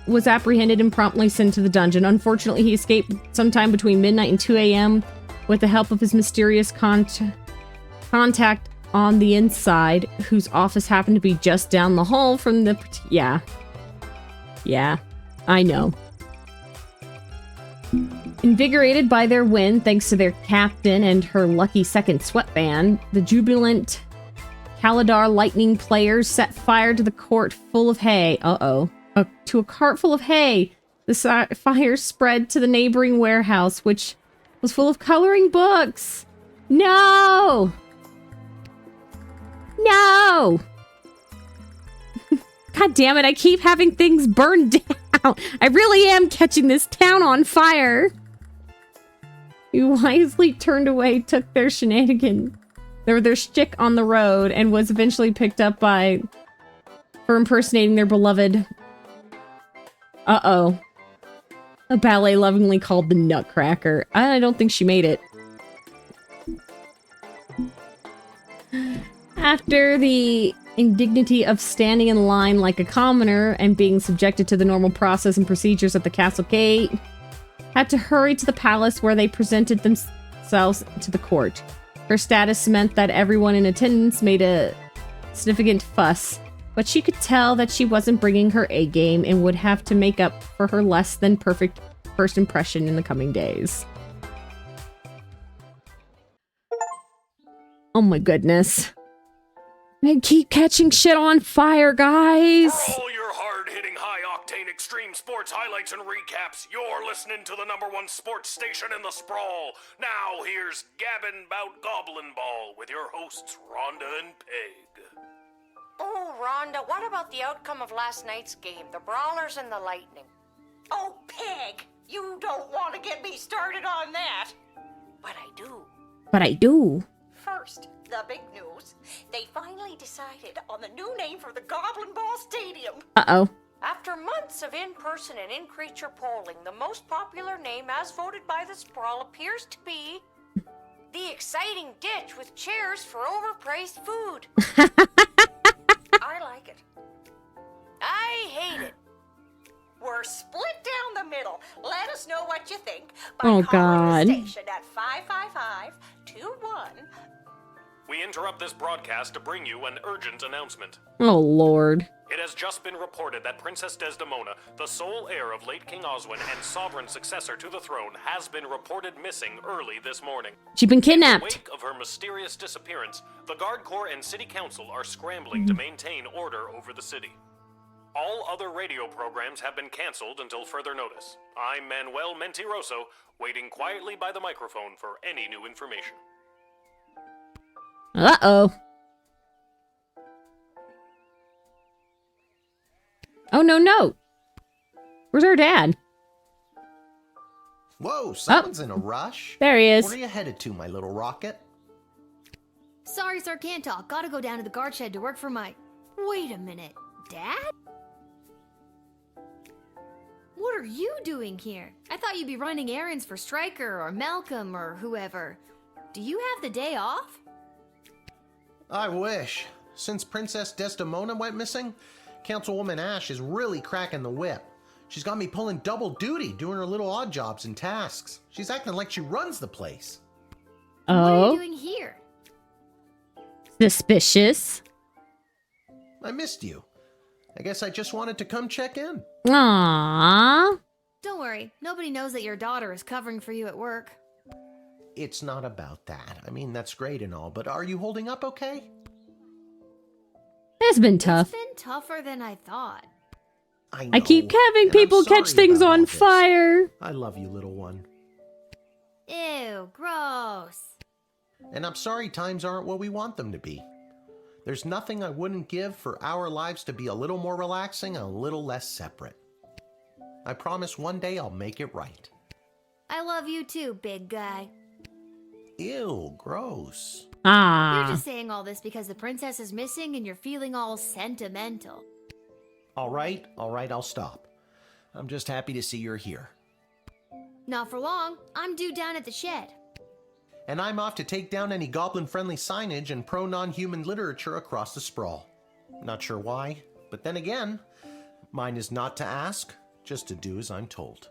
was apprehended and promptly sent to the dungeon. Unfortunately, he escaped sometime between midnight and 2 a.m. with the help of his mysterious contact on the inside, whose office happened to be just down the hall from the... Yeah, I know. Invigorated by their win, thanks to their captain and her lucky second sweatband, the jubilant Kaladar Lightning players set fire to the court full of hay. To a cart full of hay. The fire spread to the neighboring warehouse, which was full of coloring books. No! No! God damn it, I keep having things burned down. I really am catching this town on fire. He wisely turned away, took their shenanigans. They were their shtick on the road, and was eventually picked up by for impersonating their beloved. Uh-oh. A ballet lovingly called the Nutcracker. I don't think she made it. After the indignity of standing in line like a commoner and being subjected to the normal process and procedures at the castle gate, had to hurry to the palace where they presented themselves to the court. Her status meant that everyone in attendance made a significant fuss, but she could tell that she wasn't bringing her A game and would have to make up for her less than perfect first impression in the coming days. Oh my goodness. I keep catching shit on fire, guys. For all your hard-hitting, high-octane extreme sports highlights and recaps, you're listening to the #1 sports station in the sprawl. Now here's Gabbin' 'Bout Goblin Ball with your hosts Rhonda and Peg. Oh, Rhonda, what about the outcome of last night's game, the Brawlers and the Lightning? Oh, Peg, you don't want to get me started on that. But I do. But I do. First, the big news. They finally decided on the new name for the Goblin Ball Stadium. Uh-oh. After months of in-person and in-creature polling, the most popular name as voted by the Sprawl appears to be the Exciting Ditch with chairs for overpriced food. I like it. I hate it. We're split down the middle. Let us know what you think by Oh, calling God. the station at 555-21. We interrupt this broadcast to bring you an urgent announcement. Oh, Lord. It has just been reported that Princess Desdemona, the sole heir of late King Oswin and sovereign successor to the throne, has been reported missing early this morning. She's been In kidnapped. the wake of her mysterious disappearance, the Guard Corps and City Council are scrambling to maintain order over the city. All other radio programs have been canceled until further notice. I'm Manuel Mentiroso, waiting quietly by the microphone for any new information. Uh-oh. Oh, no. Where's our dad? Whoa, someone's in a rush. There he is. Where are you headed to, my little rocket? Sorry, sir, can't talk. Gotta go down to the guard shed to work for my... Wait a minute. Dad? What are you doing here? I thought you'd be running errands for Stryker or Malcolm or whoever. Do you have the day off? I wish. Since Princess Desdemona went missing, Councilwoman Ash is really cracking the whip. She's got me pulling double duty, doing her little odd jobs and tasks. She's acting like she runs the place. What are Oh. you doing here? Suspicious. I missed you. I guess I just wanted to come check in. Aww. Don't worry. Nobody knows that your daughter is covering for you at work. It's not about that. I mean, that's great and all, but are you holding up okay? It's been tough. It's been tougher than I thought. I keep having and people I'm catch sorry things about all on this. fire. I love you, little one. Ew, gross. And I'm sorry times aren't what we want them to be. There's nothing I wouldn't give for our lives to be a little more relaxing and a little less separate. I promise one day I'll make it right. I love you too, big guy. Ew, gross. Ah. You're just saying all this because the princess is missing and you're feeling all sentimental. All right, I'll stop. I'm just happy to see you're here. Not for long. I'm due down at the shed. And I'm off to take down any goblin-friendly signage and pro-non-human literature across the sprawl. Not sure why, but then again, mine is not to ask, just to do as I'm told.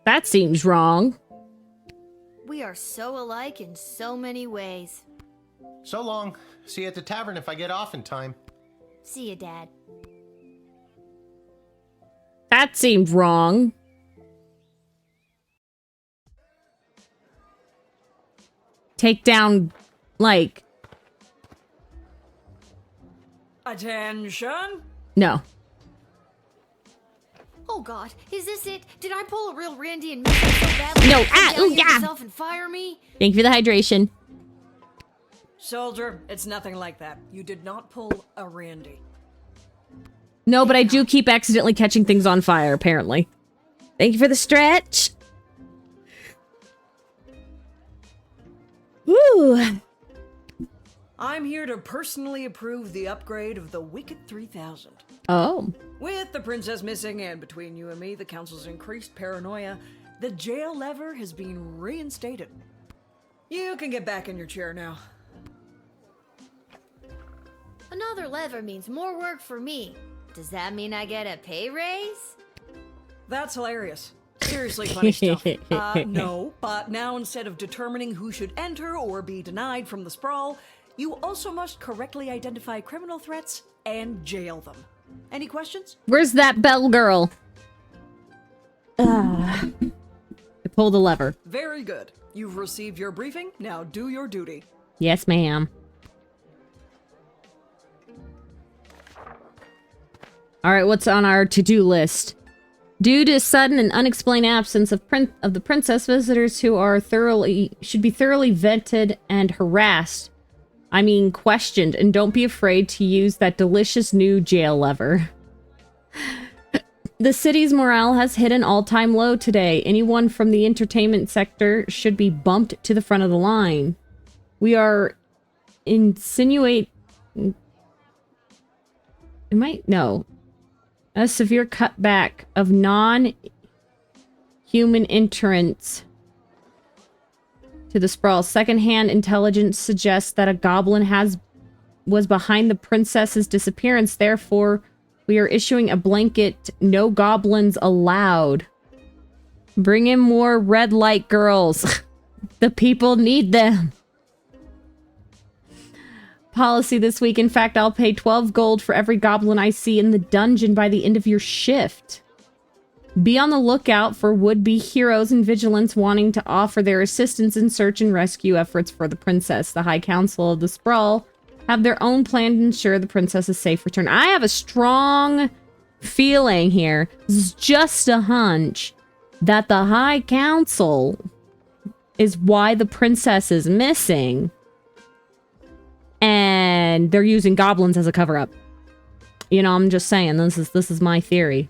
That seems wrong. We are so alike in so many ways. So long. See you at the tavern if I get off in time. See you, Dad. That seemed wrong. Take down, like... Attention! No. Oh God, is this it? Did I pull a real Randy and miss it so badly? No, you come down ooh, here yeah. yourself and fire me? Thank you for the hydration. Soldier, it's nothing like that. You did not pull a Randy. No, but I do keep accidentally catching things on fire, apparently. Thank you for the stretch. Woo. I'm here to personally approve the upgrade of the Wicked 3000. Oh. With the princess missing and between you and me, the council's increased paranoia, the jail lever has been reinstated. You can get back in your chair now. Another lever means more work for me. Does that mean I get a pay raise? That's hilarious. Seriously funny stuff. No, but now instead of determining who should enter or be denied from the sprawl, you also must correctly identify criminal threats and jail them. Any questions? Where's that bell girl? I pulled the lever. Very good. You've received your briefing. Now do your duty. Yes, ma'am. All right, what's on our to-do list? Due to sudden and unexplained absence of the princess, visitors who are should be thoroughly vetted and harassed. I mean, questioned, and don't be afraid to use that delicious new jail lever. The city's morale has hit an all-time low today. Anyone from the entertainment sector should be bumped to the front of the line. We are a severe cutback of non-human entrants to the sprawl. Secondhand intelligence suggests that a goblin was behind the princess's disappearance. Therefore, we are issuing a blanket no goblins allowed. Bring in more red light girls. The people need them. Policy this week. In fact, I'll pay 12 gold for every goblin I see in the dungeon by the end of your shift. Be on the lookout for would-be heroes and vigilants wanting to offer their assistance in search and rescue efforts for the princess. The High Council of the Sprawl have their own plan to ensure the princess's safe return. I have a strong feeling here, this is just a hunch, that the High Council is why the princess is missing. And they're using goblins as a cover-up. You know, I'm just saying, this is my theory.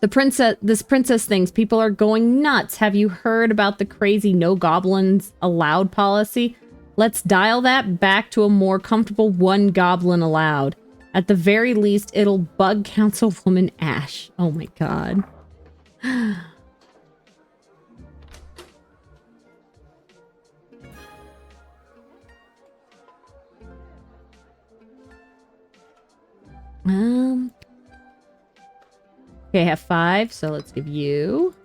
This princess thinks people are going nuts. Have you heard about the crazy no goblins allowed policy? Let's dial that back to a more comfortable one goblin allowed. At the very least, it'll bug Councilwoman Ash. Oh my god. Okay, I have 5, so let's give you,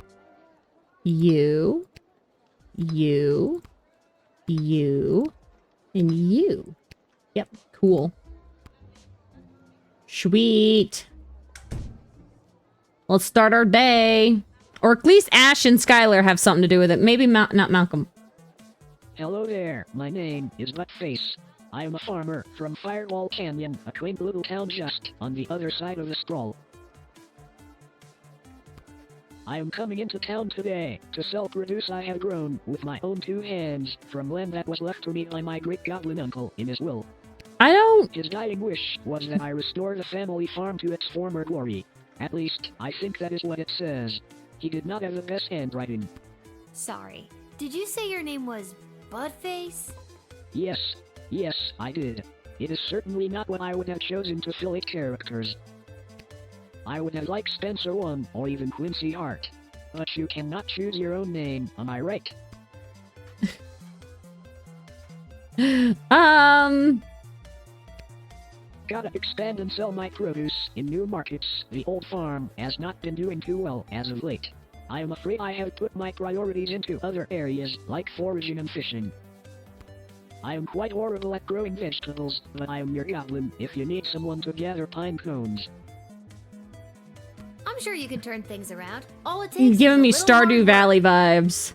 and you. Yep, cool. Sweet. Let's start our day. Or at least Ash and Skylar have something to do with it. Maybe not Malcolm. Hello there, my name is Buttface. I am a farmer from Firewall Canyon, a quaint little town just on the other side of the scroll. I am coming into town today to sell produce I have grown with my own 2 hands from land that was left to me by my great goblin uncle in his will. His dying wish was that I restore the family farm to its former glory. At least, I think that is what it says. He did not have the best handwriting. Sorry. Did you say your name was Buttface? Yes, I did. It is certainly not what I would have chosen to fill 8 characters. I would have liked Spencer 1 or even Quincy Hart. But you cannot choose your own name, am I right? Gotta expand and sell my produce in new markets. The old farm has not been doing too well as of late. I am afraid I have put my priorities into other areas, like foraging and fishing. I am quite horrible at growing vegetables, but I am your goblin if you need someone to gather pine cones. I'm sure you can turn things around. All it takes You're is giving a me little Stardew hard Valley vibes.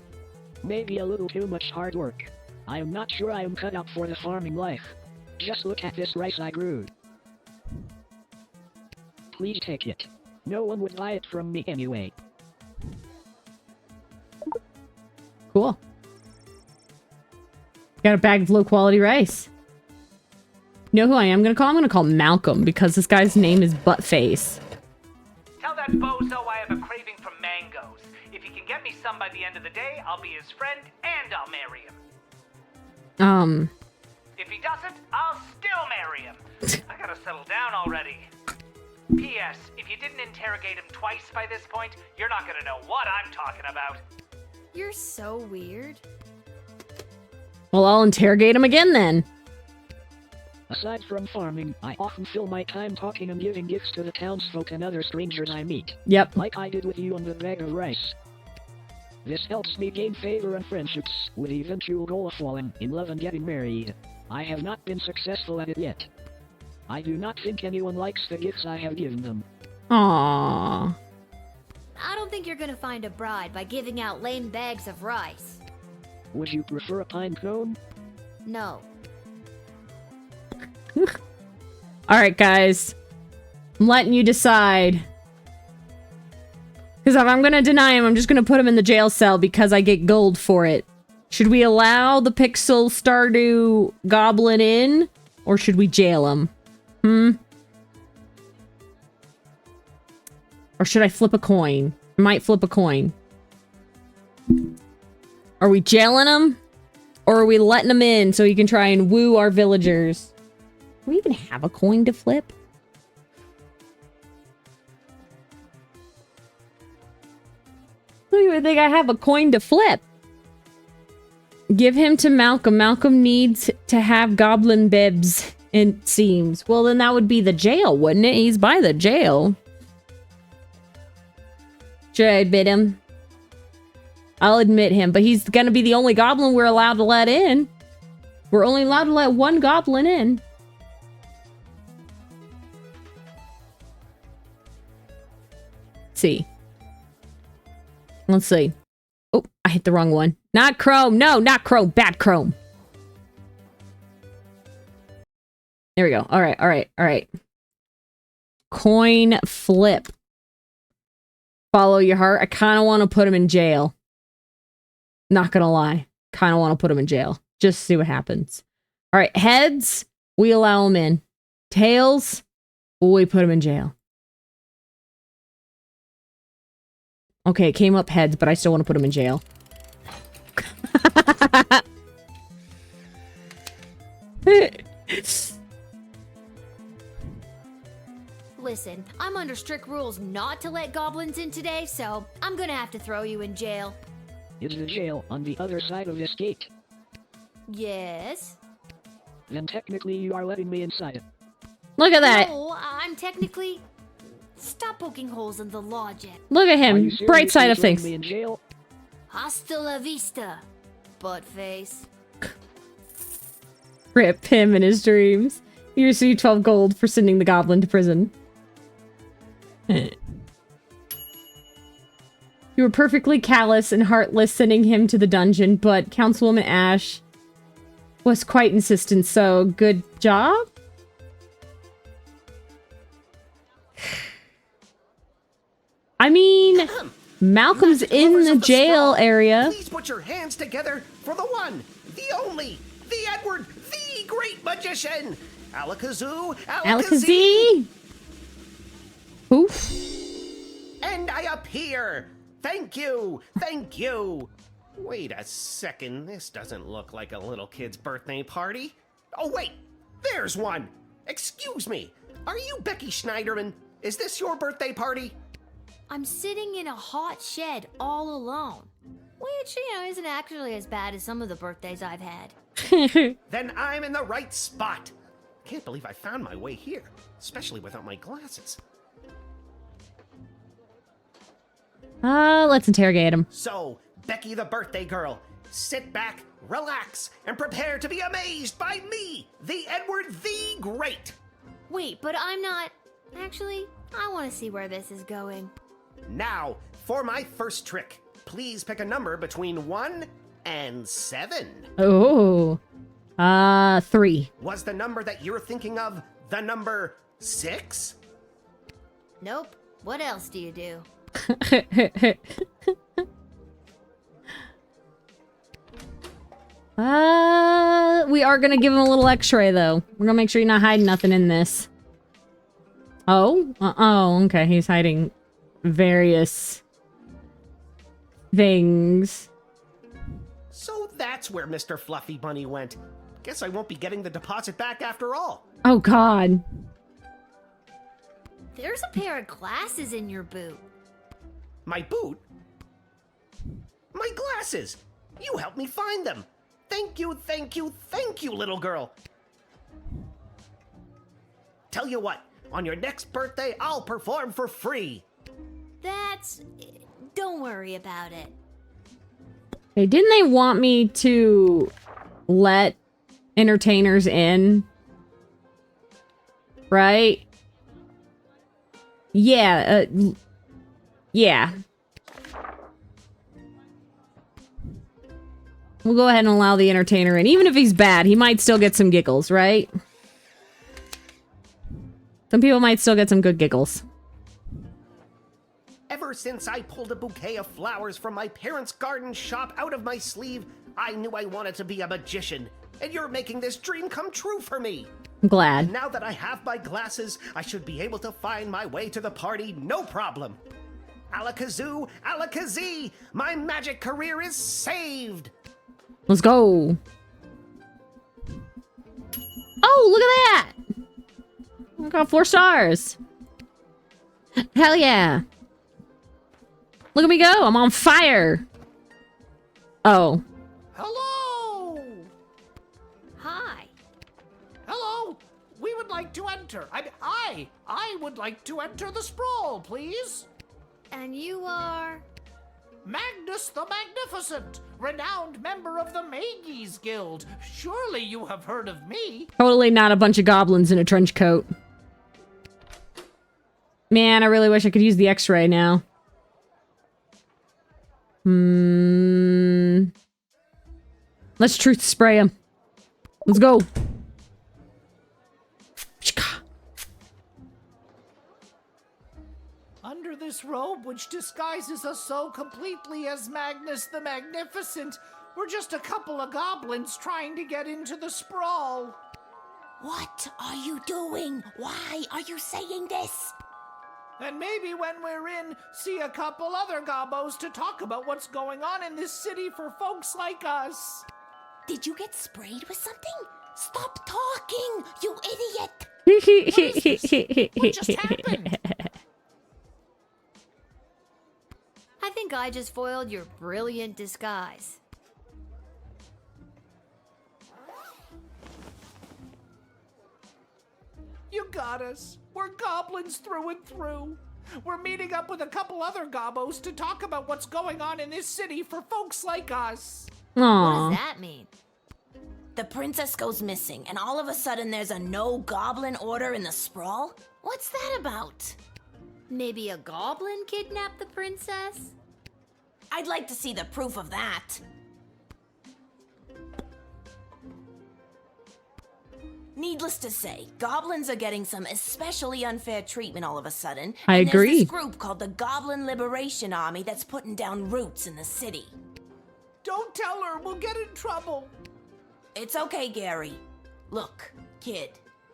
Maybe a little too much hard work. I am not sure I am cut out for the farming life. Just look at this rice I grew. Please take it. No one would buy it from me anyway. Cool. Got a bag of low-quality rice. You know who I am gonna call? I'm gonna call Malcolm, because this guy's name is Buttface. Tell that bozo I have a craving for mangoes. If he can get me some by the end of the day, I'll be his friend and I'll marry him. If he doesn't, I'll still marry him. I gotta settle down already. P.S. If you didn't interrogate him twice by this point, you're not gonna know what I'm talking about. You're so weird. Well, I'll interrogate him again then. Aside from farming, I often fill my time talking and giving gifts to the townsfolk and other strangers I meet. Yep. Like I did with you on the bag of rice. This helps me gain favor and friendships, with the eventual goal of falling in love and getting married. I have not been successful at it yet. I do not think anyone likes the gifts I have given them. Aww. I don't think you're gonna find a bride by giving out lame bags of rice. Would you prefer a pine cone? No. Alright, guys. I'm letting you decide. Because if I'm going to deny him, I'm just going to put him in the jail cell because I get gold for it. Should we allow the Pixel Stardew Goblin in? Or should we jail him? Or should I flip a coin? I might flip a coin. Are we jailing him? Or are we letting him in so he can try and woo our villagers? Do we even have a coin to flip? I don't even think I have a coin to flip. Give him to Malcolm. Malcolm needs to have goblin bibs, it seems. Well, then that would be the jail, wouldn't it? He's by the jail. Should I admit him? I'll admit him, but he's gonna be the only goblin we're allowed to let in. We're only allowed to let one goblin in. See. Let's see. Oh, I hit the wrong one. Not Chrome. No, not Chrome. Bad Chrome. There we go. All right, all right, all right. Coin flip. Follow your heart. I kind of want to put him in jail. Not gonna lie. Kind of want to put him in jail. Just see what happens. All right, heads. We allow him in. Tails. We put him in jail. Okay, it came up heads, but I still want to put him in jail. Listen, I'm under strict rules not to let goblins in today, so I'm gonna have to throw you in jail. Is the jail on the other side of this gate? Yes? Then technically you are letting me inside it. Look at that. No, I'm technically... Stop poking holes in the logic. Look at him. Bright side of things. Me in jail? Hasta la vista, buttface. Rip him in his dreams. You receive 12 gold for sending the goblin to prison. You were perfectly callous and heartless sending him to the dungeon, but Councilwoman Ash was quite insistent, so good job? I mean, Malcolm's in the jail area. Please put your hands together for the one, the only, the Edward, the great magician. Alakazoo, Alakazee! Oof. And I appear. Thank you, thank you. Wait a second, this doesn't look like a little kid's birthday party. Oh wait, there's one. Excuse me, are you Becky Schneiderman? Is this your birthday party? I'm sitting in a hot shed all alone. Which, isn't actually as bad as some of the birthdays I've had. Then I'm in the right spot. Can't believe I found my way here, especially without my glasses. Let's interrogate him. So, Becky the birthday girl, sit back, relax, and prepare to be amazed by me, the Edward the Great. Wait, but I'm not... Actually, I want to see where this is going. Now, for my first trick, please pick a number between 1 and 7. Oh. 3. Was the number that you're thinking of the number 6? Nope. What else do you do? We are gonna give him a little x-ray, though. We're gonna make sure you're not hiding nothing in this. Oh? Oh, okay. He's hiding various things. So that's where Mr. Fluffy Bunny went. Guess I won't be getting the deposit back after all. Oh, God. There's a pair of glasses in your boot. My boot? My glasses! You helped me find them! Thank you, thank you, thank you, little girl! Tell you what, on your next birthday, I'll perform for free! Don't worry about it. Hey, didn't they want me to let entertainers in? Right? Yeah, yeah. We'll go ahead and allow the entertainer in. Even if he's bad, he might still get some giggles, right? Some people might still get some good giggles. Ever since I pulled a bouquet of flowers from my parents' garden shop out of my sleeve, I knew I wanted to be a magician. And you're making this dream come true for me. I'm glad. And now that I have my glasses, I should be able to find my way to the party no problem. Alakazoo, Alakazee, my magic career is saved! Let's go. Oh, look at that! I got 4 stars. Hell yeah. Look at me go. I'm on fire. Oh. Hello! Hi. Hello! We would like to enter. I would like to enter the sprawl, please. And you are? Magnus the Magnificent, renowned member of the Mages Guild. Surely you have heard of me. Totally not a bunch of goblins in a trench coat. Man, I really wish I could use the X-ray now. Let's truth spray him. Let's go. Under this robe, which disguises us so completely as Magnus the Magnificent, we're just a couple of goblins trying to get into the sprawl. What are you doing? Why are you saying this? And maybe when we're in, see a couple other gobbos to talk about what's going on in this city for folks like us. Did you get sprayed with something? Stop talking, you idiot! What just happened? I think I just foiled your brilliant disguise. You got us. We're goblins through and through. We're meeting up with a couple other gobbos to talk about what's going on in this city for folks like us. What does that mean? The princess goes missing, and all of a sudden there's a no-goblin order in the sprawl? What's that about? Maybe a goblin kidnapped the princess? I'd like to see the proof of that. Needless to say, goblins are getting some especially unfair treatment all of a sudden. I agree. There's this group called the Goblin Liberation Army that's putting down roots in the city. Don't tell her, we'll get in trouble. It's okay, Gary. Look, kid,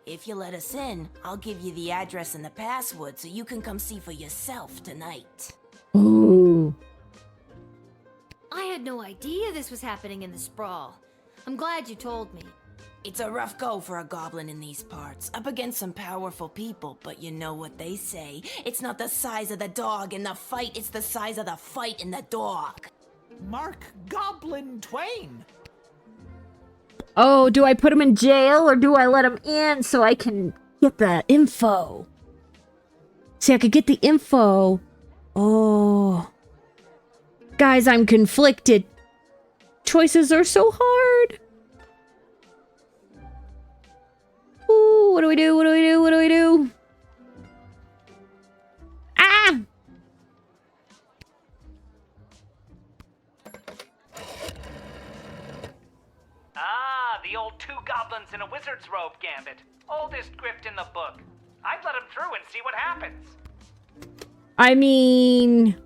if you let us in, I'll give you the address and the password so you can come see for yourself tonight. Ooh. I had no idea this was happening in the sprawl. I'm glad you told me. It's a rough go for a goblin in these parts, up against some powerful people, but you know what they say. It's not the size of the dog in the fight, it's the size of the fight in the dog. Mark Goblin Twain. Oh, do I put him in jail or do I let him in so I can get the info? See, I could get the info. Oh. Guys, I'm conflicted. Choices are so hard. Ooh, what do we do? What do we do? What do we do? Ah! Ah, the old 2 goblins in a wizard's robe gambit. Oldest grift in the book. I'd let him through and see what happens. I mean,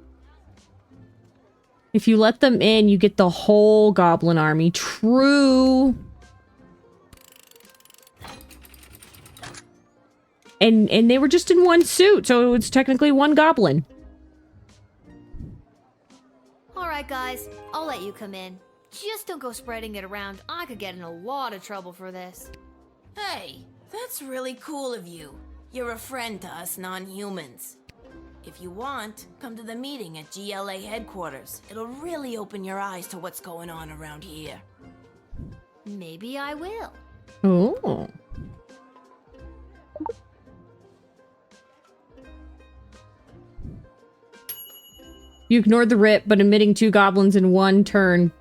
if you let them in, you get the whole goblin army. True. And they were just in one suit, so it's technically one goblin. Alright guys, I'll let you come in. Just don't go spreading it around. I could get in a lot of trouble for this. Hey, that's really cool of you. You're a friend to us non-humans. If you want, come to the meeting at GLA headquarters. It'll really open your eyes to what's going on around here. Maybe I will. Oh. You ignored the writ, but emitting 2 goblins in 1 turn.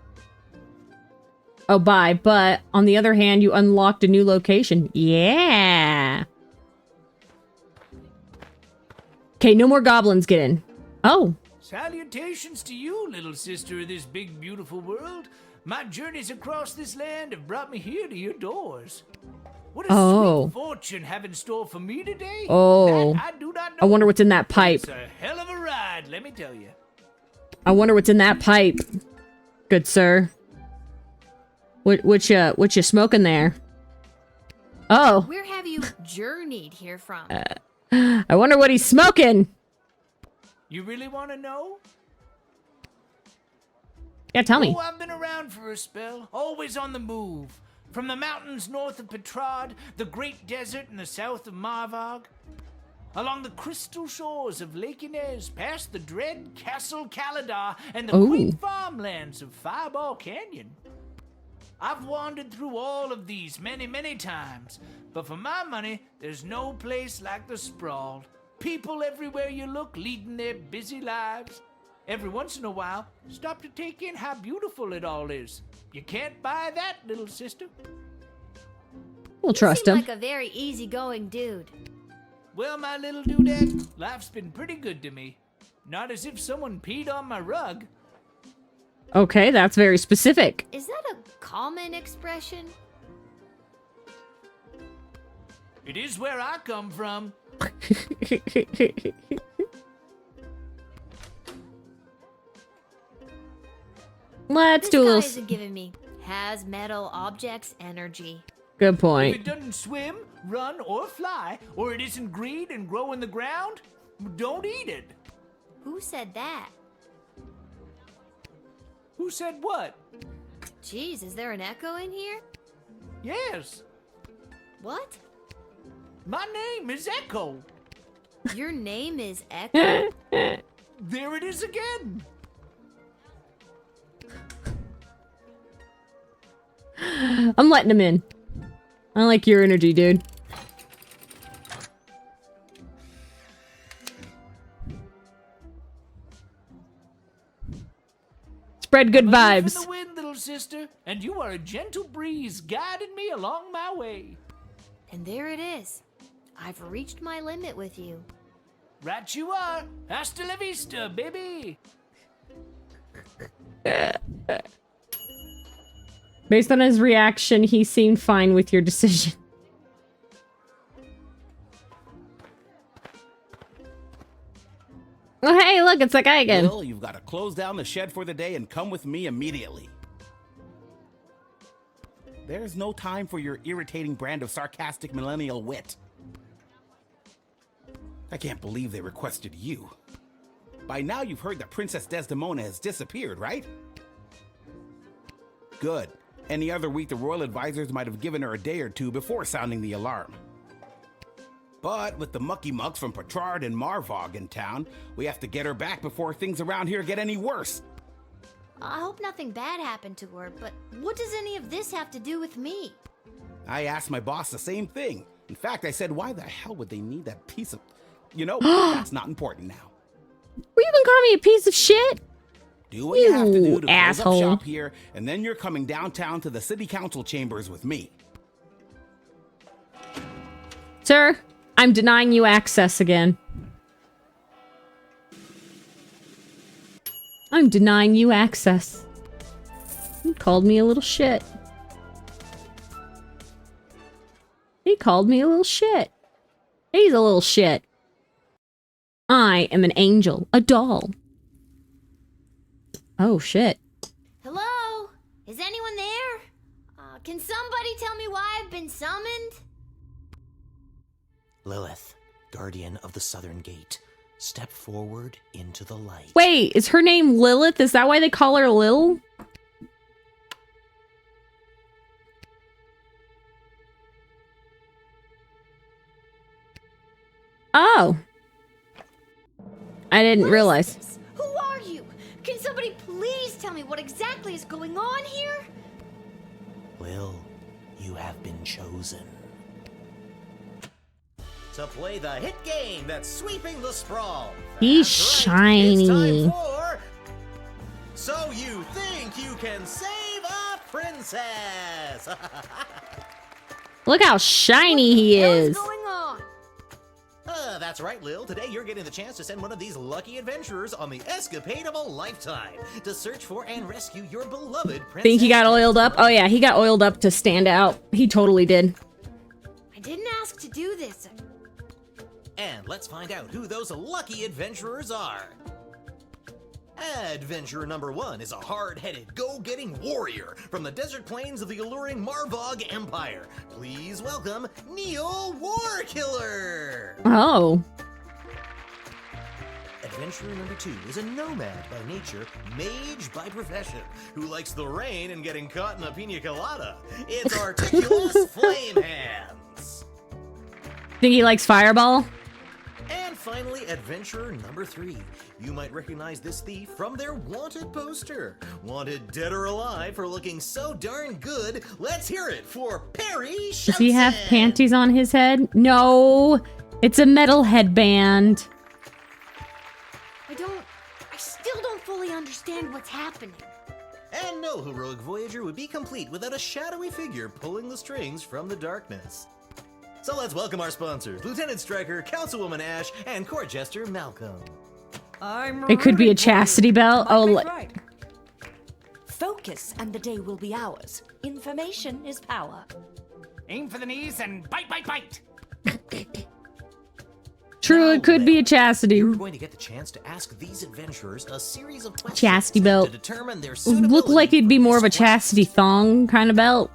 Oh, bye. But, on the other hand, you unlocked a new location. Yeah! Okay, no more goblins get in. Oh. Salutations to you, little sister of this big, beautiful world. My journeys across this land have brought me here to your doors. What a sweet fortune have in store for me today. Oh. That I do not know. I wonder what's in that pipe. It's a hell of a ride, let me tell you. I wonder what's in that pipe. Good sir. What you smoking there? Oh. Where have you journeyed here from? I wonder what he's smoking. You really want to know? Yeah, tell me. Oh, I've been around for a spell, always on the move. From the mountains north of Petrard, the great desert in the south of Marvog, along the crystal shores of Lake Inez, past the dread Castle Caladar, and the quaint farmlands of Fireball Canyon. I've wandered through all of these many, many times, but for my money, there's no place like the Sprawl. People everywhere you look leading their busy lives. Every once in a while, stop to take in how beautiful it all is. You can't buy that, little sister. We'll trust him. Like a very easygoing dude. Well, my little dudette, life's been pretty good to me. Not as if someone peed on my rug. Okay, that's very specific. Is that a common expression? It is where I come from. Let's do a little. This guy isn't giving me has metal objects energy. Good point. If it doesn't swim, run, or fly, or it isn't green and grow in the ground, don't eat it. Who said that? Who said what? Jeez, is there an echo in here? Yes. What? My name is Echo. Your name is Echo? There it is again. I'm letting him in. I like your energy, dude. Spread good vibes. I'm a leaf in the wind, little sister, and you are a gentle breeze guiding me along my way. And there it is. I've reached my limit with you. Right you are. Hasta la vista, baby. Based on his reaction, he seemed fine with your decision. Oh, hey, look, it's that guy again. Will, you've got to close down the shed for the day and come with me immediately. There's no time for your irritating brand of sarcastic millennial wit. I can't believe they requested you. By now you've heard that Princess Desdemona has disappeared, right? Good. Any other week the royal advisors might have given her a day or two before sounding the alarm. But with the mucky mucks from Petrard and Marvog in town, we have to get her back before things around here get any worse. I hope nothing bad happened to her, but what does any of this have to do with me? I asked my boss the same thing. In fact, I said, why the hell would they need that piece of... You know, that's not important now. Were you gonna call me a piece of shit? Do what you have to do to close asshole. up shop here, and then you're coming downtown to the city council chambers with me. Sir, I'm denying you access again. I'm denying you access. He called me a little shit. He called me a little shit. He's a little shit. I am an angel, a doll. Oh, shit. Hello? Is anyone there? Can somebody tell me why I've been summoned? Lilith, guardian of the Southern Gate, step forward into the light. Wait, is her name Lilith? Is that why they call her Lil? Oh. I didn't realize. Who are you? Can somebody please tell me what exactly is going on here? Well, you have been chosen to play the hit game that's sweeping the sprawl. He's That's right, shiny. It's time for So You Think You Can Save a Princess? Look how shiny he is. What's going on? That's right, Lil. Today you're getting the chance to send one of these lucky adventurers on the escapade of a lifetime to search for and rescue your beloved princess. Think he got oiled up? Oh yeah, he got oiled up to stand out. He totally did. I didn't ask to do this. And let's find out who those lucky adventurers are. Adventurer number 1 is a hard-headed, go-getting warrior from the desert plains of the alluring Marvog Empire. Please welcome Neil Warkiller. Oh. Adventurer number 2 is a nomad by nature, mage by profession, who likes the rain and getting caught in a pina colada. It's Articulous Flame Hands. Think he likes Fireball? And finally, adventurer number 3. You might recognize this thief from their wanted poster. Wanted dead or alive for looking so darn good. Let's hear it for Perry Shouts. Does he have panties on his head? No, it's a metal headband. I still don't fully understand what's happening. And no heroic voyager would be complete without a shadowy figure pulling the strings from the darkness. So let's welcome our sponsors, Lieutenant Stryker, Councilwoman Ash, and Court Jester Malcolm. It could be a chastity belt. Oh, Right. Focus and the day will be ours. Information is power. Aim for the knees and bite, bite, bite. true, it could be a chastity. You're going to get the chance to ask these adventurers a series of questions Chastity belt. to determine their Look suitability. like it'd be more of a chastity thong kind of belt.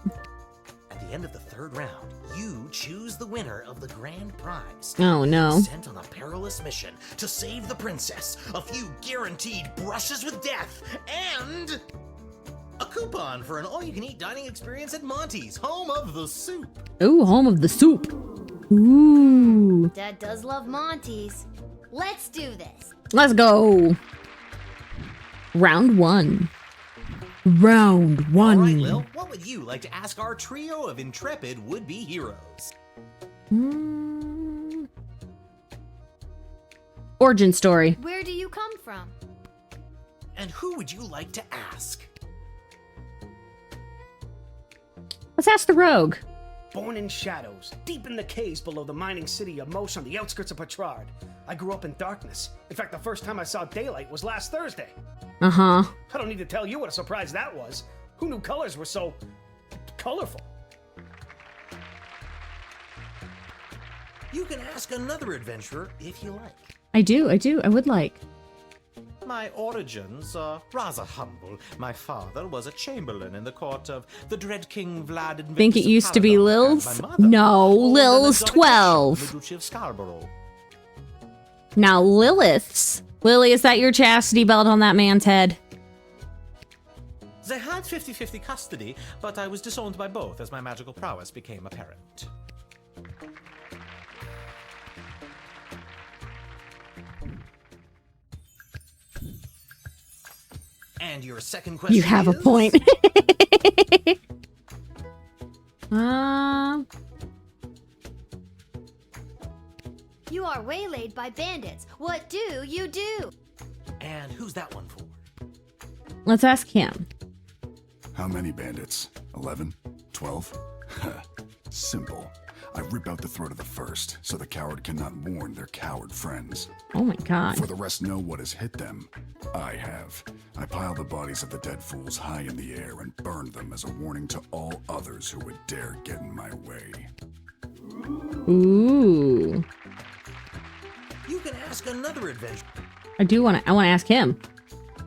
At the end of the 3rd round, you choose the winner of the grand prize. Oh, no. Sent on a perilous mission to save the princess, a few guaranteed brushes with death, and a coupon for an all-you-can-eat dining experience at Monty's, home of the soup. Ooh, home of the soup. Ooh. Dad does love Monty's. Let's do this. Let's go. Round 1. Round 1. All right, Lil, what would you like to ask our trio of intrepid would-be heroes? Origin story. Where do you come from? And who would you like to ask? Let's ask the rogue. Born in shadows, deep in the caves below the mining city of Mosh on the outskirts of Petrard. I grew up in darkness. In fact, the first time I saw daylight was last Thursday. Uh-huh. I don't need to tell you what a surprise that was. Who knew colors were so colorful? You can ask another adventurer if you like. I do. I would like. My origins are rather humble. My father was a chamberlain in the court of the dread King Vlad Invictus. Think it used to be Lil's? No, Lil's 12. Duchy of Scarborough. Now Lilith's. Lily, is that your chastity belt on that man's head? They had 50-50 custody, but I was disowned by both as my magical prowess became apparent. And your second question You have a is? point. You are waylaid by bandits. What do you do? And who's that one for? Let's ask him. How many bandits? 11? 12? Simple. I rip out the throat of the first, so the coward cannot warn their coward friends. Oh my god. Before the rest know what has hit them, I have. I pile the bodies of the dead fools high in the air and burn them as a warning to all others who would dare get in my way. Ooh. You can ask another adventurer. I want to ask him.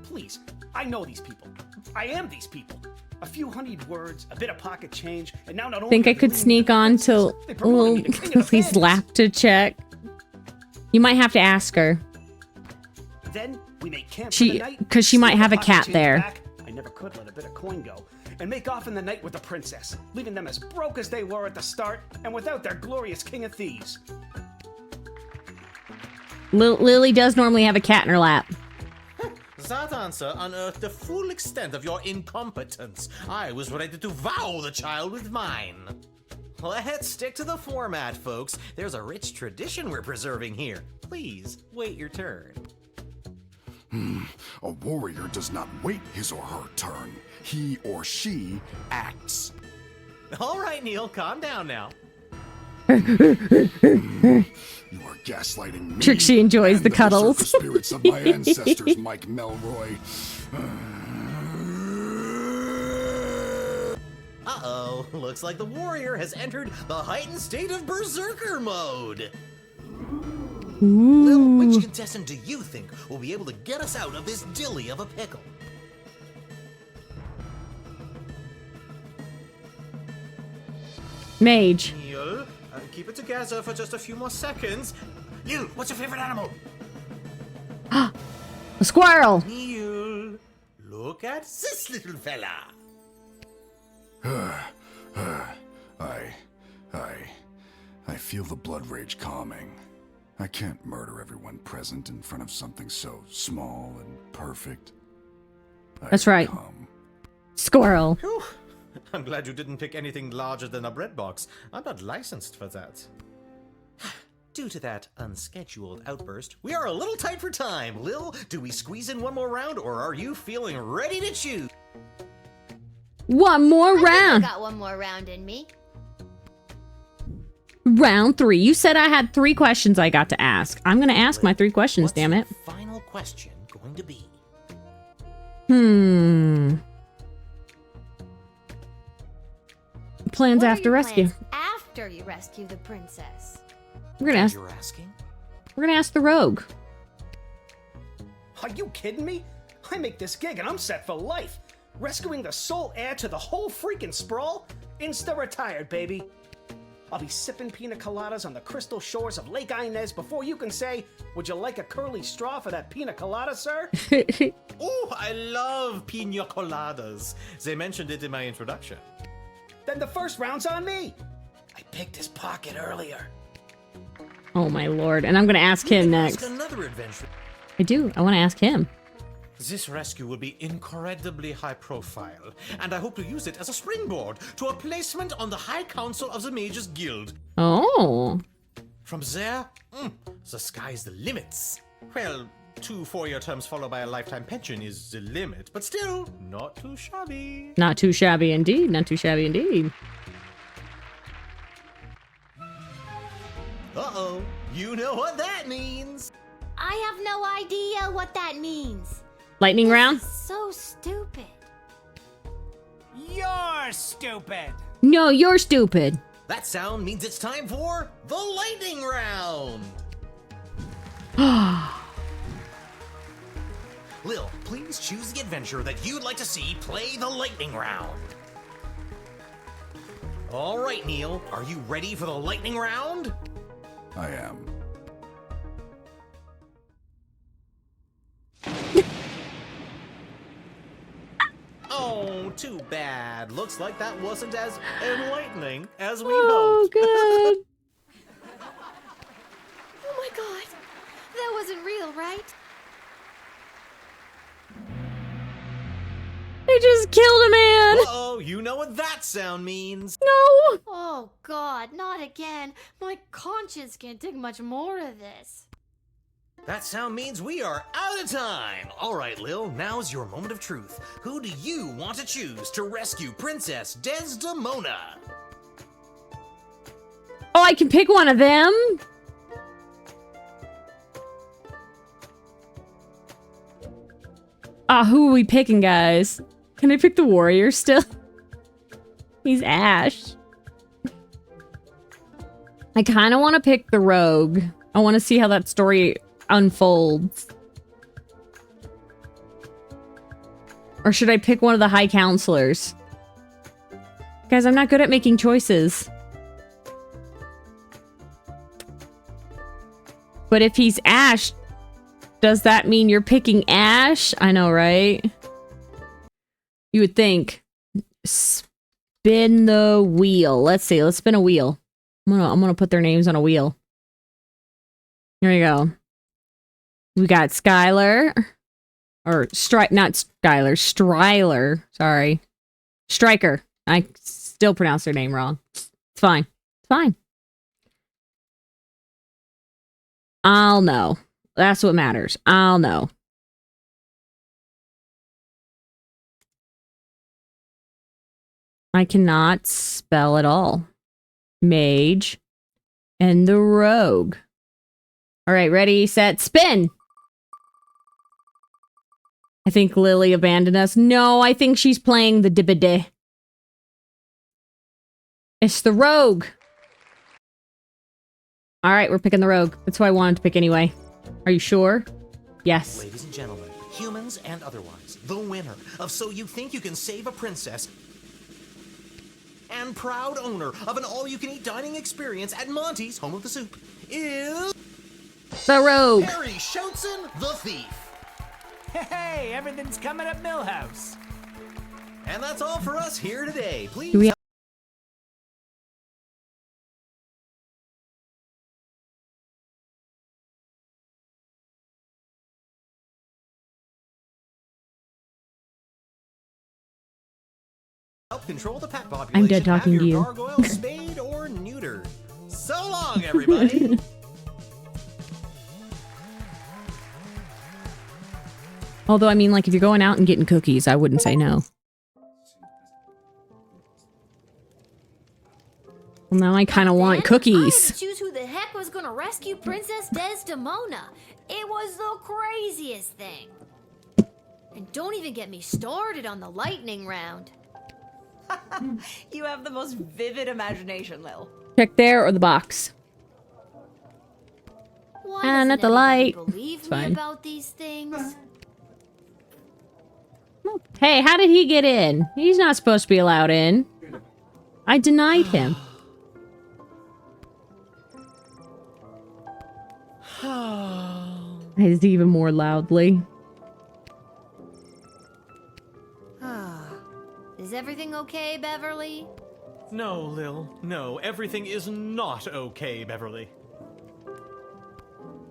Please, I know these people. I am these people. A few honeyed words, a bit of pocket change, and now not only Think I are they could leading sneak on to Lily's lap to check. You might have to ask her. Then we make camp for She- the night. 'cause she might steal have the a cat pocket change there. back. I never could let a bit of coin go. And make off in the night with the princess, leaving them as broke as they were at the start and without their glorious king of thieves. Lily does normally have a cat in her lap. That answer unearthed the full extent of your incompetence. I was ready to vow the child with mine. Let's stick to the format, folks. There's a rich tradition we're preserving here. Please, wait your turn. A warrior does not wait his or her turn. He or she acts. All right, Neil, calm down now. You are gaslighting me. Trixie enjoys and the cuddles. berserker spirits of my ancestors, Mike Melroy. Uh-oh, looks like the warrior has entered the heightened state of berserker mode. Lil, which contestant do you think will be able to get us out of this dilly of a pickle? Mage. Neil, keep it together for just a few more seconds. Neil, what's your favorite animal? A squirrel. Neil, look at this little fella. I feel the blood rage calming. I can't murder everyone present in front of something so small and perfect. That's right. Squirrel. Whew. I'm glad you didn't pick anything larger than a bread box. I'm not licensed for that. Due to that unscheduled outburst, we are a little tight for time. Lil, do we squeeze in one more round, or are you feeling ready to choose? One more I round. got one more round in me. Round 3. You said I had 3 questions I got to ask. I'm going to ask my 3 questions, damn it. Final question going to be. Plans What are after your rescue. plans after you rescue the princess? We're gonna ask. You're asking? We're gonna ask the rogue. Are you kidding me? I make this gig and I'm set for life. Rescuing the sole heir to the whole freaking sprawl? Insta-retired, baby. I'll be sipping pina coladas on the crystal shores of Lake Inez before you can say, would you like a curly straw for that pina colada, sir? Oh, I love pina coladas. They mentioned it in my introduction. Then the first round's on me. I picked his pocket earlier. Oh my lord. And I'm gonna ask him next. Ask another adventure. I do. I want to ask him. This rescue will be incredibly high profile, and I hope to use it as a springboard to a placement on the High Council of the Mages Guild. Oh. From there, the sky's the limits. Well, 2 4-year terms followed by a lifetime pension is the limit, but still, not too shabby. Not too shabby indeed. Not too shabby indeed. Uh-oh, you know what that means. I have no idea what that means. Lightning round? So stupid. You're stupid. No, you're stupid. That sound means it's time for the lightning round. Lil, please choose the adventure that you'd like to see play the lightning round. All right, Neil, are you ready for the lightning round? I am. Oh, too bad. Looks like that wasn't as enlightening as we Oh, hoped. good. Oh my god. That wasn't real, right? They just killed a man. Uh-oh, you know what that sound means. No. Oh god, not again. My conscience can't take much more of this. That sound means we are out of time. All right, Lil, now's your moment of truth. Who do you want to choose to rescue Princess Desdemona? Oh, I can pick one of them? Who are we picking, guys? Can I pick the warrior still? He's Ash. I kind of want to pick the rogue. I want to see how that story unfolds. Or should I pick one of the high counselors? Guys, I'm not good at making choices. But if he's Ash, does that mean you're picking Ash? I know, right? You would think. Spin the wheel. Let's see. Let's spin a wheel. I'm gonna put their names on a wheel. Here we go. We got Skylar. Or not Skylar, Stryler. Sorry. Stryker. I still pronounced her name wrong. It's fine. It's fine. I'll know. That's what matters. I'll know. I cannot spell at all. Mage and the rogue. All right, ready, set, spin. I think Lily abandoned us. No, I think she's playing the dibbide. It's the rogue. All right, we're picking the rogue. That's who I wanted to pick anyway. Are you sure? Yes. Ladies and gentlemen, humans and otherwise, the winner of So You Think You Can Save a Princess and proud owner of an all-you-can-eat dining experience at Monty's, home of the soup, is... the rogue. Harry Schoutsen, the thief. Hey, everything's coming up Millhouse. And that's all for us here today. Please... Do we help control the pet population. I'm dead talking Have to your you. gargoyle spayed or neutered. So long, everybody. Although, I mean, like, if you're going out and getting cookies, I wouldn't say no. Well, now I kind of want I had cookies. to choose who the heck was gonna rescue Princess Desdemona. It was the craziest thing. And don't even get me started on the lightning round. You have the most vivid imagination, Lil. Check there or the box. Why And doesn't at the anybody light. believe It's me fine. about these things? Hey, how did he get in? He's not supposed to be allowed in. I denied him. It's even more loudly. Is everything okay, Beverly? No, Lil. No, everything is not okay, Beverly.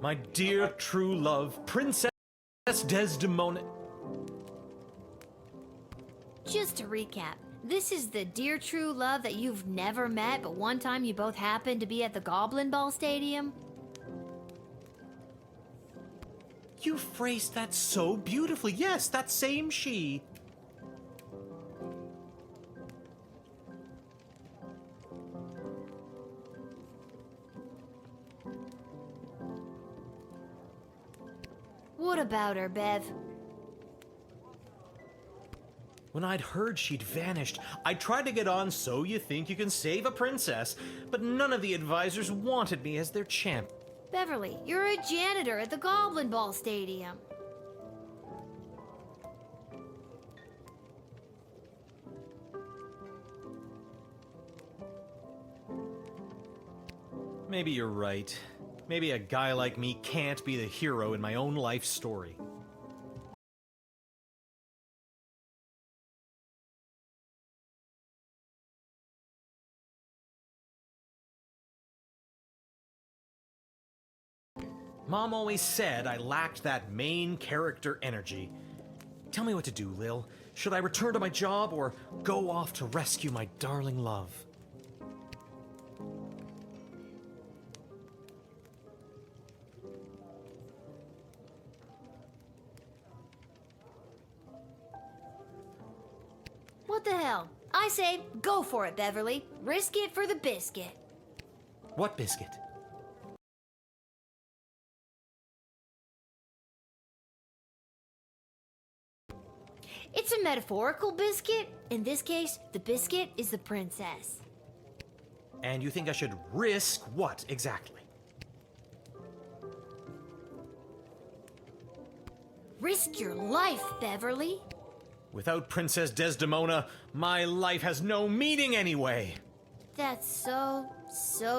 My dear true love, Princess Desdemona... Just to recap, this is the dear true love that you've never met, but one time you both happened to be at the Goblin Ball Stadium? You phrased that so beautifully. Yes, that same she. What about her, Bev? When I'd heard she'd vanished, I tried to get on So You Think You Can Save a Princess, but none of the advisors wanted me as their champ. Beverly, you're a janitor at the Goblin Ball Stadium. Maybe you're right. Maybe a guy like me can't be the hero in my own life story. Mom always said I lacked that main character energy. Tell me what to do, Lil. Should I return to my job or go off to rescue my darling love? What the hell? I say, go for it, Beverly. Risk it for the biscuit. What biscuit? It's a metaphorical biscuit. In this case, the biscuit is the princess. And you think I should risk what exactly? Risk your life, Beverly. Without Princess Desdemona, my life has no meaning anyway. That's so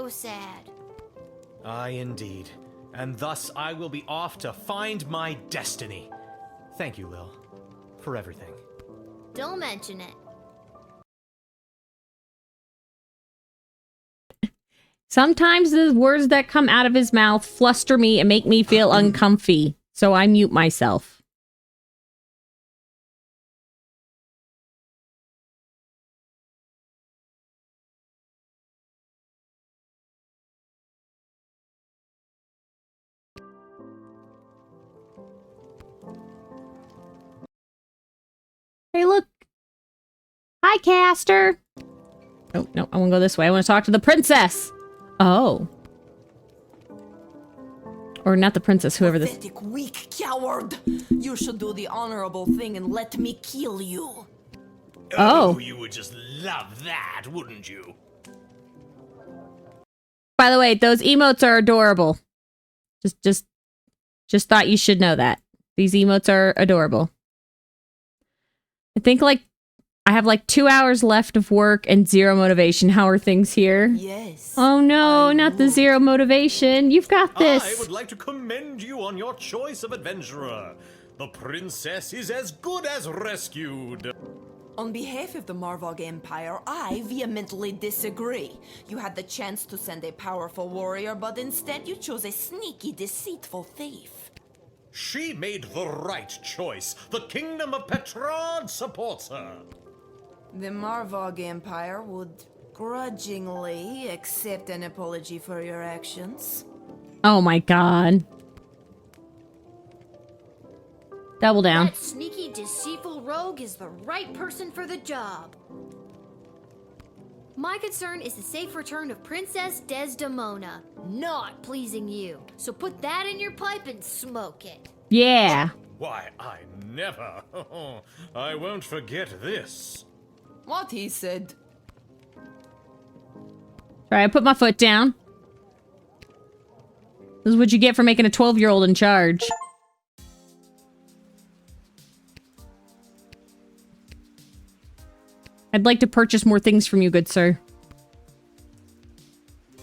sad. Aye, indeed. And thus I will be off to find my destiny. Thank you, Lil, for everything. Don't mention it. Sometimes the words that come out of his mouth fluster me and make me feel uncomfy. So I mute myself. Hey, look. Hi, Caster. Oh, no, I want to go this way. I want to talk to the princess. Oh. Or not the princess, whoever this... Pathetic, weak coward! You should do the honorable thing and let me kill you. Oh. You would just love that, wouldn't you? By the way, those emotes are adorable. Just thought you should know that. These emotes are adorable. I think, like, I have, like, 2 hours left of work and 0 motivation. How are things here? Yes. Oh, no, not the 0 motivation. You've got this. I would like to commend you on your choice of adventurer. The princess is as good as rescued. On behalf of the Marvog Empire, I vehemently disagree. You had the chance to send a powerful warrior, but instead you chose a sneaky, deceitful thief. She made the right choice. The kingdom of Petrard supports her. The Marvog Empire would grudgingly accept an apology for your actions. Oh my god. Double down. That sneaky, deceitful rogue is the right person for the job. My concern is the safe return of Princess Desdemona, not pleasing you. So put that in your pipe and smoke it. Yeah. Why, I never. I won't forget this. What he said. Alright, I put my foot down. This is what you get for making a 12-year-old in charge. I'd like to purchase more things from you, good sir.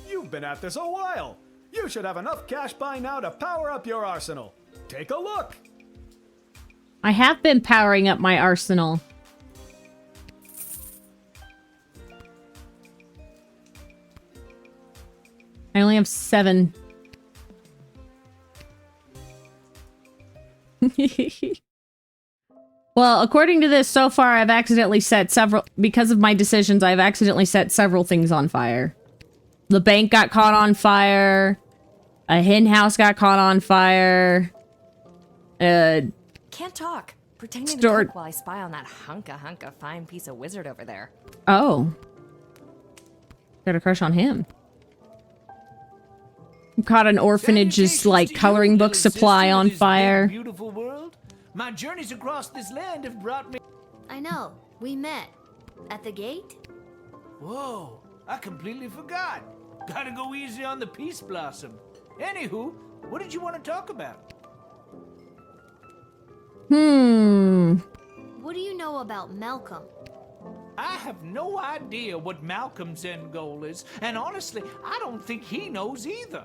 You've been at this a while. You should have enough cash by now to power up your arsenal. Take a look. I have been powering up my arsenal. I only have 7. Well, according to this, so far I've accidentally set several... Because of my decisions, I've accidentally set several things on fire. The bank got caught on fire. A hen house got caught on fire. Can't talk. Pretending to Stored- cook while I spy on that hunka fine piece of wizard over there. Oh. Got a crush on him. Caught an orphanage's, like, coloring book supply on fire. Beautiful world. My journeys across this land have brought me... I know. We met. At the gate? Whoa, I completely forgot. Gotta go easy on the Peace Blossom. Anywho, what did you want to talk about? What do you know about Malcolm? I have no idea what Malcolm's end goal is, and honestly, I don't think he knows either.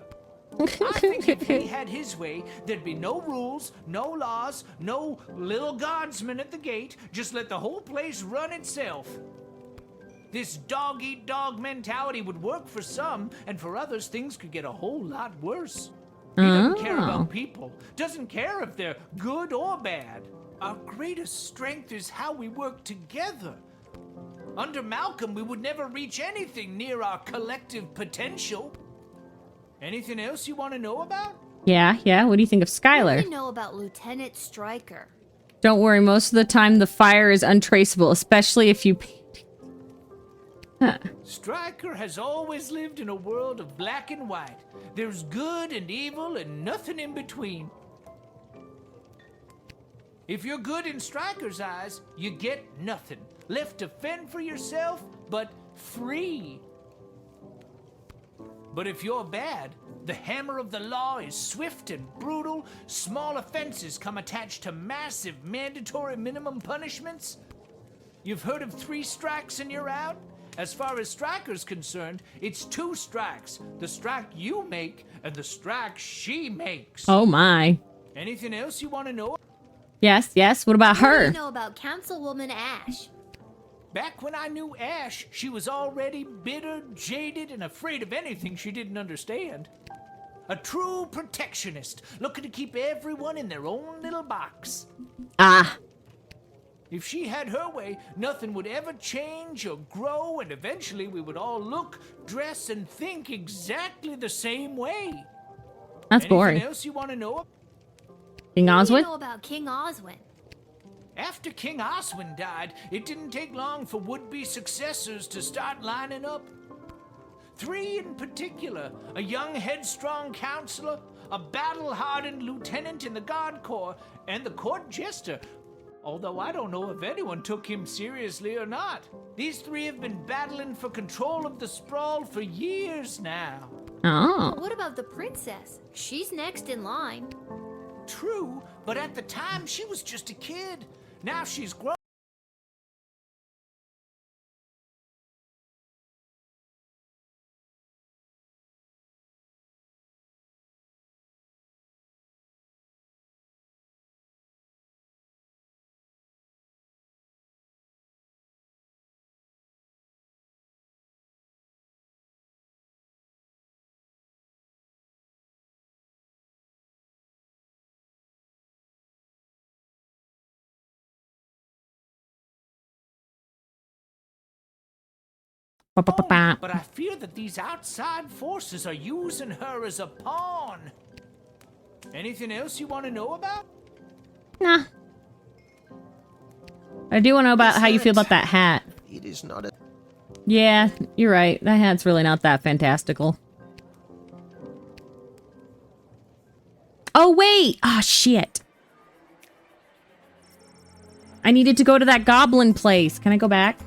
I think if he had his way, there'd be no rules, no laws, no little guardsmen at the gate. Just let the whole place run itself. This dog-eat-dog mentality would work for some, and for others, things could get a whole lot worse. He doesn't care about people, doesn't care if they're good or bad. Our greatest strength is how we work together. Under Malcolm, we would never reach anything near our collective potential. Anything else you want to know about? Yeah. What do you think of What Skylar? do you know about Lieutenant Stryker? Don't worry, most of the time the fire is untraceable, especially if you... Stryker has always lived in a world of black and white. There's good and evil and nothing in between. If you're good in Stryker's eyes, you get nothing. Left to fend for yourself, but free. But if you're bad, the hammer of the law is swift and brutal. Small offenses come attached to massive mandatory minimum punishments. You've heard of 3 strikes and you're out? As far as Stryker's concerned, it's 2 strikes. The strike you make and the strike she makes. Oh my. Anything else you want to know? Yes. What about What do her? you know about Councilwoman Ash? Back when I knew Ash, she was already bitter, jaded, and afraid of anything she didn't understand. A true protectionist, looking to keep everyone in their own little box. Ah. If she had her way, nothing would ever change or grow, and eventually we would all look, dress, and think exactly the same way. That's boring. Anything else you want to know? King What do you Oswin? know about King Oswin? After King Oswin died, it didn't take long for would-be successors to start lining up. 3 in particular, a young headstrong counselor, a battle-hardened lieutenant in the Guard Corps, and the court jester, although I don't know if anyone took him seriously or not. These 3 have been battling for control of the sprawl for years now. Oh. What about the princess? She's next in line. True, but at the time she was just a kid. Now she's grown. But I fear that these outside forces are using her as a pawn. Anything else you want to know about? Nah. I do want to know about how you feel about that hat. It is not a... Yeah, you're right. That hat's really not that fantastical. Oh, wait! Ah, shit. I needed to go to that goblin place. Can I go back?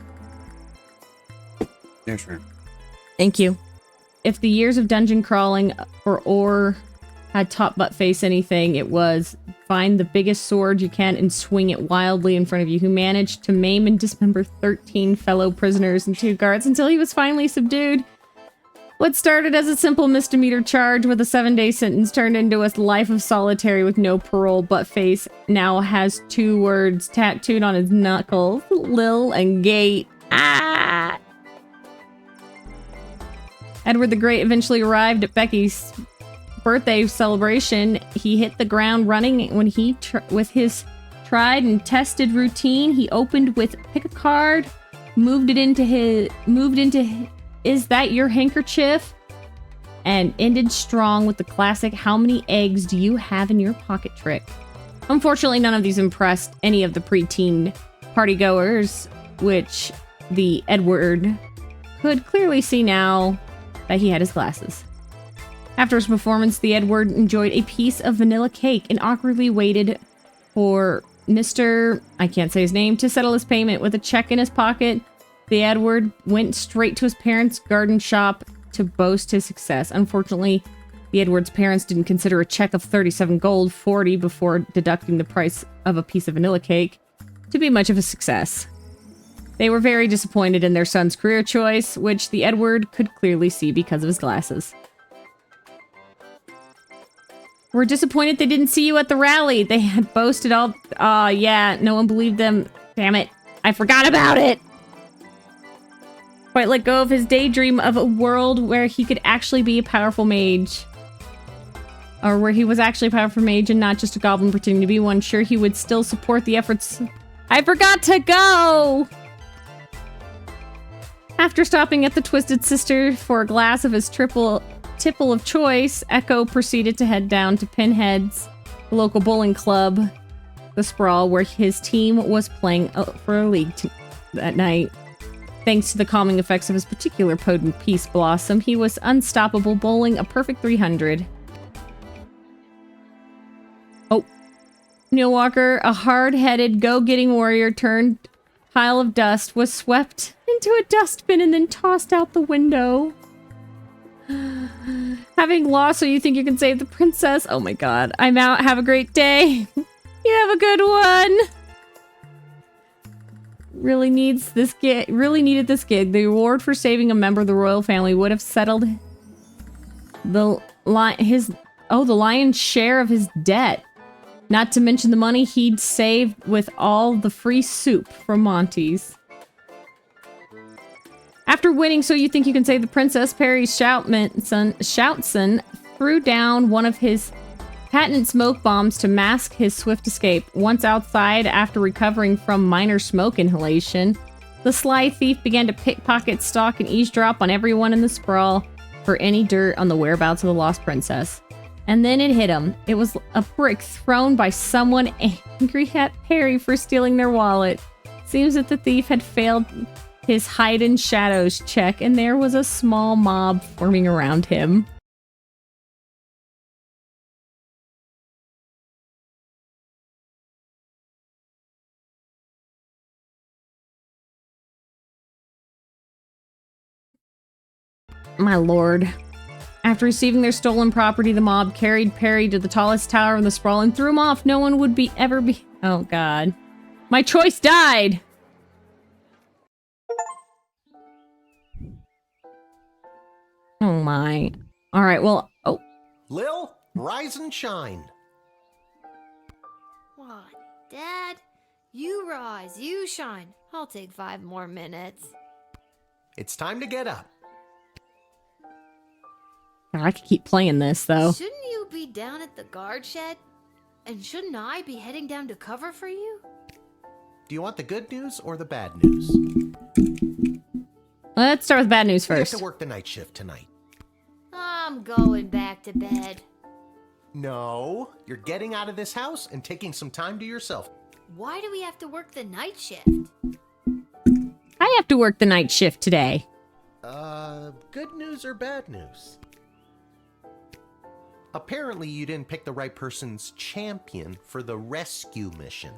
Yeah, sure. Thank you. If the years of dungeon crawling for Orr had taught Buttface anything, it was find the biggest sword you can and swing it wildly in front of you. Who managed to maim and dismember 13 fellow prisoners and 2 guards until he was finally subdued. What started as a simple misdemeanor charge with a 7-day sentence turned into a life of solitary with no parole. Buttface now has 2 words tattooed on his knuckles: Lil and Gate. Ah! Edward the Great eventually arrived at Becky's birthday celebration. He hit the ground running when he, with his tried and tested routine, he opened with pick a card, moved into is that your handkerchief, and ended strong with the classic how many eggs do you have in your pocket trick. Unfortunately, none of these impressed any of the preteen partygoers, which the Edward could clearly see now that he had his glasses. After his performance, the Edward enjoyed a piece of vanilla cake and awkwardly waited for Mr. I can't say his name to settle his payment. With a check in his pocket, the Edward went straight to his parents' garden shop to boast his success. Unfortunately, the Edward's parents didn't consider a check of 37 gold, 40 before deducting the price of a piece of vanilla cake, to be much of a success. They were very disappointed in their son's career choice, which the Edward could clearly see because of his glasses. We're disappointed they didn't see you at the rally. They had boasted all... Aw, yeah, no one believed them. Damn it. I forgot about it! Quite let go of his daydream of a world where he could actually be a powerful mage. Or where he was actually a powerful mage and not just a goblin pretending to be one. Sure, he would still support the efforts... I forgot to go! After stopping at the Twisted Sister for a glass of his tipple of choice, Echo proceeded to head down to Pinhead's local bowling club, the Sprawl, where his team was playing for a league that night. Thanks to the calming effects of his particular potent Peace Blossom, he was unstoppable, bowling a perfect 300. Oh. Neil Walker, a hard-headed, go-getting warrior turned pile of dust, was swept into a dustbin and then tossed out the window. Having lost so you think you can save the princess? Oh my god. I'm out. Have a great day. You have a good one. Really needed this gig. The reward for saving a member of the royal family would have settled the lion's share of his debt. Not to mention the money he'd saved with all the free soup from Monty's. After winning So You Think You Can Save the Princess, Perry Shoutson threw down one of his patent smoke bombs to mask his swift escape. Once outside, after recovering from minor smoke inhalation, the sly thief began to pickpocket, stalk, and eavesdrop on everyone in the sprawl for any dirt on the whereabouts of the lost princess. And then it hit him. It was a brick thrown by someone angry at Perry for stealing their wallet. Seems that the thief had failed his hide in shadows check, and there was a small mob forming around him. My lord. After receiving their stolen property, the mob carried Perry to the tallest tower in the sprawl and threw him off. No one would ever be... Oh, God. My choice died! Oh, my. Alright, well... Oh. Lil, rise and shine. What, Dad? You rise, you shine. I'll take 5 more minutes. It's time to get up. I could keep playing this, though. Shouldn't you be down at the guard shed? And shouldn't I be heading down to cover for you? Do you want the good news or the bad news? Let's start with bad news You first. have to work the night shift tonight. I'm going back to bed. No, you're getting out of this house and taking some time to yourself. Why do we have to work the night shift? I have to work the night shift today. Good news or bad news? Apparently you didn't pick the right person's champion for the rescue mission,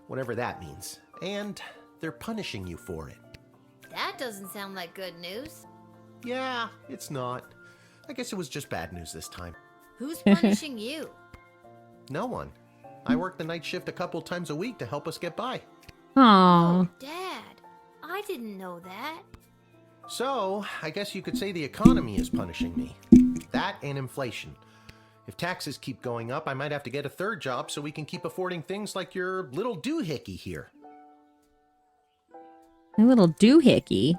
whatever that means, and they're punishing you for it. That doesn't sound like good news. Yeah, it's not. I guess it was just bad news this time. Who's punishing you? No one. I work the night shift a couple times a week to help us get by. Aww. Dad, I didn't know that. So, I guess you could say the economy is punishing me. That and inflation. If taxes keep going up, I might have to get a third job so we can keep affording things like your little doohickey here. A little doohickey?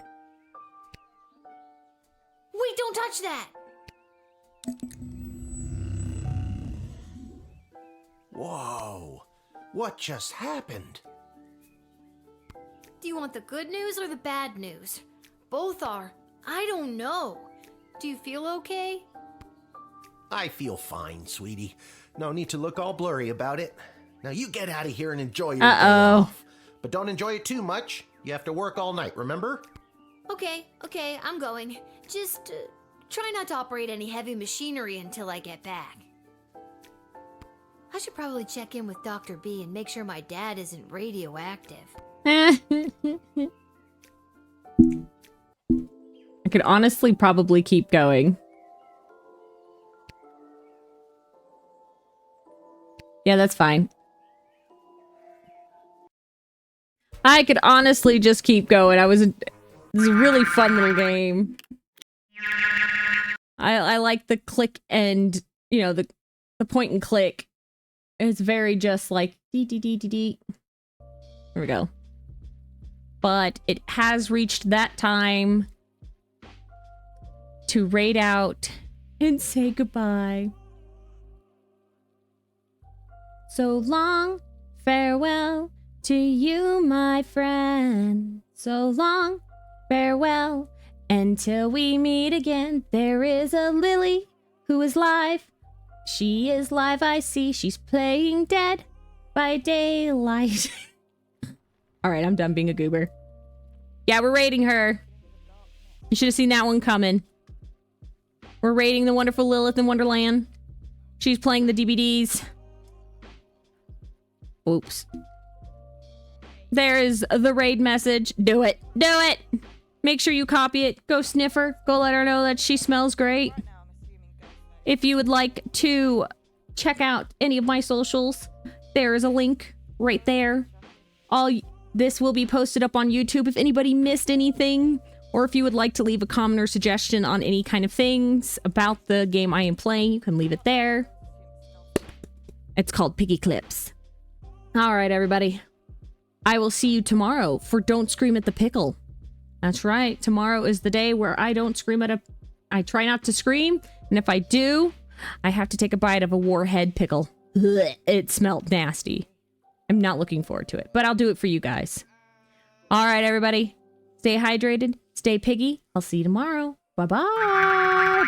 Wait, don't touch that! Whoa! What just happened? Do you want the good news or the bad news? Both are. I don't know. Do you feel okay? I feel fine, sweetie. No need to look all blurry about it. Now you get out of here and enjoy your day off. But don't enjoy it too much. You have to work all night, remember? Okay, I'm going. Just try not to operate any heavy machinery until I get back. I should probably check in with Dr. B and make sure my dad isn't radioactive. I could honestly probably keep going. Yeah, that's fine. I could honestly just keep going. This is a really fun little game. I like the click and, you know, the point and click. It's very just like dee dee dee dee dee. Here we go. But it has reached that time to raid out and say goodbye. So long, farewell to you, my friend. So long, farewell, until we meet again. There is a Lily who is live. She is live, I see. She's playing Dead by Daylight. Alright, I'm done being a goober. Yeah, we're raiding her. You should have seen that one coming. We're raiding the wonderful Lilith in Wonderland. She's playing the DVDs. Oops. There is the raid message. Do it. Do it! Make sure you copy it. Go sniff her. Go let her know that she smells great. If you would like to check out any of my socials, there is a link right there. This will be posted up on YouTube if anybody missed anything, or if you would like to leave a comment or suggestion on any kind of things about the game I am playing, you can leave it there. It's called Piggy Clips. Alright, everybody. I will see you tomorrow for Don't Scream at the Pickle. That's right. Tomorrow is the day where I don't scream at I try not to scream, and if I do, I have to take a bite of a warhead pickle. Ugh, it smelled nasty. I'm not looking forward to it, but I'll do it for you guys. All right, everybody. Stay hydrated. Stay piggy. I'll see you tomorrow. Bye-bye.